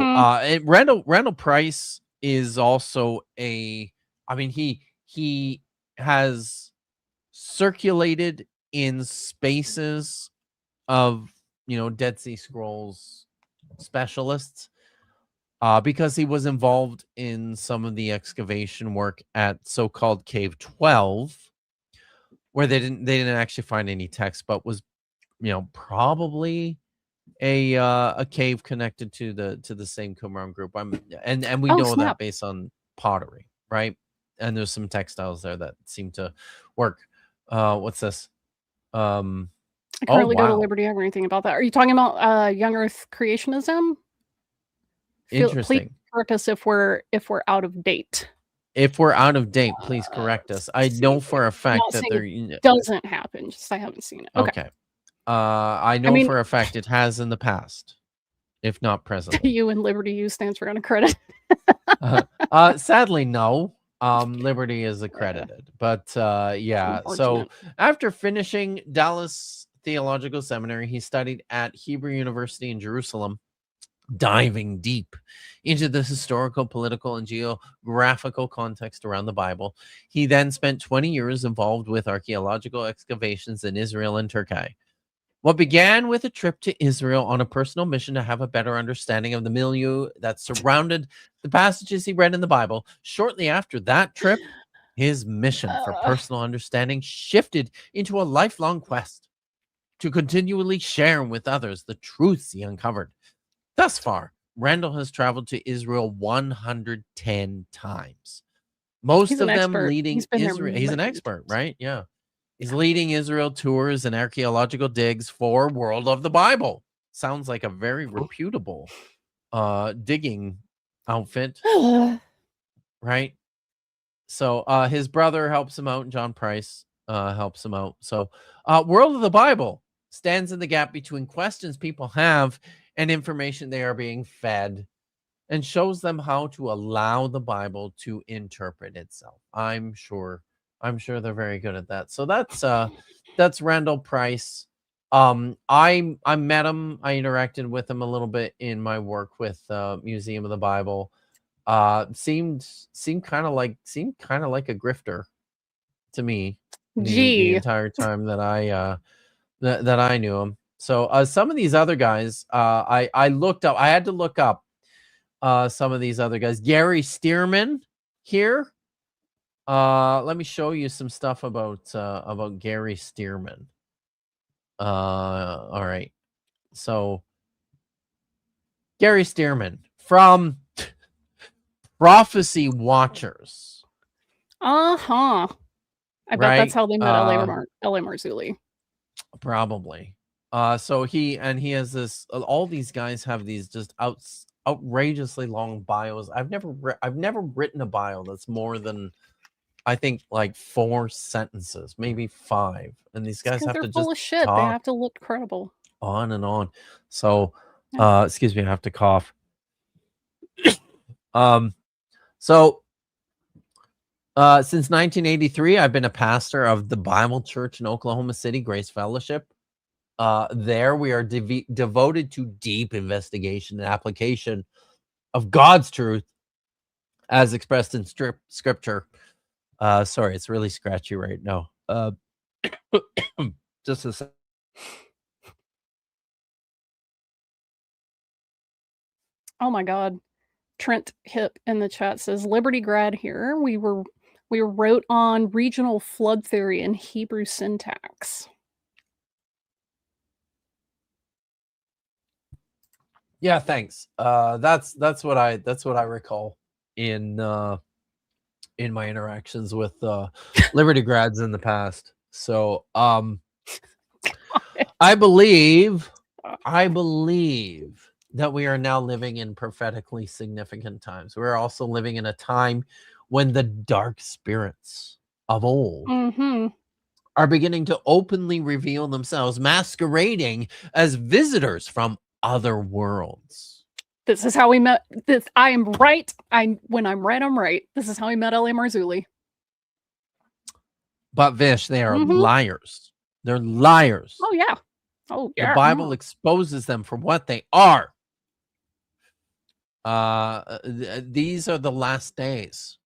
Randall Price is also he has circulated in spaces of Dead Sea Scrolls specialists because he was involved in some of the excavation work at so-called Cave 12, where they didn't actually find any text, but was probably a cave connected to the same Qumran group. And we know that snap. based on pottery, right? And there's some textiles there that seem to work. What's this? I can really go to Liberty or anything about that. Are you talking about young Earth creationism? Interesting. Please correct us if we're out of date. If we're out of date, please correct us. I know for a fact that there doesn't happen. Just I haven't seen it. Okay. I know for a fact it has in the past, if not presently. You and Liberty U stands for unaccredited. Sadly, no. Liberty is accredited, but yeah. So after finishing Dallas Theological Seminary, he studied at Hebrew University in Jerusalem, diving deep into the historical, political, and geographical context around the Bible. He then spent 20 years involved with archaeological excavations in Israel and Turkey. What began with a trip to Israel on a personal mission to have a better understanding of the milieu that surrounded the passages he read in the Bible, shortly after that trip, his mission for personal understanding shifted into a lifelong quest to continually share with others the truths he uncovered. Thus far, Randall has traveled to Israel 110 times. Most of them leading Israel. He's an expert, right? Yeah. He's leading Israel tours and archaeological digs for World of the Bible. Sounds like a very reputable digging outfit, right? So his brother helps him out, and John Price helps him out. So World of the Bible stands in the gap between questions people have and information they are being fed, and shows them how to allow the Bible to interpret itself. I'm sure they're very good at that. So that's Randall Price. I met him. I interacted with him a little bit in my work with Museum of the Bible. Seemed kind of like a grifter to me. The entire time that I knew him. So some of these other guys, I looked up. I had to look up some of these other guys. Gary Stearman here. Let me show you some stuff about Gary Stearman. All right. So Gary Stearman from Prophecy Watchers. I bet that's how they met L.A. Marzulli. Probably. So he has this. All these guys have these just outrageously long bios. I've never written a bio that's more than, I think, like 4 sentences, maybe 5. And these guys Because have they're to full just of shit. They talk have to look credible. on and on. So, Yeah. excuse me, I have to cough. So since 1983, I've been a pastor of the Bible Church in Oklahoma City, Grace Fellowship. There we are devoted to deep investigation and application of God's truth as expressed in scripture. Sorry, it's really scratchy right now. Just a second. Oh my God. Trent Hip in the chat says, Liberty grad here. We wrote on regional flood theory and Hebrew syntax. Yeah, thanks. That's what I recall in my interactions with Liberty grads in the past. So I believe that we are now living in prophetically significant times. We're also living in a time when the dark spirits of old are beginning to openly reveal themselves, masquerading as visitors from other worlds. This is how we met. I am right. When I'm right, I'm right. This is how we met L.A. Marzulli. But Vish, they are liars. They're liars. Oh yeah. Oh yeah. The Bible exposes them for what they are. These are the last days.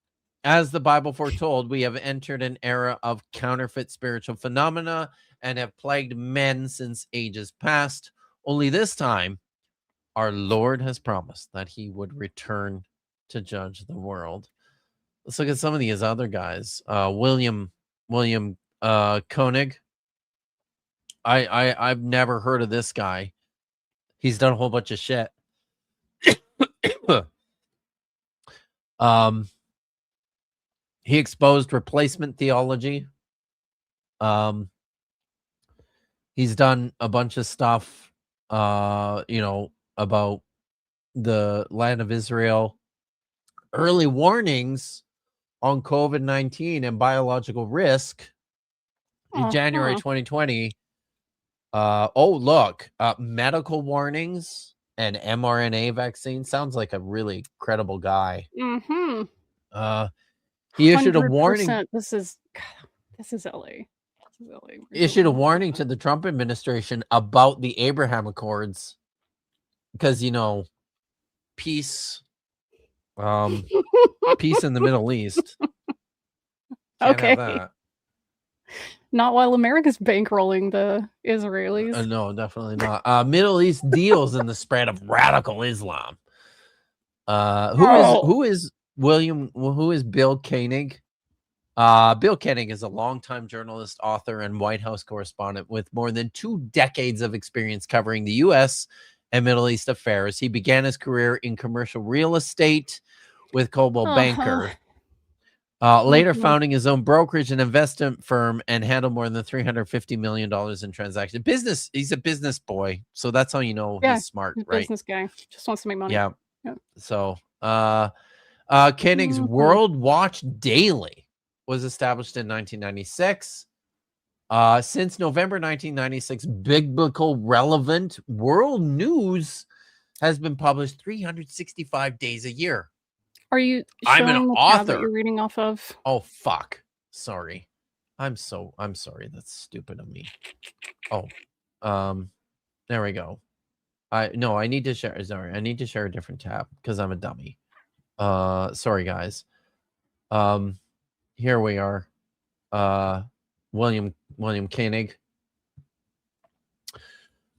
As the Bible foretold, we have entered an era of counterfeit spiritual phenomena and have plagued men since ages past. Only this time, our Lord has promised that he would return to judge the world. Let's look at some of these other guys. William Koenig. I've never heard of this guy. He's done a whole bunch of shit. He exposed replacement theology. He's done a bunch of stuff, about the land of Israel, early warnings on COVID-19 and biological risk in January 2020. Medical warnings and mRNA vaccine. Sounds like a really credible guy. He issued a warning. This is LA. Issued a warning to the Trump administration about the Abraham Accords because, peace, peace in the Middle East. Can't have that. Not while America's bankrolling the Israelis. No, definitely not. Middle East deals in the spread of radical Islam. Who is Bill Koenig? Bill Koenig is a longtime journalist, author, and White House correspondent with more than 2 decades of experience covering the U.S. and Middle East affairs. He began his career in commercial real estate with Coldwell Banker, later founding his own brokerage and investment firm and handled more than $350 million in transactions. Business. He's a business boy, so that's how you know he's smart, right? Business guy just wants to make money. Yeah. So, Koenig's World Watch Daily was established in 1996. Since November 1996, biblical relevant world news has been published 365 days a year. Are you I'm an author that you're reading off of? Oh fuck. Sorry. I'm sorry. That's stupid of me. There we go. I need to share. Sorry, I need to share a different tab because I'm a dummy. Sorry guys. Here we are. William Koenig.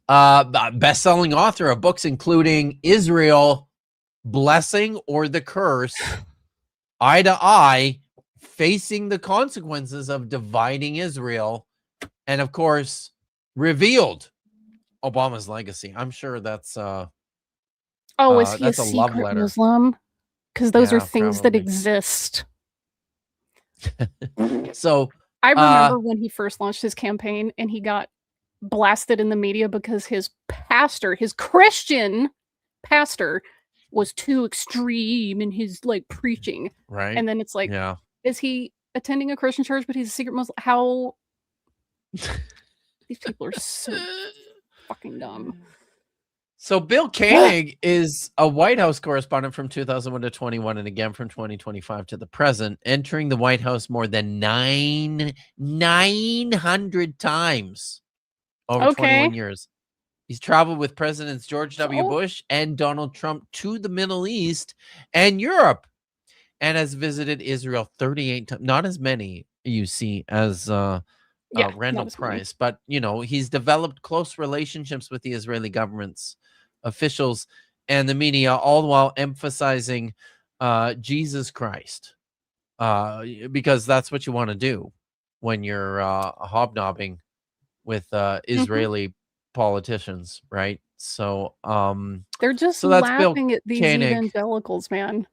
Best-selling author of books including Israel, Blessing or the Curse, Eye to Eye, Facing the Consequences of Dividing Israel, and of course, Revealed, Obama's Legacy. I'm sure that's is he a secret love letter. Muslim? Because those are things that probably. exist. So I remember when he first launched his campaign and he got blasted in the media because his pastor, his Christian pastor, was too extreme in his like preaching. Right. And then it's like, Yeah. is he attending a Christian church, but he's a secret Muslim? How these people are so fucking dumb. So Bill Koenig is a White House correspondent from 2001 to 21 and again from 2025 to the present, entering the White House more than 900 times over 21 years. He's traveled with Presidents George W. Bush and Donald Trump to the Middle East and Europe, and has visited Israel 38 times. Not as many, you see, as Randall Price, but you know, he's developed close relationships with the Israeli government's officials and the media, all the while emphasizing Jesus Christ, because that's what you want to do when you're hobnobbing with Israeli politicians, right? So they're just so that's laughing Bill at these Koenig. evangelicals, man.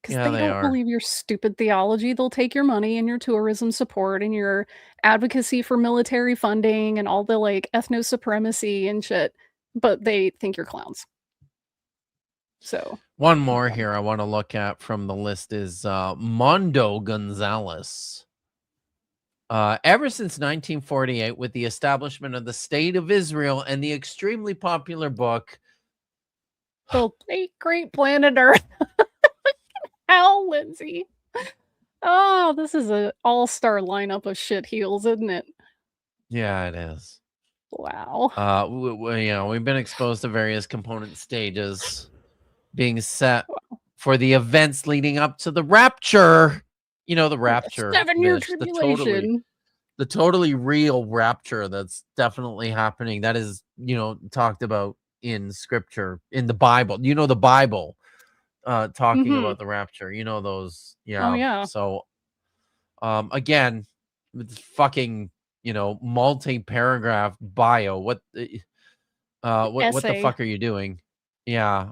Because Yeah, they they don't are. believe your stupid theology. They'll take your money and your tourism support and your advocacy for military funding and all the like ethno supremacy and shit, but they think you're clowns. So one more here I want to look at from the list is Mondo Gonzalez. Ever since 1948, with the establishment of the State of Israel and the extremely popular book, the great planet Earth. Hell, Lindsay. Oh, this is an all-star lineup of shit heels, isn't it? Yeah, it is. Wow. You know, we've been exposed to various component stages being set for the events leading up to the rapture. You know, the rapture. 7-year tribulation. The totally real rapture that's definitely happening. That is, you know, talked about in scripture, in the Bible. You know, the Bible talking about the rapture. You know those. Yeah. Oh, yeah. So, again, it's fucking, you know, multi-paragraph bio. What the fuck are you doing? Yeah.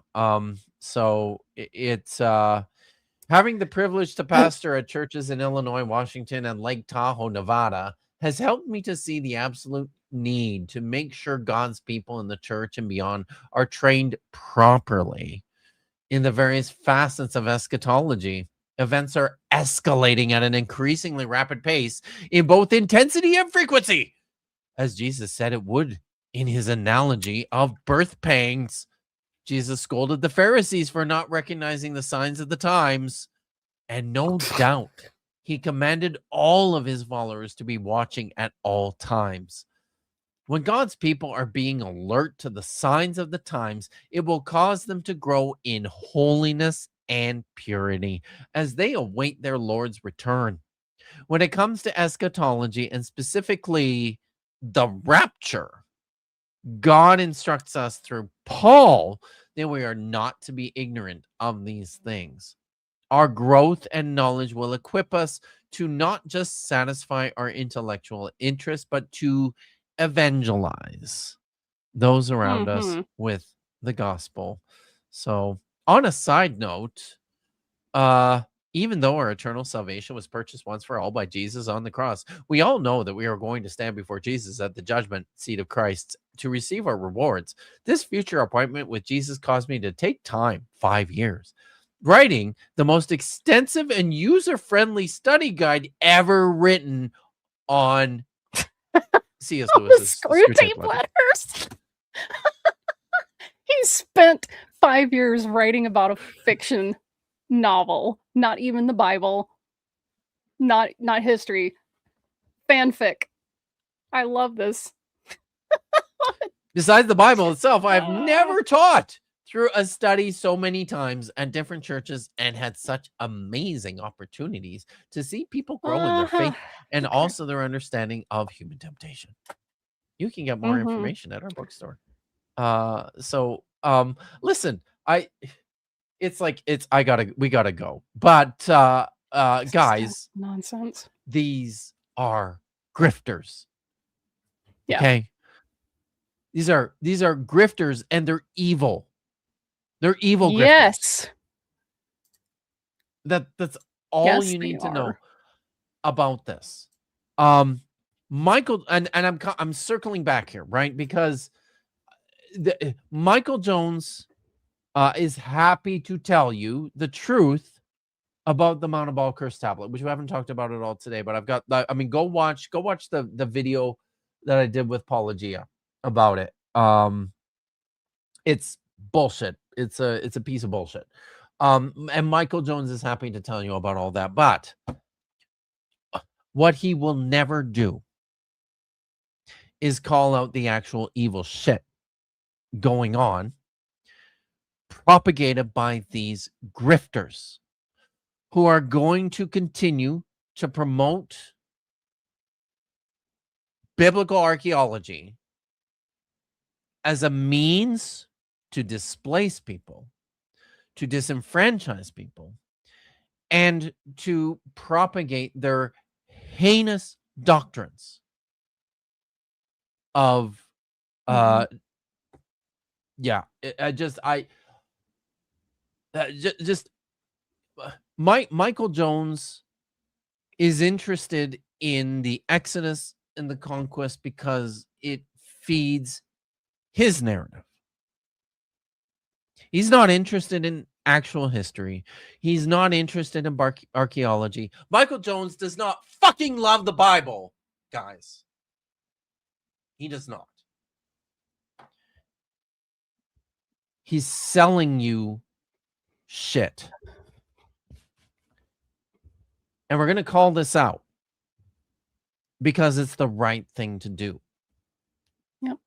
So it's having the privilege to pastor at churches in Illinois, Washington, and Lake Tahoe, Nevada, has helped me to see the absolute need to make sure God's people in the church and beyond are trained properly in the various facets of eschatology. Events are escalating at an increasingly rapid pace in both intensity and frequency, as Jesus said it would in his analogy of birth pangs. Jesus scolded the Pharisees for not recognizing the signs of the times, and no doubt he commanded all of his followers to be watching at all times. When God's people are being alert to the signs of the times, it will cause them to grow in holiness and purity as they await their Lord's return. When it comes to eschatology, and specifically the rapture, God instructs us through Paul that we are not to be ignorant of these things. Our growth and knowledge will equip us to not just satisfy our intellectual interests, but to evangelize those around us with the gospel. So, on a side note, even though our eternal salvation was purchased once for all by Jesus on the cross, we all know that we are going to stand before Jesus at the judgment seat of Christ to receive our rewards. This future appointment with Jesus caused me to take time, 5 years, writing the most extensive and user-friendly study guide ever written on C.S. Lewis's Screwtape Letters. He spent 5 years writing about a fiction novel, not even the Bible, not history, fanfic. I love this. Besides the Bible itself, I've never taught through a study so many times at different churches and had such amazing opportunities to see people grow in their faith and also their understanding of human temptation. You can get more information at our bookstore. Listen, we gotta go. But guys, nonsense. These are grifters. Yeah. Okay. These are grifters, and they're evil. They're evil grifters. Yes. That's all you need to know about this. Michael, and I'm circling back here, right? Because Michael Jones is happy to tell you the truth about the Mount Ebal curse tablet, which we haven't talked about at all today. But I've got, I mean, go watch the video that I did with Apologia about it. It's bullshit. It's a piece of bullshit. And Michael Jones is happy to tell you about all that. But what he will never do is call out the actual evil shit going on, propagated by these grifters who are going to continue to promote biblical archaeology as a means to displace people, to disenfranchise people, and to propagate their heinous doctrines of Michael Jones is interested in the Exodus and the conquest because it feeds his narrative. He's not interested in actual history. He's not interested in archaeology. Michael Jones does not fucking love the Bible, guys. He does not. He's selling you shit. And we're going to call this out because it's the right thing to do. Yep.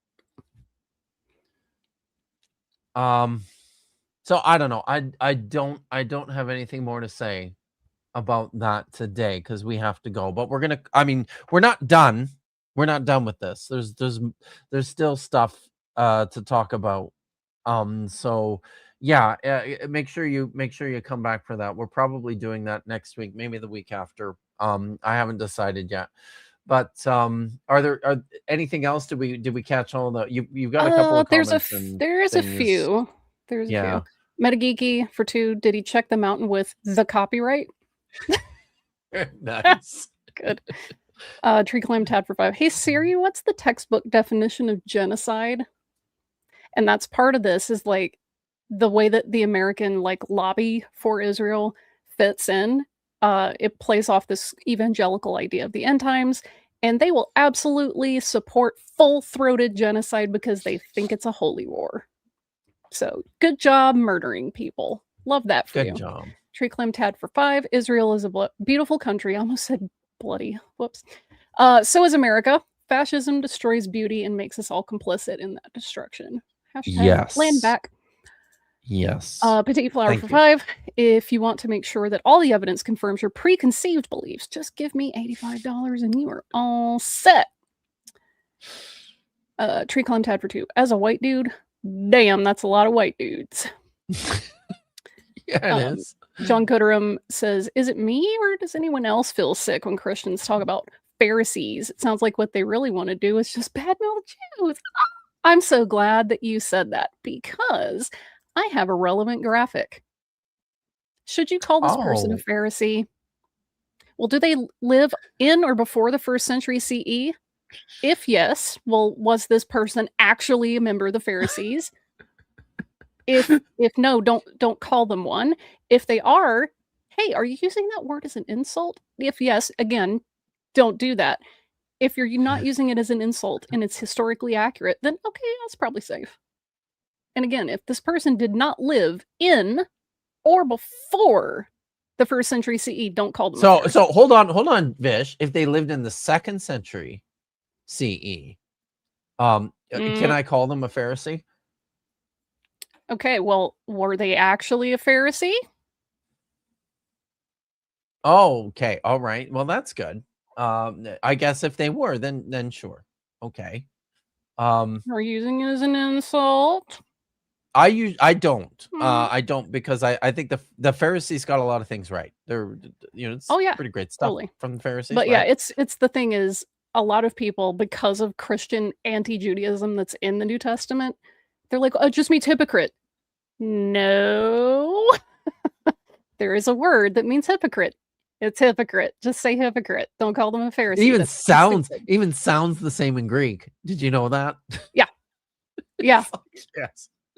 So I don't know. I don't have anything more to say about that today because we have to go. But we're not done. We're not done with this. There's still stuff to talk about. So yeah, make sure you come back for that. We're probably doing that next week, maybe the week after. I haven't decided yet. But are anything else? Did we catch all the you've got a couple of comments? There's a few. There's a few. Metageeky for 2. Did he check the mountain with the copyright? Nice. Good. Tree Clam Tad for 5. Hey Siri, what's the textbook definition of genocide? And that's part of this is like the way that the American like lobby for Israel fits in. It plays off this evangelical idea of the end times, and they will absolutely support full-throated genocide because they think it's a holy war. So good job murdering people. Love that for you. Good job. Tree Clam Tad for 5. Israel is a beautiful country. I almost said bloody. Whoops. So is America. Fascism destroys beauty and makes us all complicit in that destruction. Yes. Land back. Yes. Petite Flower for 5. If you want to make sure that all the evidence confirms your preconceived beliefs, just give me $85 and you are all set. Tree Climb Tad for 2. As a white dude, damn, that's a lot of white dudes. Yeah, it is. John Gooderum says, is it me or does anyone else feel sick when Christians talk about Pharisees? It sounds like what they really want to do is just badmouth Jews. I'm so glad that you said that because I have a relevant graphic. Should you call this person a Pharisee? Well, do they live in or before the 1st century CE? If yes, well, was this person actually a member of the Pharisees? If no, don't call them one. If they are, hey, are you using that word as an insult? If yes, again, don't do that. If you're not using it as an insult and it's historically accurate, then okay, that's probably safe. And again, if this person did not live in or before the 1st century CE, don't call them. So hold on, Vish. If they lived in the 2nd century CE, can I call them a Pharisee? Okay, well, were they actually a Pharisee? Oh, okay. All right. Well, that's good. I guess if they were, then sure. Okay. Are you using it as an insult? I don't. I don't because I think the Pharisees got a lot of things right. They're it's pretty great stuff from the Pharisees. But yeah, it's the thing is a lot of people, because of Christian anti-Judaism that's in the New Testament, they're like, oh, it just means hypocrite. No. There is a word that means hypocrite It's hypocrite. Just say hypocrite. Don't call them a Pharisee. It even That's sounds the same in Greek. Did you know that? Yeah. Yes.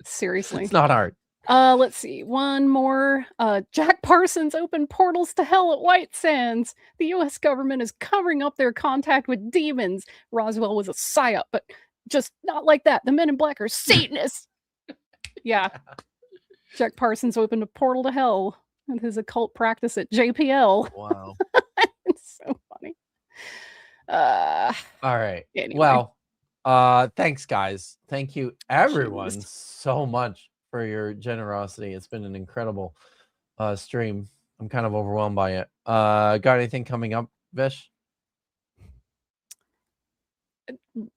Seriously. It's not hard. Let's see. One more. Jack Parsons opened portals to hell at White Sands. The U.S. government is covering up their contact with demons. Roswell was a psyop, but just not like that. The men in black are Satanists. Yeah. Jack Parsons opened a portal to hell with his occult practice at JPL. Wow. It's so funny. All right. Anyway. Well, thanks, guys. Thank you, everyone, so much for your generosity. It's been an incredible stream. I'm kind of overwhelmed by it. Got anything coming up, Vish?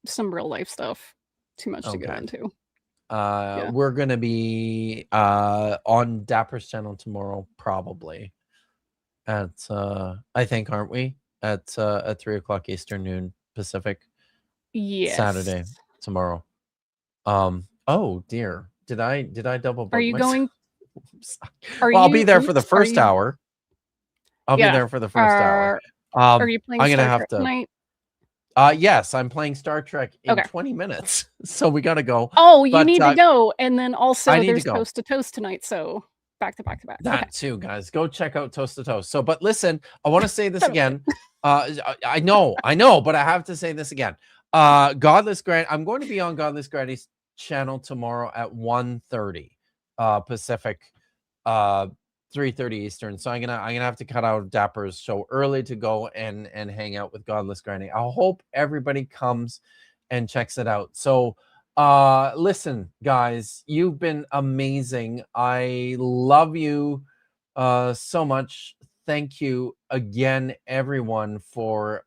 Some real life stuff. Too much to go Okay. into. We're gonna be on Dapper's channel tomorrow, probably at I think, aren't we? At 3:00 Eastern, noon Pacific. Yes. Saturday tomorrow. Oh dear. Did I double book Are you myself? going? Well, I'll be there for the first hour. I'll be Yeah. there for the first hour. Are you playing I'm gonna Star have Trek to. tonight? Yes, I'm playing Star Trek in Okay. 20 minutes, so we gotta go. Oh, you But, need to go, and then also I need to there's go. Toast to Toast tonight. So back to back to back. That Okay. too, guys. Go check out Toast to Toast. So, but listen, I want to say this again. I know, but I have to say this again. Godless Granny. I'm going to be on Godless Granny's channel tomorrow at 1:30 Pacific, 3:30 Eastern. So I'm gonna have to cut out Dapper's show early to go and hang out with Godless Granny. I hope everybody comes and checks it out. So listen, guys, you've been amazing. I love you so much. Thank you again, everyone, for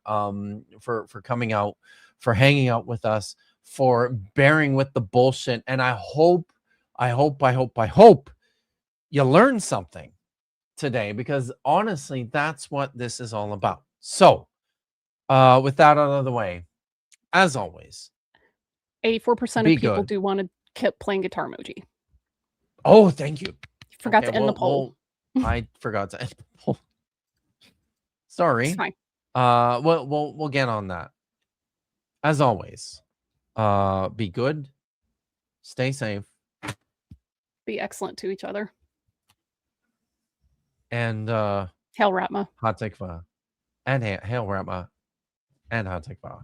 coming out, for hanging out with us, for bearing with the bullshit. And I hope you learned something today, because honestly, that's what this is all about. So with that out of the way, as always, 84% Be of people good. do want to keep playing guitar emoji. Oh, thank you. Forgot to end the poll. I forgot to end the poll. Sorry. It's fine. We'll get on that. As always, be good, stay safe, Be excellent to each other. and Hail Ratma. Hot Tikva, and Hail Ratma, and Hot Tikva.